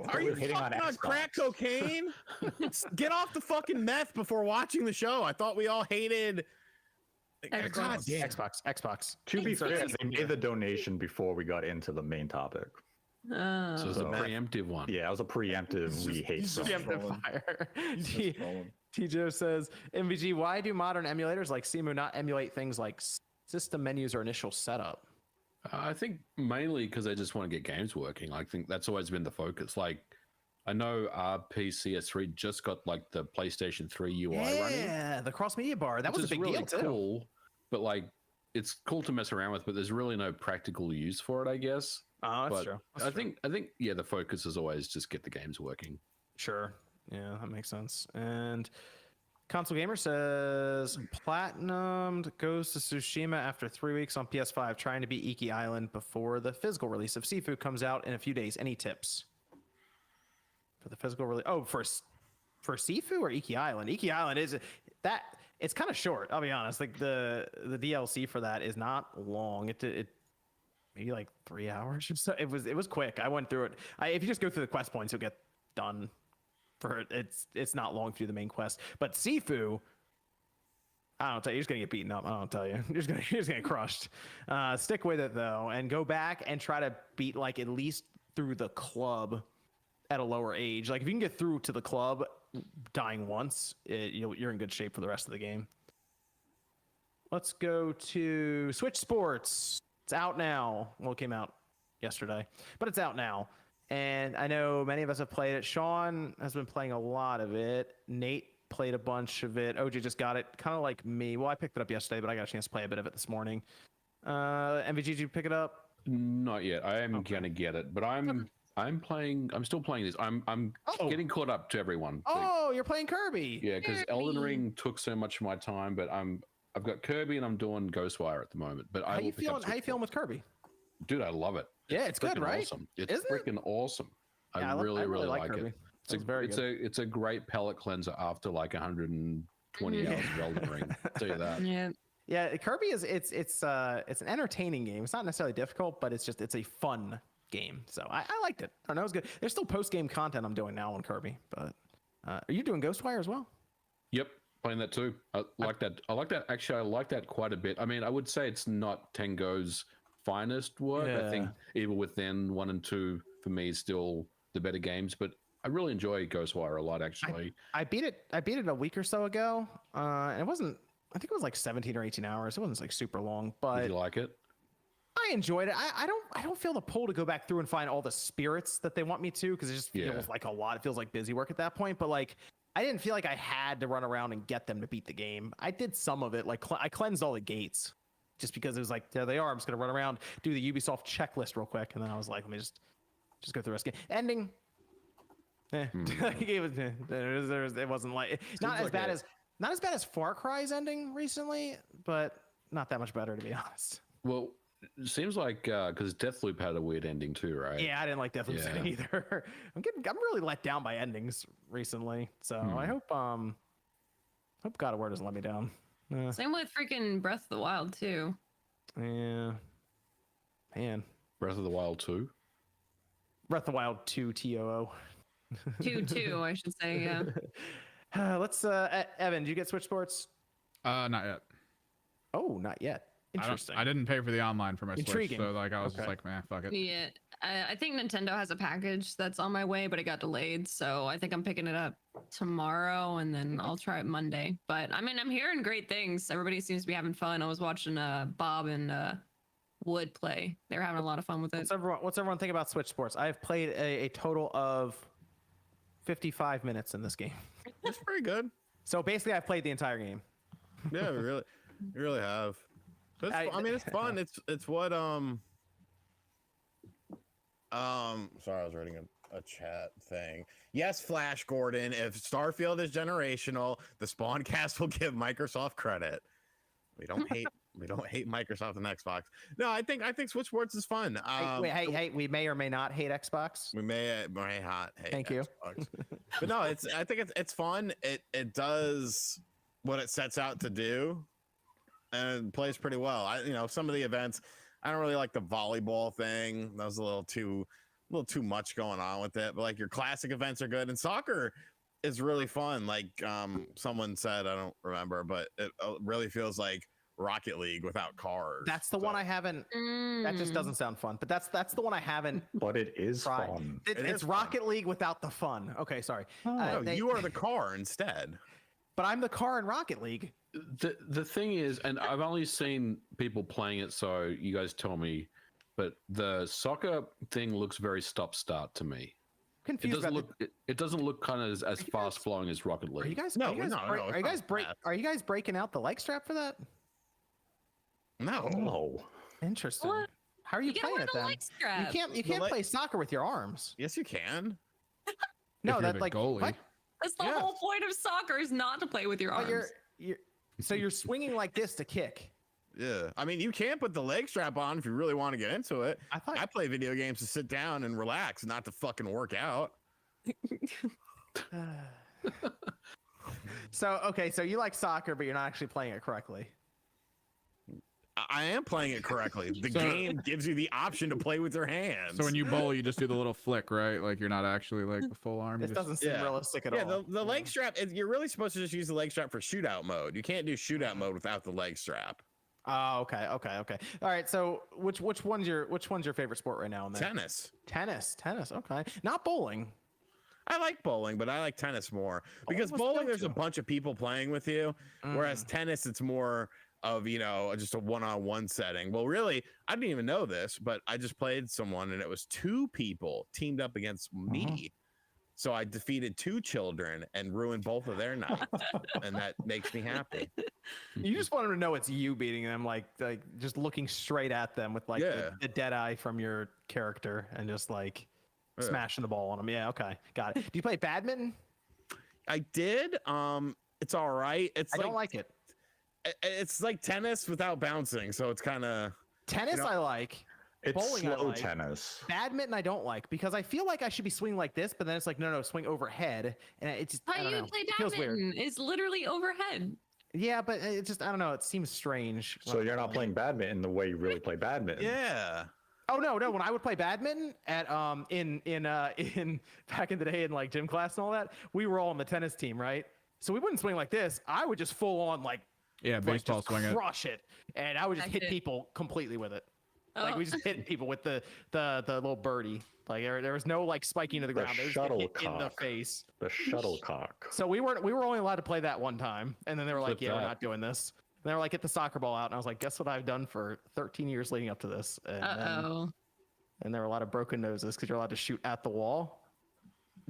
Are you fucking on crack cocaine? Get off the fucking meth before watching the show. I thought we all hated Xbox. To be fair, they made the donation before we got into the main topic. So it's a preemptive one. Yeah, it was a preemptive. We hate preemptive fire. Tijo says, MVG, why do modern emulators like Simu not emulate things like system menus or initial setup? I think mainly because they just want to get games working. I think that's always been the focus. Like, I know our PS3 just got like the PlayStation 3 UI running. Yeah, the cross media bar. That was a big really deal too. Cool, but like, it's cool to mess around with, but there's really no practical use for it, I guess. Oh, that's but true. I think yeah, the focus is always just get the games working. Sure. Yeah, that makes sense. And Console Gamer says, Platinumed Ghost of Tsushima after 3 weeks on PS5, trying to beat Iki Island before the physical release of Sifu comes out in a few days. Any tips for the physical release? Oh, for Sifu or Iki Island? Iki Island is that it's kind of short. I'll be honest. Like the DLC for that is not long. It maybe like 3 hours or so. It was quick. I went through it. If you just go through the quest points, you'll get done. For it's not long through the main quest. But Sifu, I don't tell you, you're just gonna get beaten up. I don't tell you, you're just gonna get crushed. Stick with it though, and go back and try to beat like at least through the club at a lower age. Like if you can get through to the club, dying once, you're in good shape for the rest of the game. Let's go to Switch Sports. It's out now. Well, it came out yesterday, but it's out now. And I know many of us have played it. Sean has been playing a lot of it. Nate played a bunch of it. OJ just got it, kind of like me. Well, I picked it up yesterday, but I got a chance to play a bit of it this morning. MVG, did you pick it up? Not yet. I am gonna get it, but I'm still playing this. I'm getting caught up to everyone. Oh, you're playing Kirby. Yeah, because Elden Ring took so much of my time, but I've got Kirby and I'm doing Ghostwire at the moment. But how you feeling with Kirby? Dude, I love it. Yeah, it's good, right? Awesome. It's freaking awesome. Yeah, I really like Kirby. it. It's a great palate cleanser after like 120 hours of Elden Ring. I'll tell you that. Yeah, Kirby is it's an entertaining game. It's not necessarily difficult, but it's a fun game. So I liked it. I don't know, it was good. There's still post game content I'm doing now on Kirby, but are you doing Ghostwire as well? Yep, playing that too. I like that. Actually, I like that quite a bit. I mean, I would say it's not Tengo's finest work. I think Evil Within 1 and 2 for me is still the better games, but I really enjoy Ghostwire a lot actually. I beat it a week or so ago. And it wasn't, I think it was like 17 or 18 hours. It wasn't like super long, but did you like it? I enjoyed it. I don't feel the pull to go back through and find all the spirits that they want me to, because it just feels like a lot. It feels like busy work at that point, but like I didn't feel like I had to run around and get them to beat the game. I did some of it, like I cleansed all the gates just because it was like, there they are. I'm just gonna run around, do the Ubisoft checklist real quick, and then I was like, let me just go through the rest of the game. Ending. It wasn't like not as bad as Far Cry's ending recently, but not that much better, to be honest. Well, it seems like because Deathloop had a weird ending too, right? Yeah, I didn't like Deathloop's ending either. I'm really let down by endings recently, so I hope God of War doesn't let me down. Same with freaking Breath of the Wild too. Yeah, man. Breath of the Wild 2. Breath of the Wild 2 TOO. 2 I should say. Yeah. Let's Evan, did you get Switch Sports? Not yet. Oh, not yet. Interesting. I didn't pay for the online for my Intriguing. Switch, so like I was just like, man, fuck it. Yeah, I think Nintendo has a package that's on my way, but it got delayed, so I think I'm picking it up tomorrow, and then I'll try it Monday. But I mean, I'm hearing great things. Everybody seems to be having fun. I was watching Bob and would play. They're having a lot of fun with it. What's everyone think about Switch Sports? I've played a total of 55 minutes in this game. It's pretty good. So basically, I've played the entire game. Yeah, you really have. I mean, it's fun. It's what sorry, I was reading a chat thing. Yes, Flash Gordon, if Starfield is generational, the Spawncast will give Microsoft credit. We don't hate Microsoft and Xbox. No, I think Switch Sports is fun. Hey, we may or may not hate Xbox. We may not hate Thank you. Xbox. But no, I think it's fun. It does what it sets out to do, and it plays pretty well. Some of the events, I don't really like the volleyball thing. That was a little too much going on with it. But like your classic events are good, and soccer is really fun. Like someone said, I don't remember, but it really feels like Rocket League without cars. That's the one I haven't. That just doesn't sound fun. But that's the one I haven't. But it is tried. fun. It's Rocket League without the fun. Okay, sorry. No, you are the car instead. But I'm the car in Rocket League. The thing is, and I've only seen people playing it, so you guys tell me, but the soccer thing looks very stop-start to me. Confused. It doesn't look kind of as fast flowing as Rocket League. Are you guys? Are you guys breaking out the leg strap for that? No. Interesting. What? How are you gotta playing wear it the then? leg strap. You can't play soccer with your arms. Yes, you can. No, If you're that's the like goalie. what? That's the whole point of soccer is not to play with your But arms. so you're swinging like this to kick. Yeah, I mean, you can put the leg strap on if you really want to get into it. I play video games to sit down and relax, not to fucking work out. So you like soccer, but you're not actually playing it correctly. I am playing it correctly. The game gives you the option to play with your hands. So when you bowl, you just do the little flick, right? Like you're not actually like the full arm. This doesn't seem realistic at all. Yeah, the leg strap. You're really supposed to just use the leg strap for shootout mode. You can't do shootout mode without the leg strap. Oh, okay. All right. So which one's your favorite sport right now? Tennis. Tennis. Okay. Not bowling. I like bowling, but I like tennis more because bowling there's a bunch of people playing with you, whereas tennis it's more of just a one-on-one setting. Well, really, I didn't even know this, but I just played someone and it was 2 people teamed up against me. So I defeated 2 children and ruined both of their nights, and that makes me happy. You just want them to know it's you beating them, like just looking straight at them with the dead eye from your character and just smashing the ball on them. Yeah, okay, got it. Do you play badminton? I did. It's all right. I don't like it. It's like tennis without bouncing, so it's kind of tennis. I like. It's bowling, slow I like. tennis. Badminton, I don't like because I feel like I should be swinging like this, but then it's like no, swing overhead, and it just How you play badminton? It's literally overhead. Yeah, but it just I don't know. It seems strange. So you're not playing badminton the way you really play badminton. Yeah. Oh no! When I would play badminton at in back in the day in like gym class and all that, we were all on the tennis team, right? So we wouldn't swing like this. I would just full on baseball just swing crush it, and I would just hit people completely with it. Like we just hit people with the little birdie. Like there was no spiking to the ground. There was hit in the face. The shuttlecock. So we were only allowed to play that one time, and then they were like, "Yeah, we're not doing this." And they were like, "Get the soccer ball out," and I was like, "Guess what I've done for 13 years leading up to this?" And and there were a lot of broken noses because you're allowed to shoot at the wall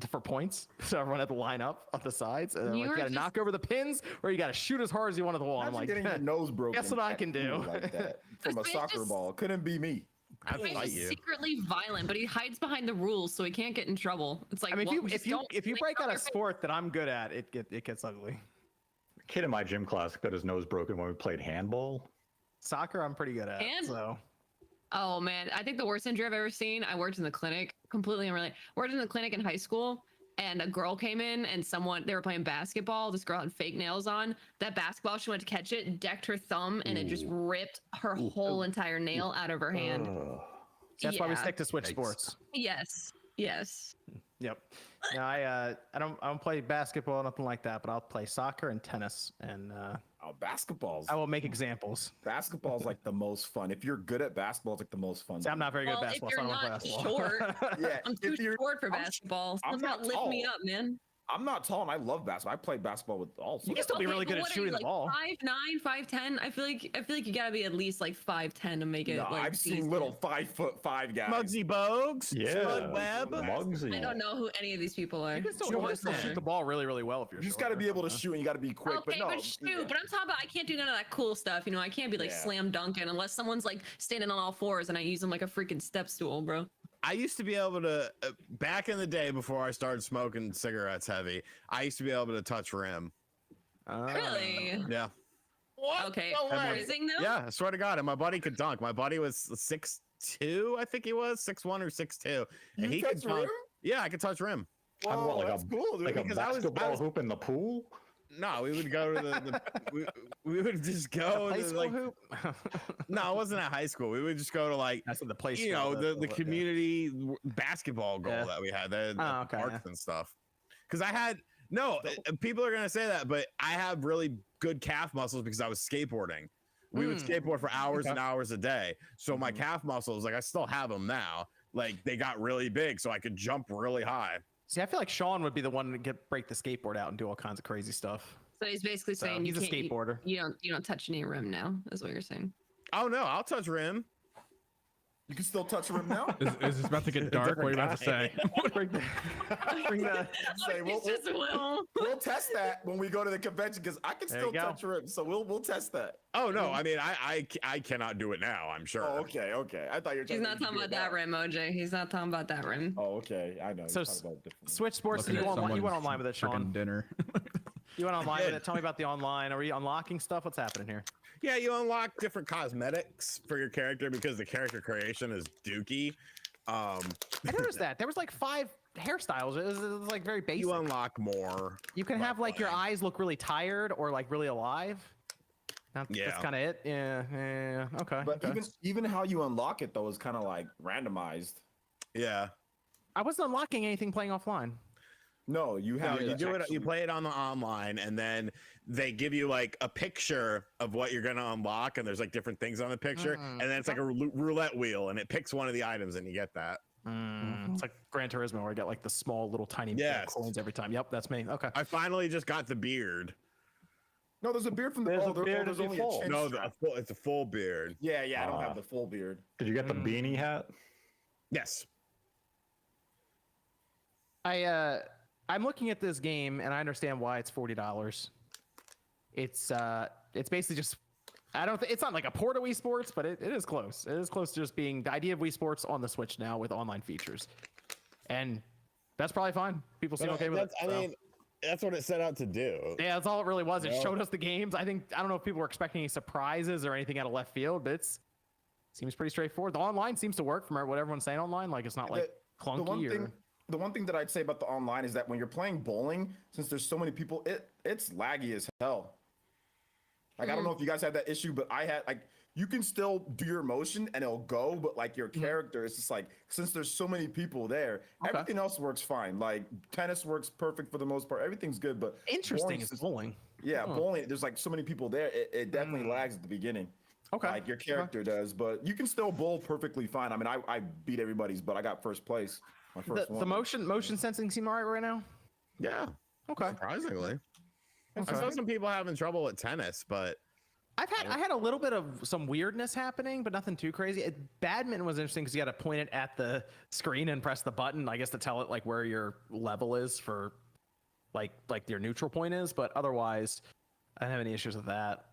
for points. So everyone had to line up on the sides, and you got to knock over the pins, or you got to shoot as hard as you want at the wall. I'm like, getting your nose broken. Guess what I can do? Like that from a soccer ball. Couldn't be me. He's secretly violent, but he hides behind the rules, so he can't get in trouble. It's like, I mean, if you break out a sport that I'm good at, it gets ugly. A kid in my gym class got his nose broken when we played handball. Soccer, I'm pretty good at. So. Oh man, I think the worst injury I've ever seen. I worked in the clinic, completely unrelated. Worked in the clinic in high school, and a girl came in, and they were playing basketball. This girl had fake nails on. That basketball, she went to catch it, decked her thumb, and it just ripped her whole entire nail out of her hand. That's why we stick to Switch Sports. Yes. Yep. No, I don't play basketball, nothing like that, but I'll play soccer and tennis and. Basketballs. I will make examples. Basketball's like the most fun. If you're good at basketball, it's like the most fun. See, I'm not very good at basketball. If you're so I don't not play basketball. short, I'm too short for basketball. Somehow lift me up, man. I'm not tall and I love basketball. I play basketball with all sorts. You can still be really good at what are shooting you, the ball. 5'9", 5'10"? I feel like you gotta be at least like 5'10" to make it. No, like, I've seen decent. little 5'5" guys. Muggsy Bogues. Yeah. Spud Webb. Muggsy. I don't know who any of these people are. You can still shoot the ball really, really well if you're. You just got to be able to shoot and you got to be quick. Okay, but no, shoot. But I'm talking about I can't do none of that cool stuff. You know, I can't be like Yeah. slam dunking unless someone's like standing on all fours and I use them like a freaking step stool, bro. I used to be able to, back in the day before I started smoking cigarettes heavy, I used to be able to touch rim. Really? Yeah. What? Okay. Amazing though. Yeah, I swear to God. And my buddy could dunk. My buddy was 6'2", I think he was, 6'1" or 6'2". And You he could touch dunk. rim? Yeah, I could touch rim. I'm what, that's cool, dude. like a Because I was- basketball hoop in the pool? No, we would go to we would just go High to school like hoop? no, it wasn't at high school. We would just go to like That's the place. you know the community basketball goal Yeah. that we had the Oh, okay, parks and stuff. Because I had people are gonna say that, but I have really good calf muscles because I was skateboarding. We would skateboard for hours and hours a day. So my calf muscles, like I still have them now. Like they got really big, so I could jump really high. See, I feel like Sean would be the one to break the skateboard out and do all kinds of crazy stuff. So he's basically So saying he's a you can't. skateboarder. You don't touch any rim now. Is what you're saying. Oh no, I'll touch rim. You can still touch rim now. Is this about to get dark? What are you about to say? Bring the Say, we'll test that when we go to the convention because I can There still you go. touch rim. So we'll test that. Oh no, I mean I cannot do it now. I'm sure. Oh, okay. I thought you were. He's not talking about that rim, OJ. He's not talking about that rim. Oh, okay. I know. So You're talking about different. Switch Sports. Looking You at went someone's online with it, Sean. frickin' dinner. You went online with it. Tell me about the online. Are you unlocking stuff? What's happening here? Yeah, you unlock different cosmetics for your character because the character creation is dookie. I noticed that there was like 5 hairstyles. It was like very basic. You unlock more. You can have like your eyes look really tired or like really alive. That's kind of it. Yeah. Okay. But okay. even how you unlock it though is kind of like randomized. Yeah. I wasn't unlocking anything playing offline. No, you have. No, you do it. You play it on the online, and then they give you like a picture of what you're gonna unlock, and there's like different things on the picture, and then it's like a roulette wheel, and it picks one of the items, and you get that. It's like Gran Turismo where I get like the small little tiny coins every time. Yep, that's me. Okay. I finally just got the beard. No, there's a beard from the. There's only a chin No, strap. it's a full beard. Yeah, I don't have the full beard. Did you get the beanie hat? Yes. I'm looking at this game and I understand why it's $40. It's basically just it's not like a port of Wii Sports, but it is close. It is close to just being the idea of Wii Sports on the Switch now with online features, and that's probably fine. People seem okay with it. I mean, that's what it set out to do. Yeah, that's all it really was. It Yeah. showed us the games. I don't know if people were expecting any surprises or anything out of left field, but it seems pretty straightforward. The online seems to work from what everyone's saying online. Like it's not like clunky The one thing that I'd say about the online is that when you're playing bowling, since there's so many people, it's laggy as hell. Like I don't know if you guys had that issue, but I had you can still do your motion and it'll go, but like your character is just like since there's so many people there, everything else works fine. Like tennis works perfect for the most part. Everything's good, but interesting is bowling. Yeah, bowling. There's like so many people there. It definitely lags at the beginning. Okay. Like your character does, but you can still bowl perfectly fine. I mean, I beat everybody's, but I got first place. My first one. The motion sensing seem all right now. Yeah. Okay. Surprisingly. I saw some people having trouble with tennis, but I had a little bit of some weirdness happening, but nothing too crazy. Badminton was interesting because you got to point it at the screen and press the button, I guess, to tell it like where your level is for like your neutral point is. But otherwise, I don't have any issues with that.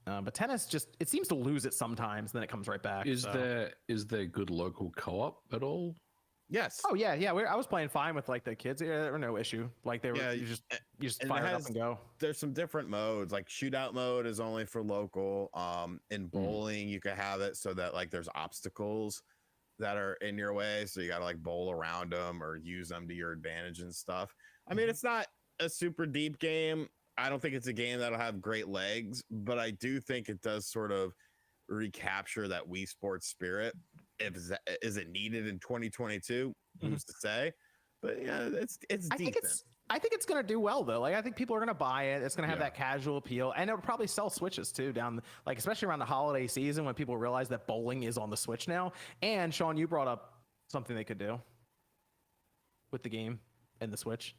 But tennis it seems to lose it sometimes, then it comes right back. Is there good local co-op at all? Yes. Oh yeah. I was playing fine with like the kids. Yeah, there were no issue. Like they were. You just fire it up and go. There's some different modes. Like shootout mode is only for local. In bowling, you can have it so that like there's obstacles that are in your way, so you got to like bowl around them or use them to your advantage and stuff. I mean, it's not a super deep game. I don't think it's a game that'll have great legs, but I do think it does sort of recapture that Wii Sports spirit. Is it needed in 2022? Who's to say? But yeah, it's decent. I think it's gonna do well though. Like I think people are gonna buy it. It's gonna have that casual appeal, and it'll probably sell Switches too like especially around the holiday season when people realize that bowling is on the Switch now. And Sean, you brought up something they could do with the game and the Switch.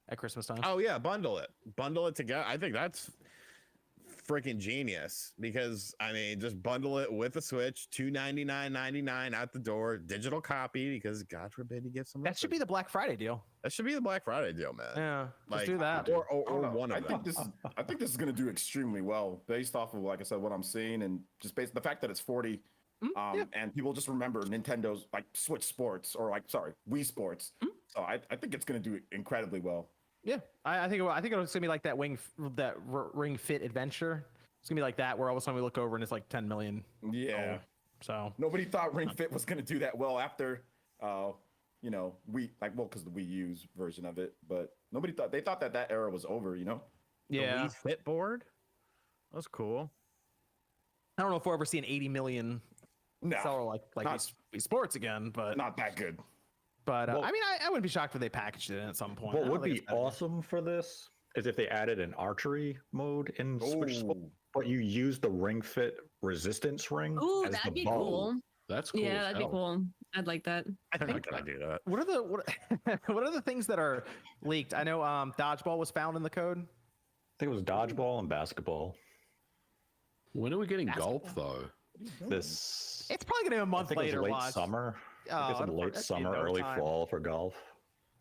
at Christmas time. Oh yeah, bundle it together. I think that's freaking genius because I mean, just bundle it with the Switch, $299.99 out the door, digital copy because God forbid you get some. That should be the Black Friday deal. That should be the Black Friday deal, man. Yeah, like, just do that. or one of them. I think this is going to do extremely well based off of, like I said, what I'm seeing and just based the fact that it's 40. And people just remember Nintendo's like Switch Sports or Wii Sports. So I think it's going to do incredibly well. Yeah, I think it's gonna be like that Ring Fit Adventure. It's gonna be like that where all of a sudden we look over and it's like 10 million. Yeah. So nobody thought Ring Fit was going to do that well after, because the Wii U's version of it, but they thought that era was over. Yeah. The Wii Fit board. That's cool. I don't know if we'll ever see an 80 million seller like Wii Sports again, but not that good. But I mean, I wouldn't be shocked if they packaged it in at some point. What would be awesome for this is if they added an archery mode in Switch, but you use the Ring Fit resistance ring. Ooh, as that'd the be bow. cool. That's cool. Yeah, that'd be cool. I'd like that. I think I do that. What are the things that are leaked? I know dodgeball was found in the code. I think it was dodgeball and basketball. When are we getting golf though? It's probably gonna be a month later. Late summer. I think it's late summer, early fall for golf.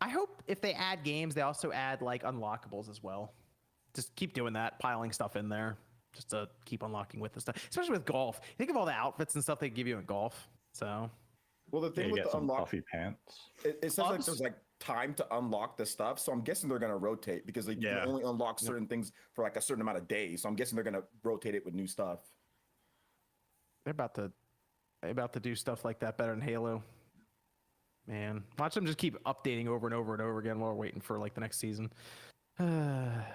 I hope if they add games, they also add like unlockables as well. Just keep doing that, piling stuff in there, just to keep unlocking with the stuff. Especially with golf, think of all the outfits and stuff they give you in golf. So, well, the thing with the unlock puffy pants, it says like there's like time to unlock the stuff. So I'm guessing they're gonna rotate because they can only unlock certain things for like a certain amount of days. So I'm guessing they're gonna rotate it with new stuff. They're about to do stuff like that better than Halo. Man, watch them just keep updating over and over and over again while we're waiting for like the next season. I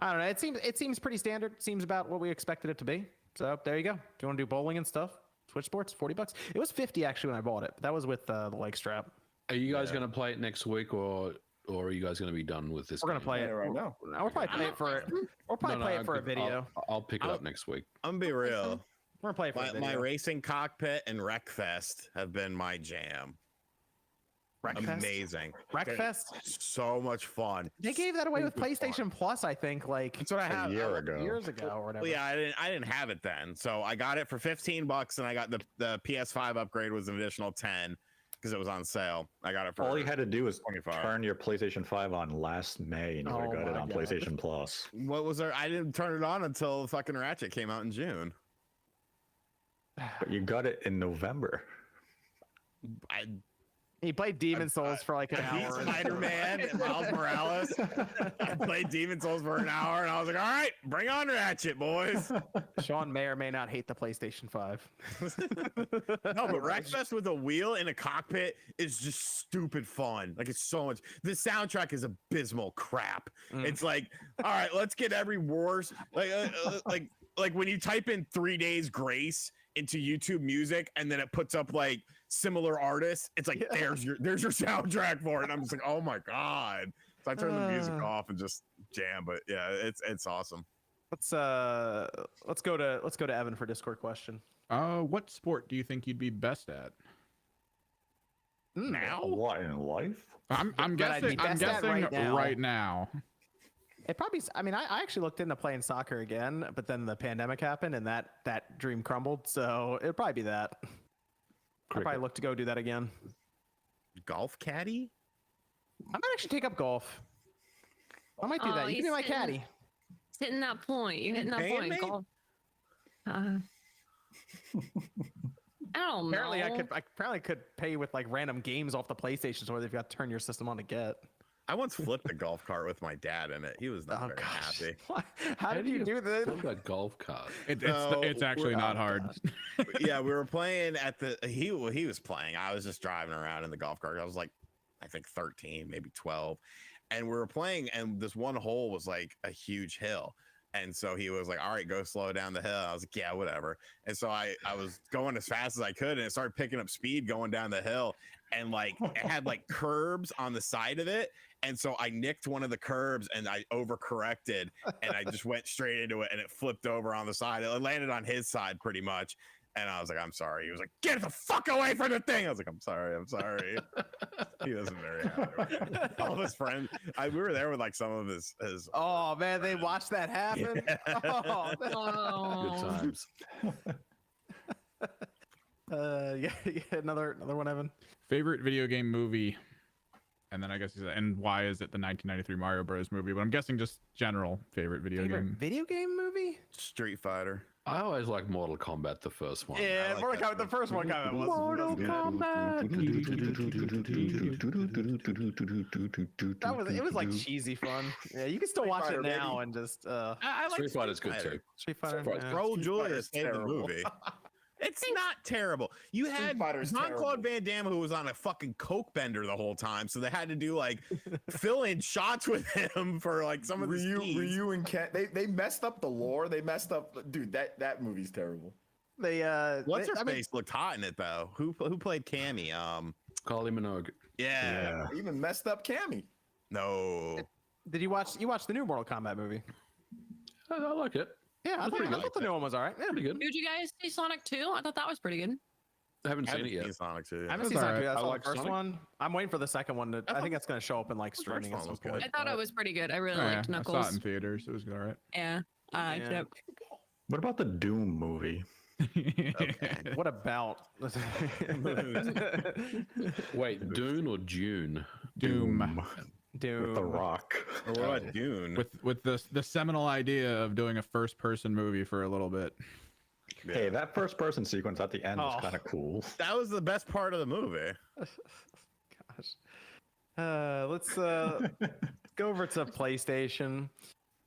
don't know. It seems pretty standard. Seems about what we expected it to be. So there you go. If you want to do bowling and stuff, Switch Sports, $40. It was 50 actually when I bought it. But that was with the leg strap. Are you guys going to play it next week, or are you guys going to be done with this? We're going to play it right now. We'll probably play it for a video. I'll pick it up next week. I'm gonna be real. We're gonna play it for a video. My racing cockpit and Wreckfest have been my jam. Amazing. Wreckfest? So much fun. They gave that away with PlayStation Plus, I think, like that's what I had years ago or whatever. Well, yeah, I didn't have it then, so I got it for $15, and I got the PS5 upgrade was an additional 10 because it was on sale. I got it for all you had to do was 25. turn your PlayStation 5 on last May, and you would have got it on PlayStation Plus. What was there? I didn't turn it on until fucking Ratchet came out in June. But you got it in November. He played Demon Souls for like an hour. Spider-Man and Miles Morales. I played Demon Souls for an hour, and I was like, all right, bring on Ratchet, boys. Sean may or may not hate the PlayStation 5. No, but Wreckfest with a wheel in a cockpit is just stupid fun. Like, it's so much. The soundtrack is abysmal crap. It's like, all right, let's get every Wars. Like when you type in 3 Days Grace into YouTube Music, and then it puts up like similar artists, it's like there's your soundtrack for it. And I'm just like, oh my god. So I turn the music off and just jam. But yeah, it's awesome. Let's go to Evan for Discord question. What sport do you think you'd be best at? Now? What, in life? I'm guessing right now. It probably. I mean, I actually looked into playing soccer again, but then the pandemic happened and that dream crumbled. So it'd probably be that. I'd probably look to go do that again. Golf caddy? I might actually take up golf. I might do that. You can be my caddy. Hitting that point. You're hitting that point. Golf. I don't know. I apparently could pay with like random games off the PlayStation Store that you've got to turn your system on to get. I once flipped a golf cart with my dad in it. He was not very happy. How did you do this? Flip that golf cart. It's actually not hard. Yeah, we were playing at the. He was playing. I was just driving around in the golf cart. I was like, I think 13, maybe 12, and we were playing. And this one hole was like a huge hill. And so he was like, all right, go slow down the hill. I was like, yeah, whatever. And so I was going as fast as I could, and it started picking up speed going down the hill. And like it had like curbs on the side of it. And so I nicked one of the curbs and I overcorrected and I just went straight into it and it flipped over on the side. It landed on his side pretty much. And I was like, I'm sorry. He was like, get the fuck away from the thing. I was like, I'm sorry. He wasn't very happy with it. All of his friends, we were there with like some of his. Oh man, they watched that happen. Yeah. Oh, Good times. yeah, another one, Evan. Favorite video game movie, and then I guess and why is it the 1993 Mario Bros. Movie? But I'm guessing just general favorite video game. Video game movie? Street Fighter. I always like Mortal Kombat, the first one. Yeah, like Mortal Kombat. The first one kind of was. Mortal Kombat. It was like cheesy fun. Yeah, you can still Street watch Fighter, it now baby. and just. I like Street Fighter's good too. Street Fighter. Roll Street Julius Fighter's made the terrible. movie. It's not terrible. You had Fighter's Jean-Claude terrible. Van Damme who was on a fucking coke bender the whole time, so they had to do like fill-in shots with him for like some of the scenes. Ryu and Ken, they messed up the lore. They messed up, dude. That movie's terrible. They What's her face looked hot in it though? Who played Cammy? Kylie Minogue. Yeah. They even messed up Cammy. No. Did you watch the new Mortal Kombat movie? I like it. Yeah, I thought the new one was all right. Yeah, pretty good. Did you guys see Sonic 2? I thought that was pretty good. I haven't seen it yet. Sonic 2. I haven't seen Sonic 2. I saw like the first Sonic. one. I'm waiting for the second one. I think that's going to show up in like streaming at one some was point. I thought it was pretty good. I really Oh, yeah, liked I saw Knuckles. it in theaters. It was all right. Yeah, I liked Yeah. it. What about the Doom movie? Okay. What about? Wait, Dune or June? Doom. Dude. With The Rock. Or what about Dune? With the seminal idea of doing a first-person movie for a little bit. Hey, that first person sequence at the end was Oh. kind of cool. That was the best part of the movie. Gosh. Let's go over to PlayStation.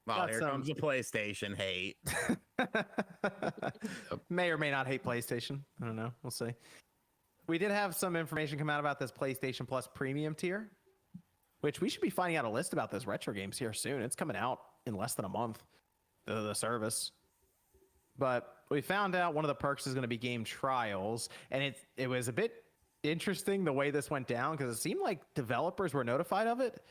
Well, Got here some- comes the PlayStation hate. May or may not hate PlayStation. I don't know. We'll see. We did have some information come out about this PlayStation Plus premium tier, which we should be finding out a list about those retro games here soon. It's coming out in less than a month, the service. But we found out one of the perks is going to be game trials, and it was a bit interesting the way this went down because it seemed like developers were notified of it,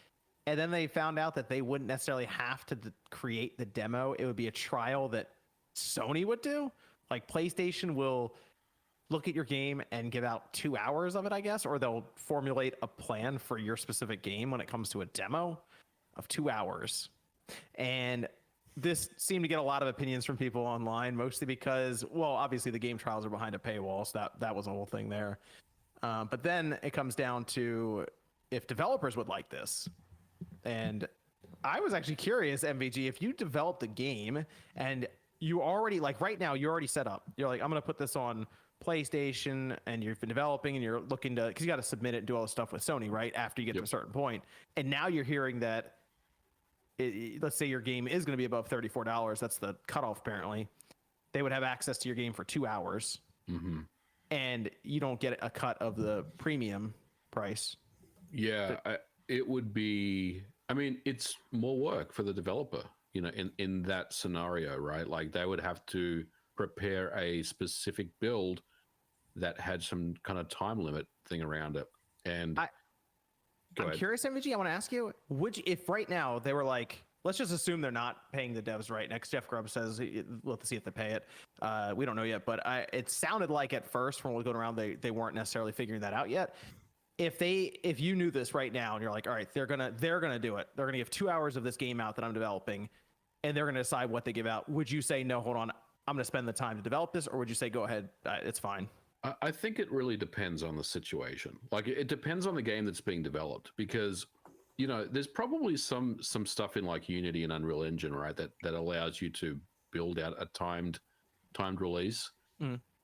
and then they found out that they wouldn't necessarily have to create the demo. It would be a trial that Sony would do. Like PlayStation will look at your game and give out 2 hours of it, I guess, or they'll formulate a plan for your specific game when it comes to a demo of 2 hours. And this seemed to get a lot of opinions from people online, mostly because, well, obviously the game trials are behind a paywall, so that was a whole thing there. But then it comes down to if developers would like this. And I was actually curious, MVG, if you developed a game and you already, like right now, you're already set up. You're like, I'm going to put this on PlayStation, and you've been developing and you're looking to, because you got to submit it and do all this stuff with Sony, right? After you get to a certain point. And now you're hearing that, let's say your game is going to be above $34. That's the cutoff, apparently. They would have access to your game for 2 hours. Mm-hmm. And you don't get a cut of the premium price. Yeah, it would be. I mean, it's more work for the developer, you know, in that scenario, right? Like they would have to prepare a specific build that had some kind of time limit thing around it. And I'm curious, MVG, I want to ask you, if right now they were like, let's just assume they're not paying the devs right next. Jeff Grubb says, we'll have to see if they pay it. We don't know yet, but it sounded like at first when we were going around, they weren't necessarily figuring that out yet. If you knew this right now and you're like, all right, they're gonna do it. They're gonna give 2 hours of this game out that I'm developing, and they're gonna decide what they give out. Would you say, no, hold on, I'm gonna spend the time to develop this, or would you say, go ahead, it's fine? I think it really depends on the situation. Like it depends on the game that's being developed, because you know there's probably some stuff in like Unity and Unreal Engine, right, that allows you to build out a timed release.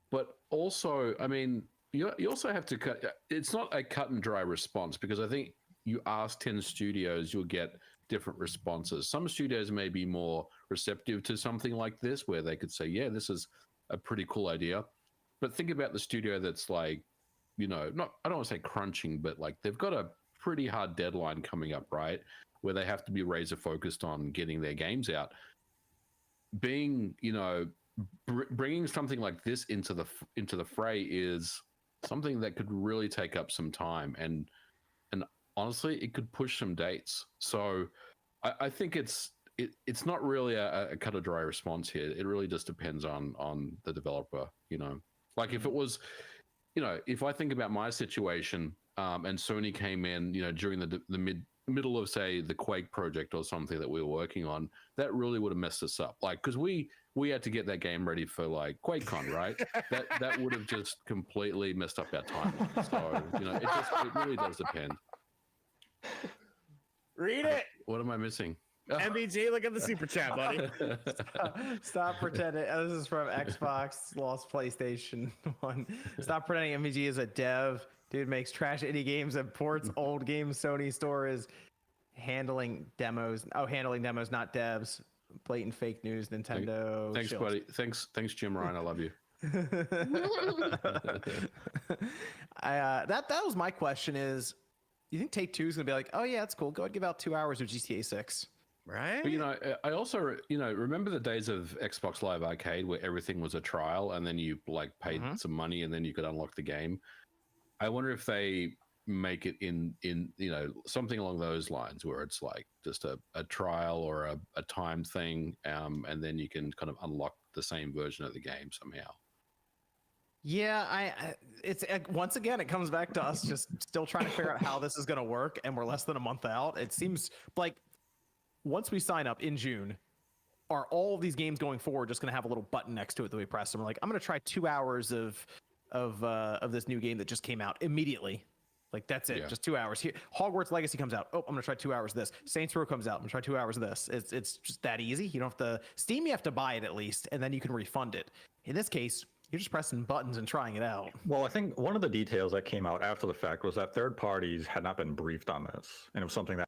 But also, I mean, you also have to it's not a cut and dry response, because I think you ask 10 studios, you'll get different responses. Some studios may be more receptive to something like this, where they could say, yeah, this is a pretty cool idea. But think about the studio that's like, you know, I don't want to say crunching, but like they've got a pretty hard deadline coming up, right? Where they have to be razor focused on getting their games out. Being, you know, bringing something like this into the fray is something that could really take up some time, and honestly, it could push some dates. So I think it's not really a cut or dry response here. It really just depends on the developer, you know. Like if it was, if I think about my situation, and Sony came in, during the middle of, say, the Quake project or something that we were working on, that really would have messed us up. Like, because we had to get that game ready for like QuakeCon, right? that would have just completely messed up our timeline. So it really does depend. Read it. What am I missing? MBG, look at the super chat, buddy. Stop pretending. This is from Xbox Lost PlayStation 1. Stop pretending MVG is a dev. Dude makes trash indie games and ports old games. Sony store is handling demos. Oh, handling demos, not devs. Blatant fake news. Nintendo. Thanks, shills. buddy. Thanks, Jim Ryan. I love you. That was my question. Is you think Take Two is gonna be like, oh yeah, that's cool. Go ahead, give out 2 hours of GTA 6. Right. But I also remember the days of Xbox Live Arcade where everything was a trial and then you like paid some money and then you could unlock the game. I wonder if they make it in something along those lines where it's like just a trial or a timed thing, and then you can kind of unlock the same version of the game somehow. Yeah, it's once again, it comes back to us just still trying to figure out how this is going to work, and we're less than a month out. It seems like once we sign up in June, are all of these games going forward just going to have a little button next to it that we press? And we're like, I'm going to try 2 hours of this new game that just came out immediately. Like that's it, just 2 hours here. Hogwarts Legacy comes out. Oh, I'm gonna try 2 hours of this. Saints Row comes out. I'm gonna try 2 hours of this. It's just that easy. You don't have to Steam. You have to buy it at least, and then you can refund it. In this case, you're just pressing buttons and trying it out. Well, I think one of the details that came out after the fact was that third parties had not been briefed on this, and it was something that.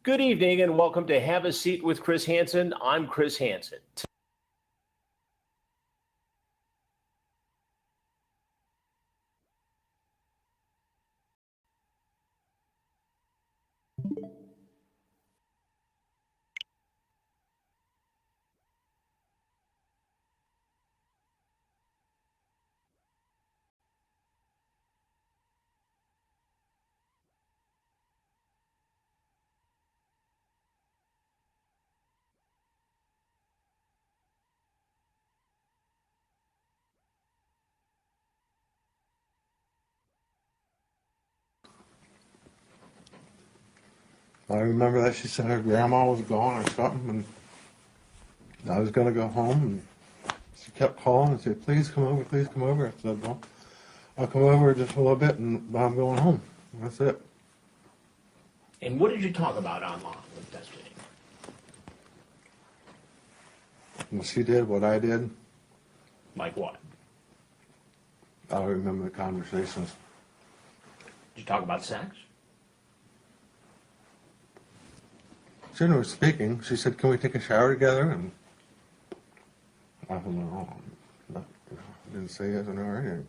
Good evening and welcome to Have a Seat with Chris Hansen. I'm Chris Hansen. I remember that she said her grandma was gone or something, and I was going to go home, and she kept calling and said, please come over, please come over. I said, well, I'll come over just a little bit, and I'm going home. That's it. And what did you talk about online with Destiny? What she did, what I did, Like what? I don't remember the conversations. Did you talk about sex? Generally speaking, she said, can we take a shower together? And I don't know. Didn't say yes or no or anything.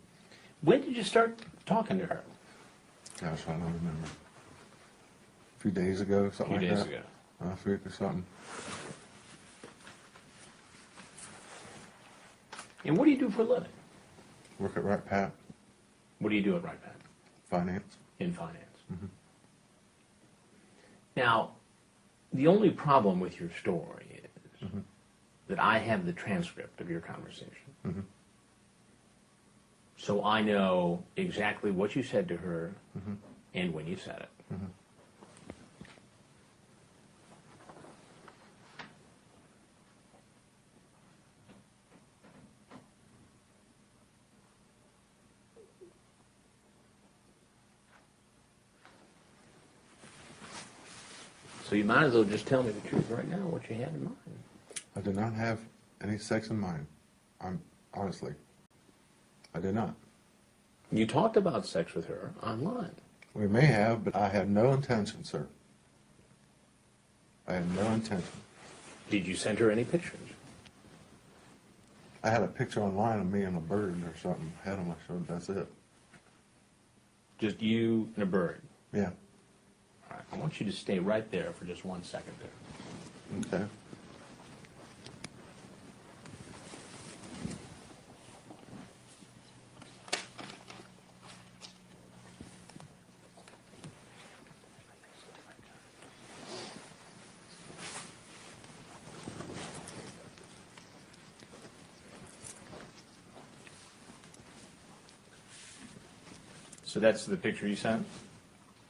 When did you start talking to her? Gosh, I don't remember. A few days ago, something like that. A few days ago. Last week or something. And what do you do for a living? Work at Right Pat. What do you do at Right Pat? Finance. In finance. Mhm. Now, the only problem with your story is that I have the transcript of your conversation. So I know exactly what you said to her Mhm. and when you said it. Mhm. So you might as well just tell me the truth right now, what you had in mind. I did not have any sex in mind. Honestly, I did not. You talked about sex with her online. We may have, but I had no intention, sir. I had no intention. Did you send her any pictures? I had a picture online of me and a bird or something. Head on my shoulder. That's it. Just you and a bird. Yeah. All right. I want you to stay right there for just 1 second there. Okay. So that's the picture you sent?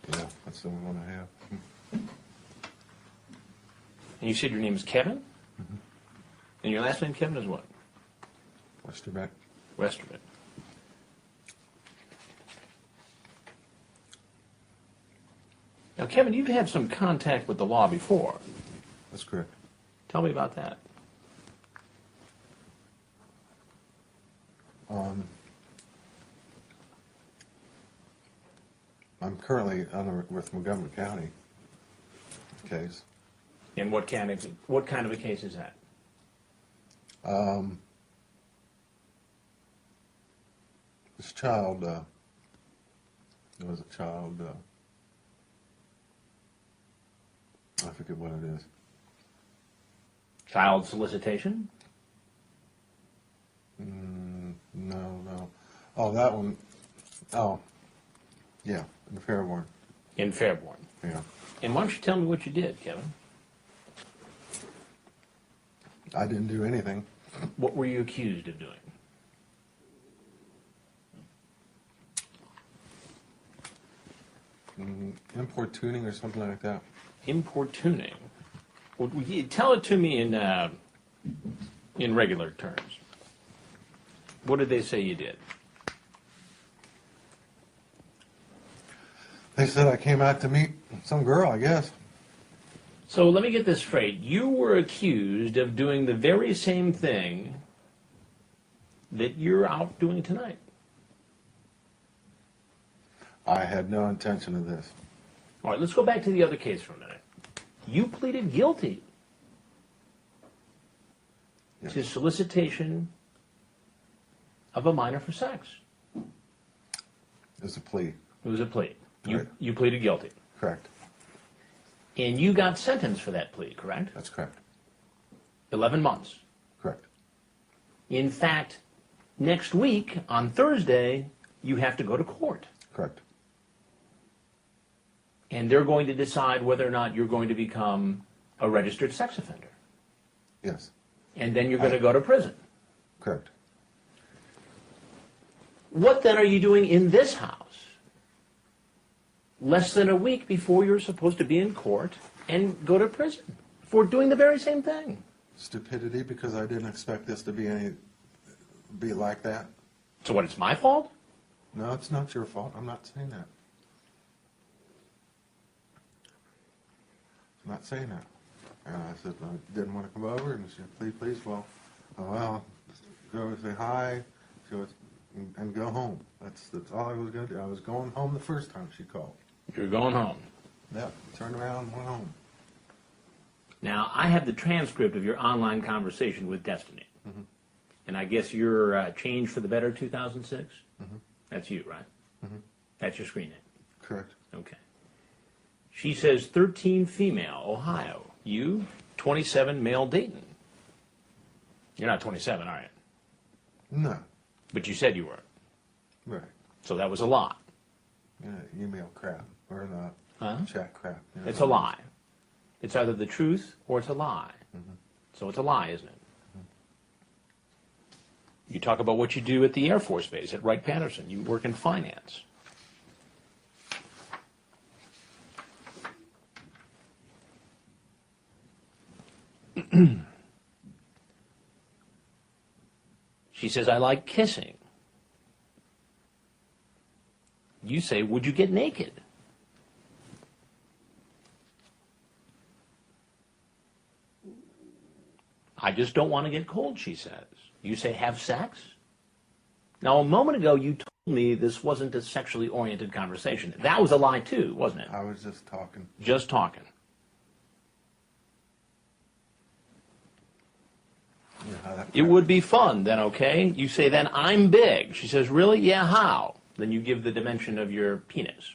Yeah, that's the only one I have. And you said your name is Kevin? Mhm. And your last name, Kevin, is what? Westerbeck. Westerbeck. Now, Kevin, you've had some contact with the law before. That's correct. Tell me about that. I'm currently with Montgomery County case. And what kind of a case is that? This child, it was a child, I forget what it is. Child solicitation? No. Oh, that one. Oh, yeah, in Fairborn. In Fairborn. Yeah. And why don't you tell me what you did, Kevin? I didn't do anything. What were you accused of doing? Importuning or something like that. Importuning? Well, tell it to me in regular terms. What did they say you did? They said I came out to meet some girl, I guess. So let me get this straight. You were accused of doing the very same thing that you're out doing tonight. I had no intention of this. All right, let's go back to the other case for a minute. You pleaded guilty to solicitation of a minor for sex. It was a plea. It was a plea. Right. You pleaded guilty. Correct. And you got sentenced for that plea, correct? That's correct. 11 months. Correct. In fact, next week, on Thursday, you have to go to court. Correct. And they're going to decide whether or not you're going to become a registered sex offender. Yes. And then you're going to go to prison. Correct. What then are you doing in this house? Less than a week before you're supposed to be in court and go to prison for doing the very same thing. Stupidity, because I didn't expect this to be like that. So what, it's my fault? No, it's not your fault. I'm not saying that. I'm not saying that. And I said, I didn't want to come over, and she said, please, well, go say hi, and go home. That's all I was going to do. I was going home the first time she called. You're going home. Yep, turned around and went home. Now, I have the transcript of your online conversation with Destiny. Mhm. And I guess you're Change for the Better 2006? Mhm. That's you, right? Mhm. That's your screen name? Correct. Okay. She says 13 female, Ohio. You, 27 male, Dayton. You're not 27, are you? No. But you said you were. Right. So that was a lie. Yeah, email crap or chat crap. You know. It's a lie. It's either the truth or it's a lie. Mhm. So it's a lie, isn't it? You talk about what you do at the Air Force Base at Wright-Patterson. You work in finance. She says, I like kissing. You say, would you get naked? I just don't want to get cold, she says. You say, have sex? Now, a moment ago, you told me this wasn't a sexually oriented conversation. That was a lie, too, wasn't it? I was just talking. Just talking. It would be fun, then, okay? You say, then I'm big. She says, really? Yeah, how? Then you give the dimension of your penis.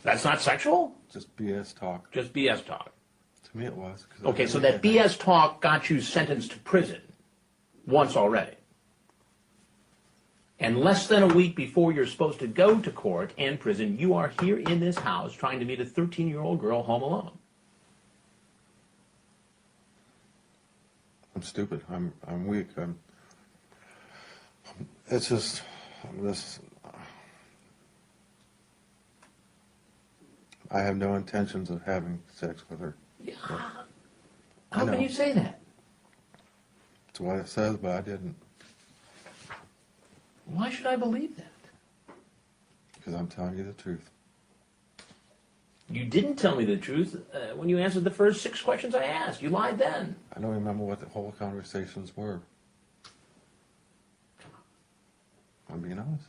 That's not sexual? Just BS talk. Just BS talk. To me it was. Okay, so that BS talk got you sentenced to prison once already. And less than a week before you're supposed to go to court and prison, you are here in this house trying to meet a 13-year-old girl home alone. I'm stupid. I'm weak. It's just this. I have no intentions of having sex with her. Yeah. How can you say that? That's what it says, but I didn't. Why should I believe that? Because I'm telling you the truth. You didn't tell me the truth when you answered the first 6 questions I asked. You lied then. I don't remember what the whole conversations were. I'm being honest.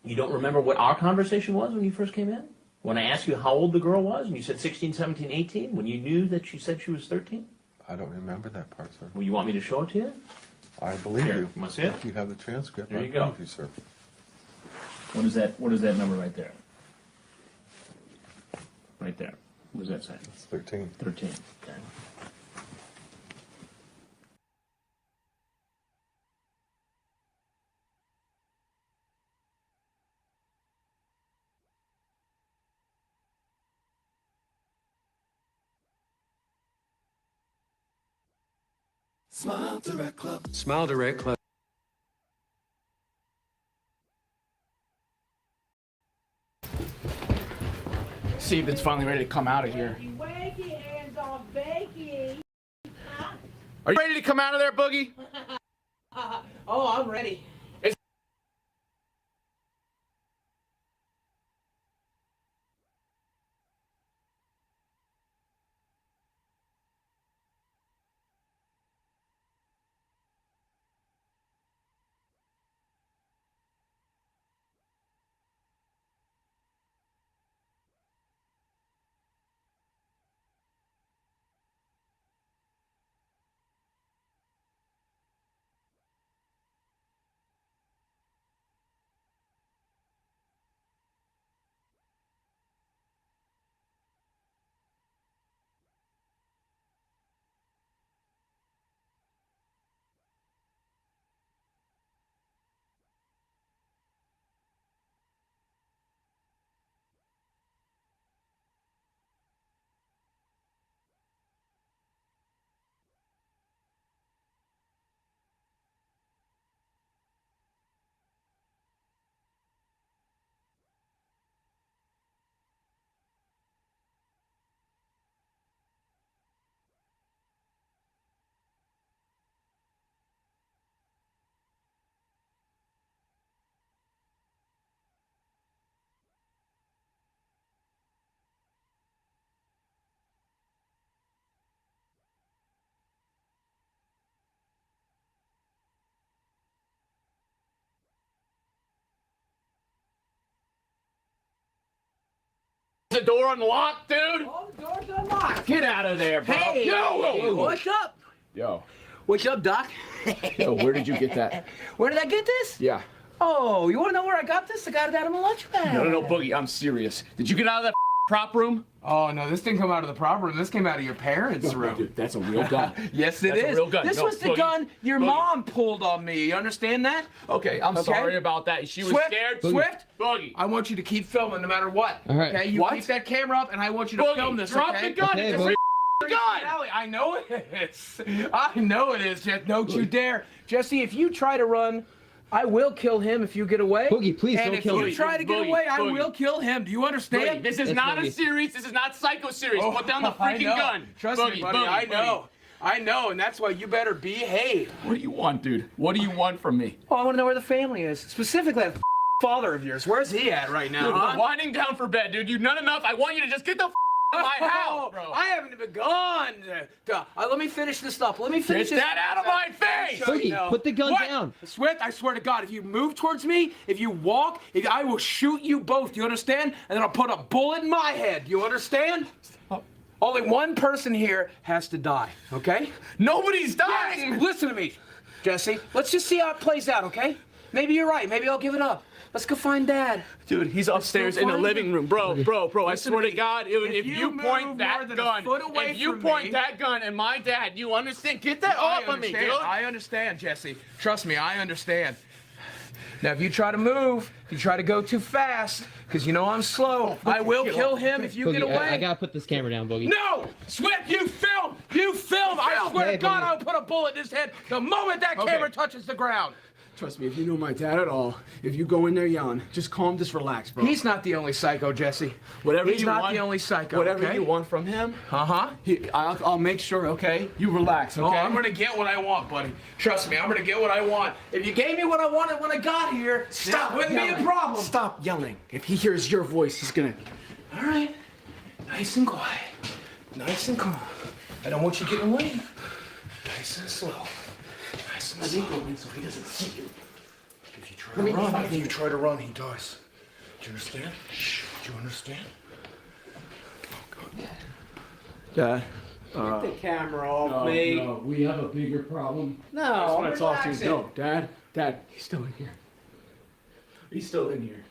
You don't remember what our conversation was when you first came in? When I asked you how old the girl was, and you said 16, 17, 18, when you knew that she said she was 13? I don't remember that part, sir. Well, you want me to show it to you? I believe Here, you. want to see it? If you have the transcript, There I you go. believe you, sir. What is that? What is that number right there? Right there. What does that say? It's 13. 13. Okay. Smile Direct Club. Smile Direct Club. See if it's finally ready to come out of here. Wake your hands off, Becky. Are you ready to come out of there, Boogie? Oh, I'm ready. The door unlocked, dude? Oh, the door's unlocked. Get out of there, bro. Hey, Yo, what's up? Yo. What's up, Doc? Yo, where did you get that? Where did I get this? Yeah. Oh, you want to know where I got this? I got it out of my lunch bag. No, Boogie, I'm serious. Did you get out of that prop room? Oh, no, this didn't come out of the prop room. This came out of your parents' room. Dude, that's a real gun. Yes, it That's is. a real gun. This No, was the Boogie. gun your Boogie. mom pulled on me. You understand that? Okay, I'm sorry about that. She was Swift, scared. Swift, Boogie. I want you to keep filming no matter what. All right. Okay, you What? keep that camera up, and I want you to Boogie, film this. drop okay? the gun. Okay, It's Boogie. Finale. I know it is. I know it is. Just don't you dare, Jesse. If you try to run, I will kill him if you get away. Boogie, please and don't if kill you me. try to get Boogie, away, I Boogie. will kill him. Do you understand? Boogie, this is not a series. This is not Psycho series. Put down the I freaking know. gun. Trust me, buddy. I know. I know, and that's why you better behave. What do you want, dude? What do you want from me? Oh, I want to know where the family is. Specifically, that father of yours. Where's he at right now? Dude, huh? we're winding down for bed, dude. You've done enough. I want you to just get the out of my house, bro. I haven't begun. Let me finish this up. Let me finish Get this. that out of my face! Boogie, put the gun down. I swear to God, if you move towards me, if you walk, I will shoot you both. Do you understand? And then I'll put a bullet in my head. Do you understand? Only one person here has to die, okay? Nobody's dying! Yes, listen to me, Jesse. Let's just see how it plays out, okay? Maybe you're right. Maybe I'll give it up. Let's go find Dad. Dude, he's upstairs in the living room. Bro, I Listen swear to to me. God, if you move point more that than a gun, foot away if you from point me- that gun at my dad, you understand? Get that off of me, dude. I understand, Jesse. Trust me, I understand. Now, if you try to move, if you try to go too fast, because you know I'm slow, I will kill him if you get away. I gotta put this camera down, Boogie. No! Swift, you film! You film! I swear to God, I'll put a bullet in his head the moment that camera touches the ground. Trust me, if you know my dad at all, if you go in there yelling, just calm, just relax, bro. He's not the only psycho, Jesse. Whatever He's you not want, the only psycho. Whatever okay? you want from him, Uh-huh. I'll make sure, okay? You relax, okay? Oh, I'm gonna get what I want, buddy. Trust me, I'm gonna get what I want. If you gave me what I wanted when I got here, Stop it wouldn't be a yelling. problem. Stop yelling. If he hears your voice, he's gonna... All right. Nice and quiet. Nice and calm. I don't want you getting away. Nice and slow. Nice and slow. So he doesn't see you. If you try to run, he dies. Do you understand? Do you understand? Dad, Get the camera off no, me. no, we have a bigger problem. No, I just want I'm to talk to relaxing. you. No, Dad, he's still in here. He's still in here.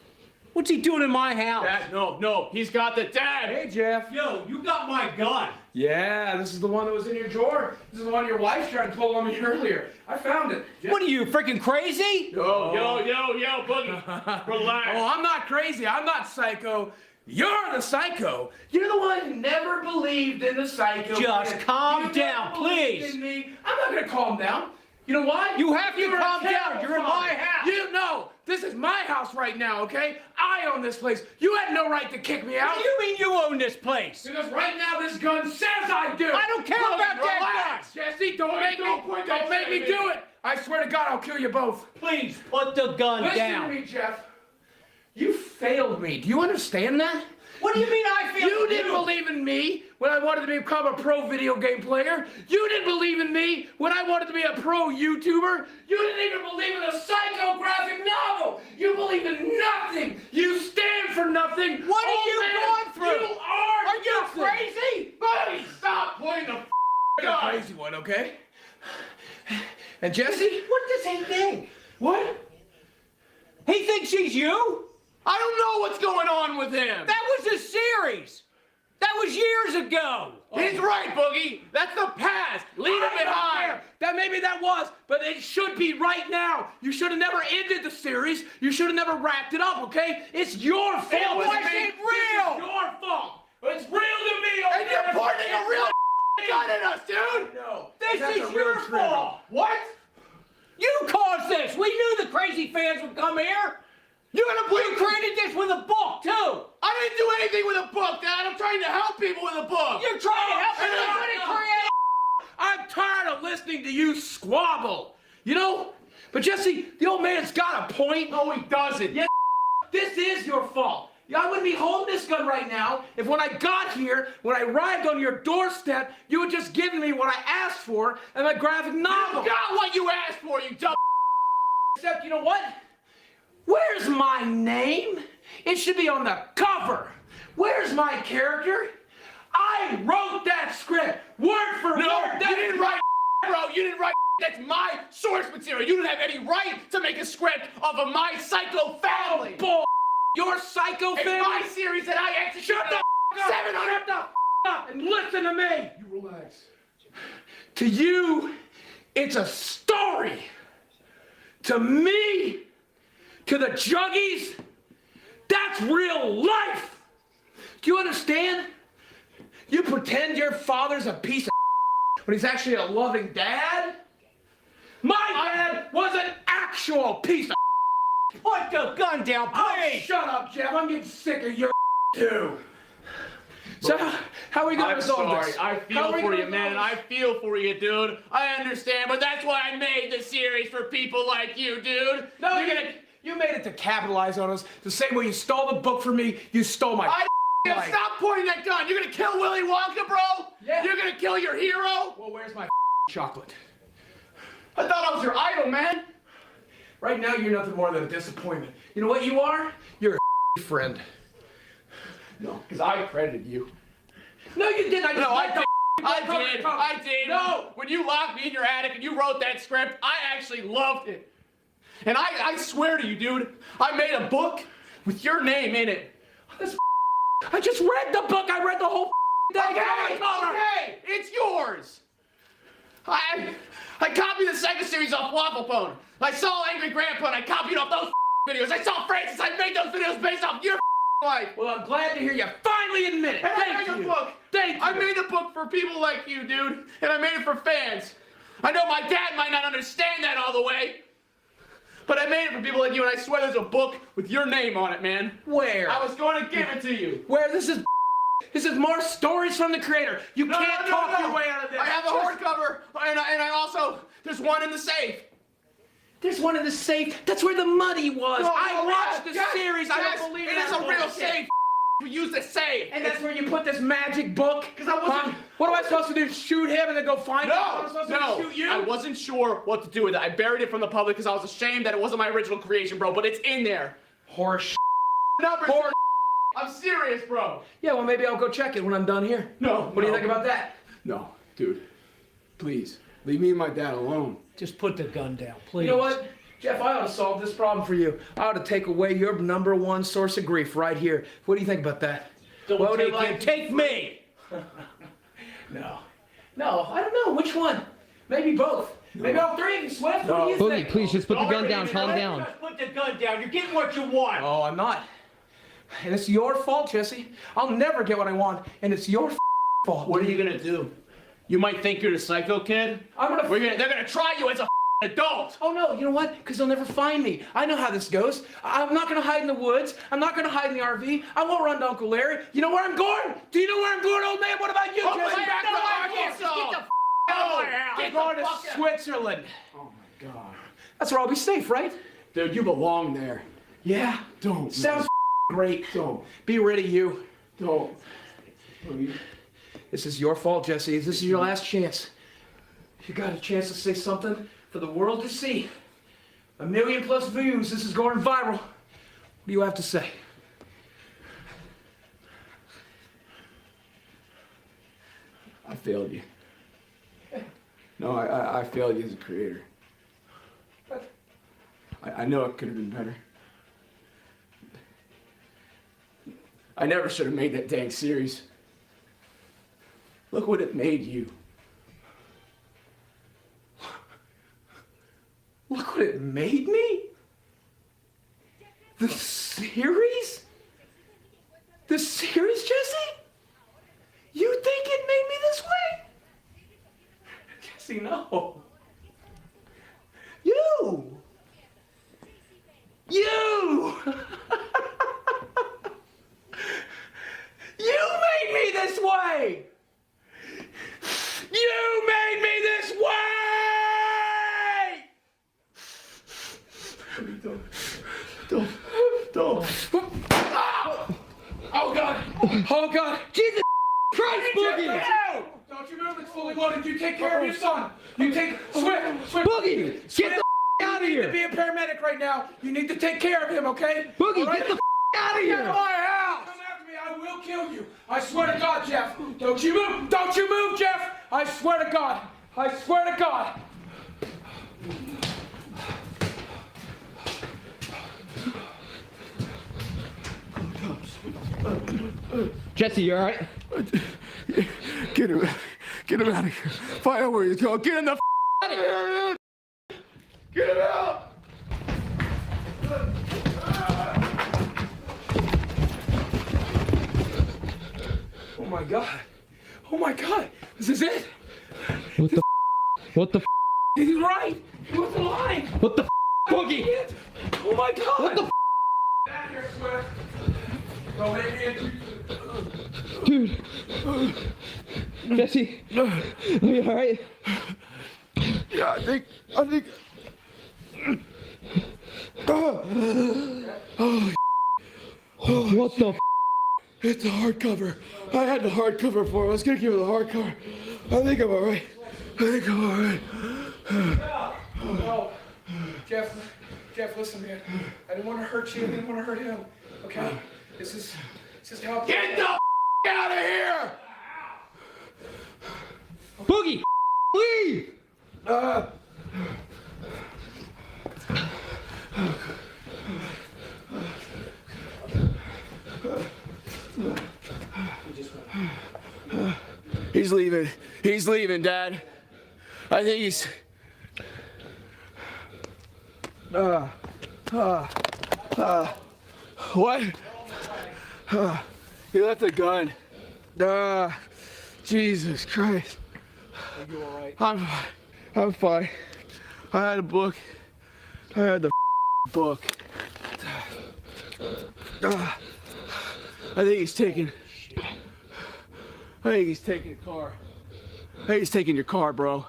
What's he doing in my house? Dad, no, he's got the dad. Hey, Jeff. Yo, you got my gun. Yeah, this is the one that was in your drawer. This is the one your wife tried to pull on me earlier. I found it. What are you, freaking crazy? Yo, Boogie, relax. Oh, I'm not crazy. I'm not psycho. You're the psycho. You're the one who never believed in the psycho. Just calm You down, never believed please. in me. I'm not gonna calm down. You know why? You have to You're a calm down. terrible You're in my father. house. You know, this is my house right now, okay? I own this place. You had no right to kick me out. What do you mean you own this place? Because right now this gun says I do. I don't care Look, about that relax, Jesse, don't make me do it. I swear to God, I'll kill you both. Please put the gun Listen down. to me, Jeff. You failed me. Do you understand that? What do you mean I failed You didn't believe in me when I wanted to become a pro video game player. You didn't believe in me when I wanted to be a pro YouTuber. You didn't even believe in a psychographic novel. You believe in nothing. You stand for nothing. What are Oh, you man, going through? You are you nothing. crazy? Buddy, stop pointing the You're a crazy one, okay? And Jesse? What does he think? What? He thinks he's you? I don't know what's going on with him. That was a series. That was years ago. He's right, Boogie. That's the past. Leave it behind. That maybe that was, but it should be right now. You should have never ended the series. You should have never wrapped it up, okay? It's your fault. It wasn't This real. is your fault. It's real to me. And you're pointing a real gun at us, dude. No. This that's is a real your trigger. fault. What? You caused this. We knew the crazy fans would come here. You're gonna We believe created this with a book, too. I didn't do anything with a book, Dad. I'm trying to help people with a book. You're trying to help me. You couldn't create. I'm tired of listening to you squabble. You know? But Jesse, the old man's got a point. No, he doesn't. Yeah, this is your fault. Yeah, I wouldn't be holding this gun right now if when I got here, when I arrived on your doorstep, you had just given me what I asked for and my graphic novel. You got what you asked for, you dumb. Except, you know what? Where's my name? It should be on the cover. Where's my character? I wrote that script, word for No, word. you didn't write, bro. You didn't write. That's my source material. You didn't have any right to make a script of a My Psycho Family. Bull. Your psycho It's family. my series that I executed. Shut the f*** up. 700. Shut the f*** up and listen to me. You relax. To you, it's a story. To me, to the juggies, that's real life. Do you understand? You pretend your father's a piece of when he's actually a loving dad? My dad was an actual piece of Put the gun down, please! Oh, shut up, Jeff. I'm getting sick of your too. So, how are we going to resolve this? I feel for you, man. I feel for you, dude. I understand, but that's why I made the series for people like you, dude. No, you made it to capitalize on us. The same way you stole the book from me, you stole my life. Stop pointing that gun. You're gonna kill Willy Wonka, bro? Yeah. You're gonna kill your hero? Well, where's my chocolate? I thought I was your idol, man. Right now, you're nothing more than a disappointment. You know what you are? You're a friend. No, because I credited you. No, you didn't. I did. No, when you locked me in your attic and you wrote that script, I actually loved it. And I swear to you, dude, I made a book with your name in it. I just read the book. I read the whole thing. Okay, it's yours. I copied the second series off Waffle Phone. I saw Angry Grandpa and I copied off those videos. I saw Francis. I made those videos based off your life. Well, I'm glad to hear you finally admit it. And I made a book. Thank you. I made a book for people like you, dude. And I made it for fans. I know my dad might not understand that all the way. But I made it for people like you, and I swear there's a book with your name on it, man. Where? I was going to give it to you. Where? This is more stories from the creator. You can't talk your way out of this. I have a hardcover, and I also, there's one in the safe. There's one in the safe. That's where the money was. No, I watched the series. I don't believe it. It is a real safe. We use the safe. And that's where you put this magic book? Because I wasn't... What am I supposed to do? Shoot him and then go find him? No, shoot you? I wasn't sure what to do with it. I buried it from the public because I was ashamed that it wasn't my original creation, bro. But it's in there. Horse Horse I'm serious, bro. Yeah, well, maybe I'll go check it when I'm done here. No. What do you think about that? No, dude. Please, leave me and my dad alone. Just put the gun down, please. You know what? Jeff, I ought to solve this problem for you. I ought to take away your #1 source of grief right here. What do you think about that? Don't take him. Take me. No, I don't know. Which one? Maybe both. Maybe all three of you, Swift. What do you think? Please just put the gun down. Calm down. Just put the gun down. You're getting what you want. Oh, I'm not. And it's your fault, Jesse. I'll never get what I want, and it's your fault. What are you gonna do? You might think you're the psycho kid. They're gonna try you as a adult. Oh no, you know what? Because they'll never find me. I know how this goes. I'm not gonna hide in the woods. I'm not gonna hide in the RV. I won't run to Uncle Larry. You know where I'm going? Do you know where I'm going, old man? What about you, Jesse? Back to Arkansas. Get the out of my house. I'm going to Switzerland. Oh my God. That's where I'll be safe, right? Dude, you belong there. Yeah. Don't. Sounds great. Don't. Be rid of you. Don't. This is your fault, Jesse. This is your last chance. You got a chance to say something for the world to see. 1 million+ views. This is going viral. What do you have to say? I failed you. No, I failed you as a creator. I know it could have been better. I never should have made that dang series. Look what it made you. Look what it made me? The series? The series, Jesse? You think it made me this way? Jesse, no. You! You made me this way! You made me this way! Don't. Oh God! Oh God! Jesus Christ, Boogie! Don't you move, it's fully loaded. You take care of your son. You take Swift. Boogie, get the out of You need here! to be a paramedic right now. You need to take care of him, okay? Boogie, All right? get the out of Get here! out of my house! Come after me, I will kill you. I swear to God, Jeff. Don't you move! Don't you move, Jeff! I swear to God. I swear to God. Jesse, you all right? Get him out of here. Find out where he's going. Get him the out of here. Get him out. Oh my God. Oh my God, this is it. What the? What the? He's right. He was alive. What the? Boogie. Oh my God. What the? Back here, Swift. Don't make me into. Dude. Jesse. Are you all right? Yeah, I think. Oh, what the? It's a hardcover. I had the hardcover for it. I was gonna give it the hardcover. I think I'm all right. No, Jeff, listen, man. I didn't want to hurt you. I didn't want to hurt him. Okay? This is how. Get the out of here! Boogie, leave! He's leaving. He's leaving, Dad. I think he's. What? He left the gun. Jesus Christ. Are you all right? I'm fine. I had a book. I had the book. I think he's taking. I think he's taking a car. I think he's taking your car, bro.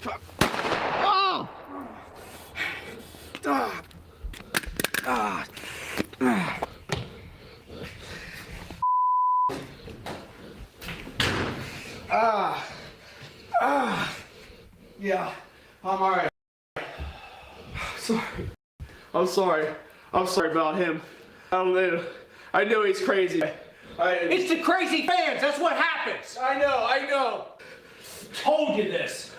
Oh! Ah! Ah! Ah! Ah! Yeah, I'm all right. Sorry. I'm sorry. I'm sorry about him. I know he's crazy. It's the crazy fans. That's what happens. I know. Told you this.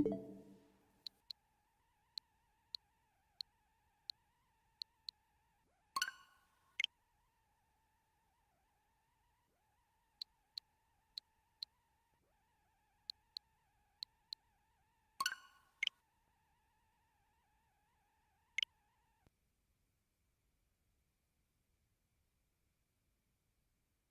Bye.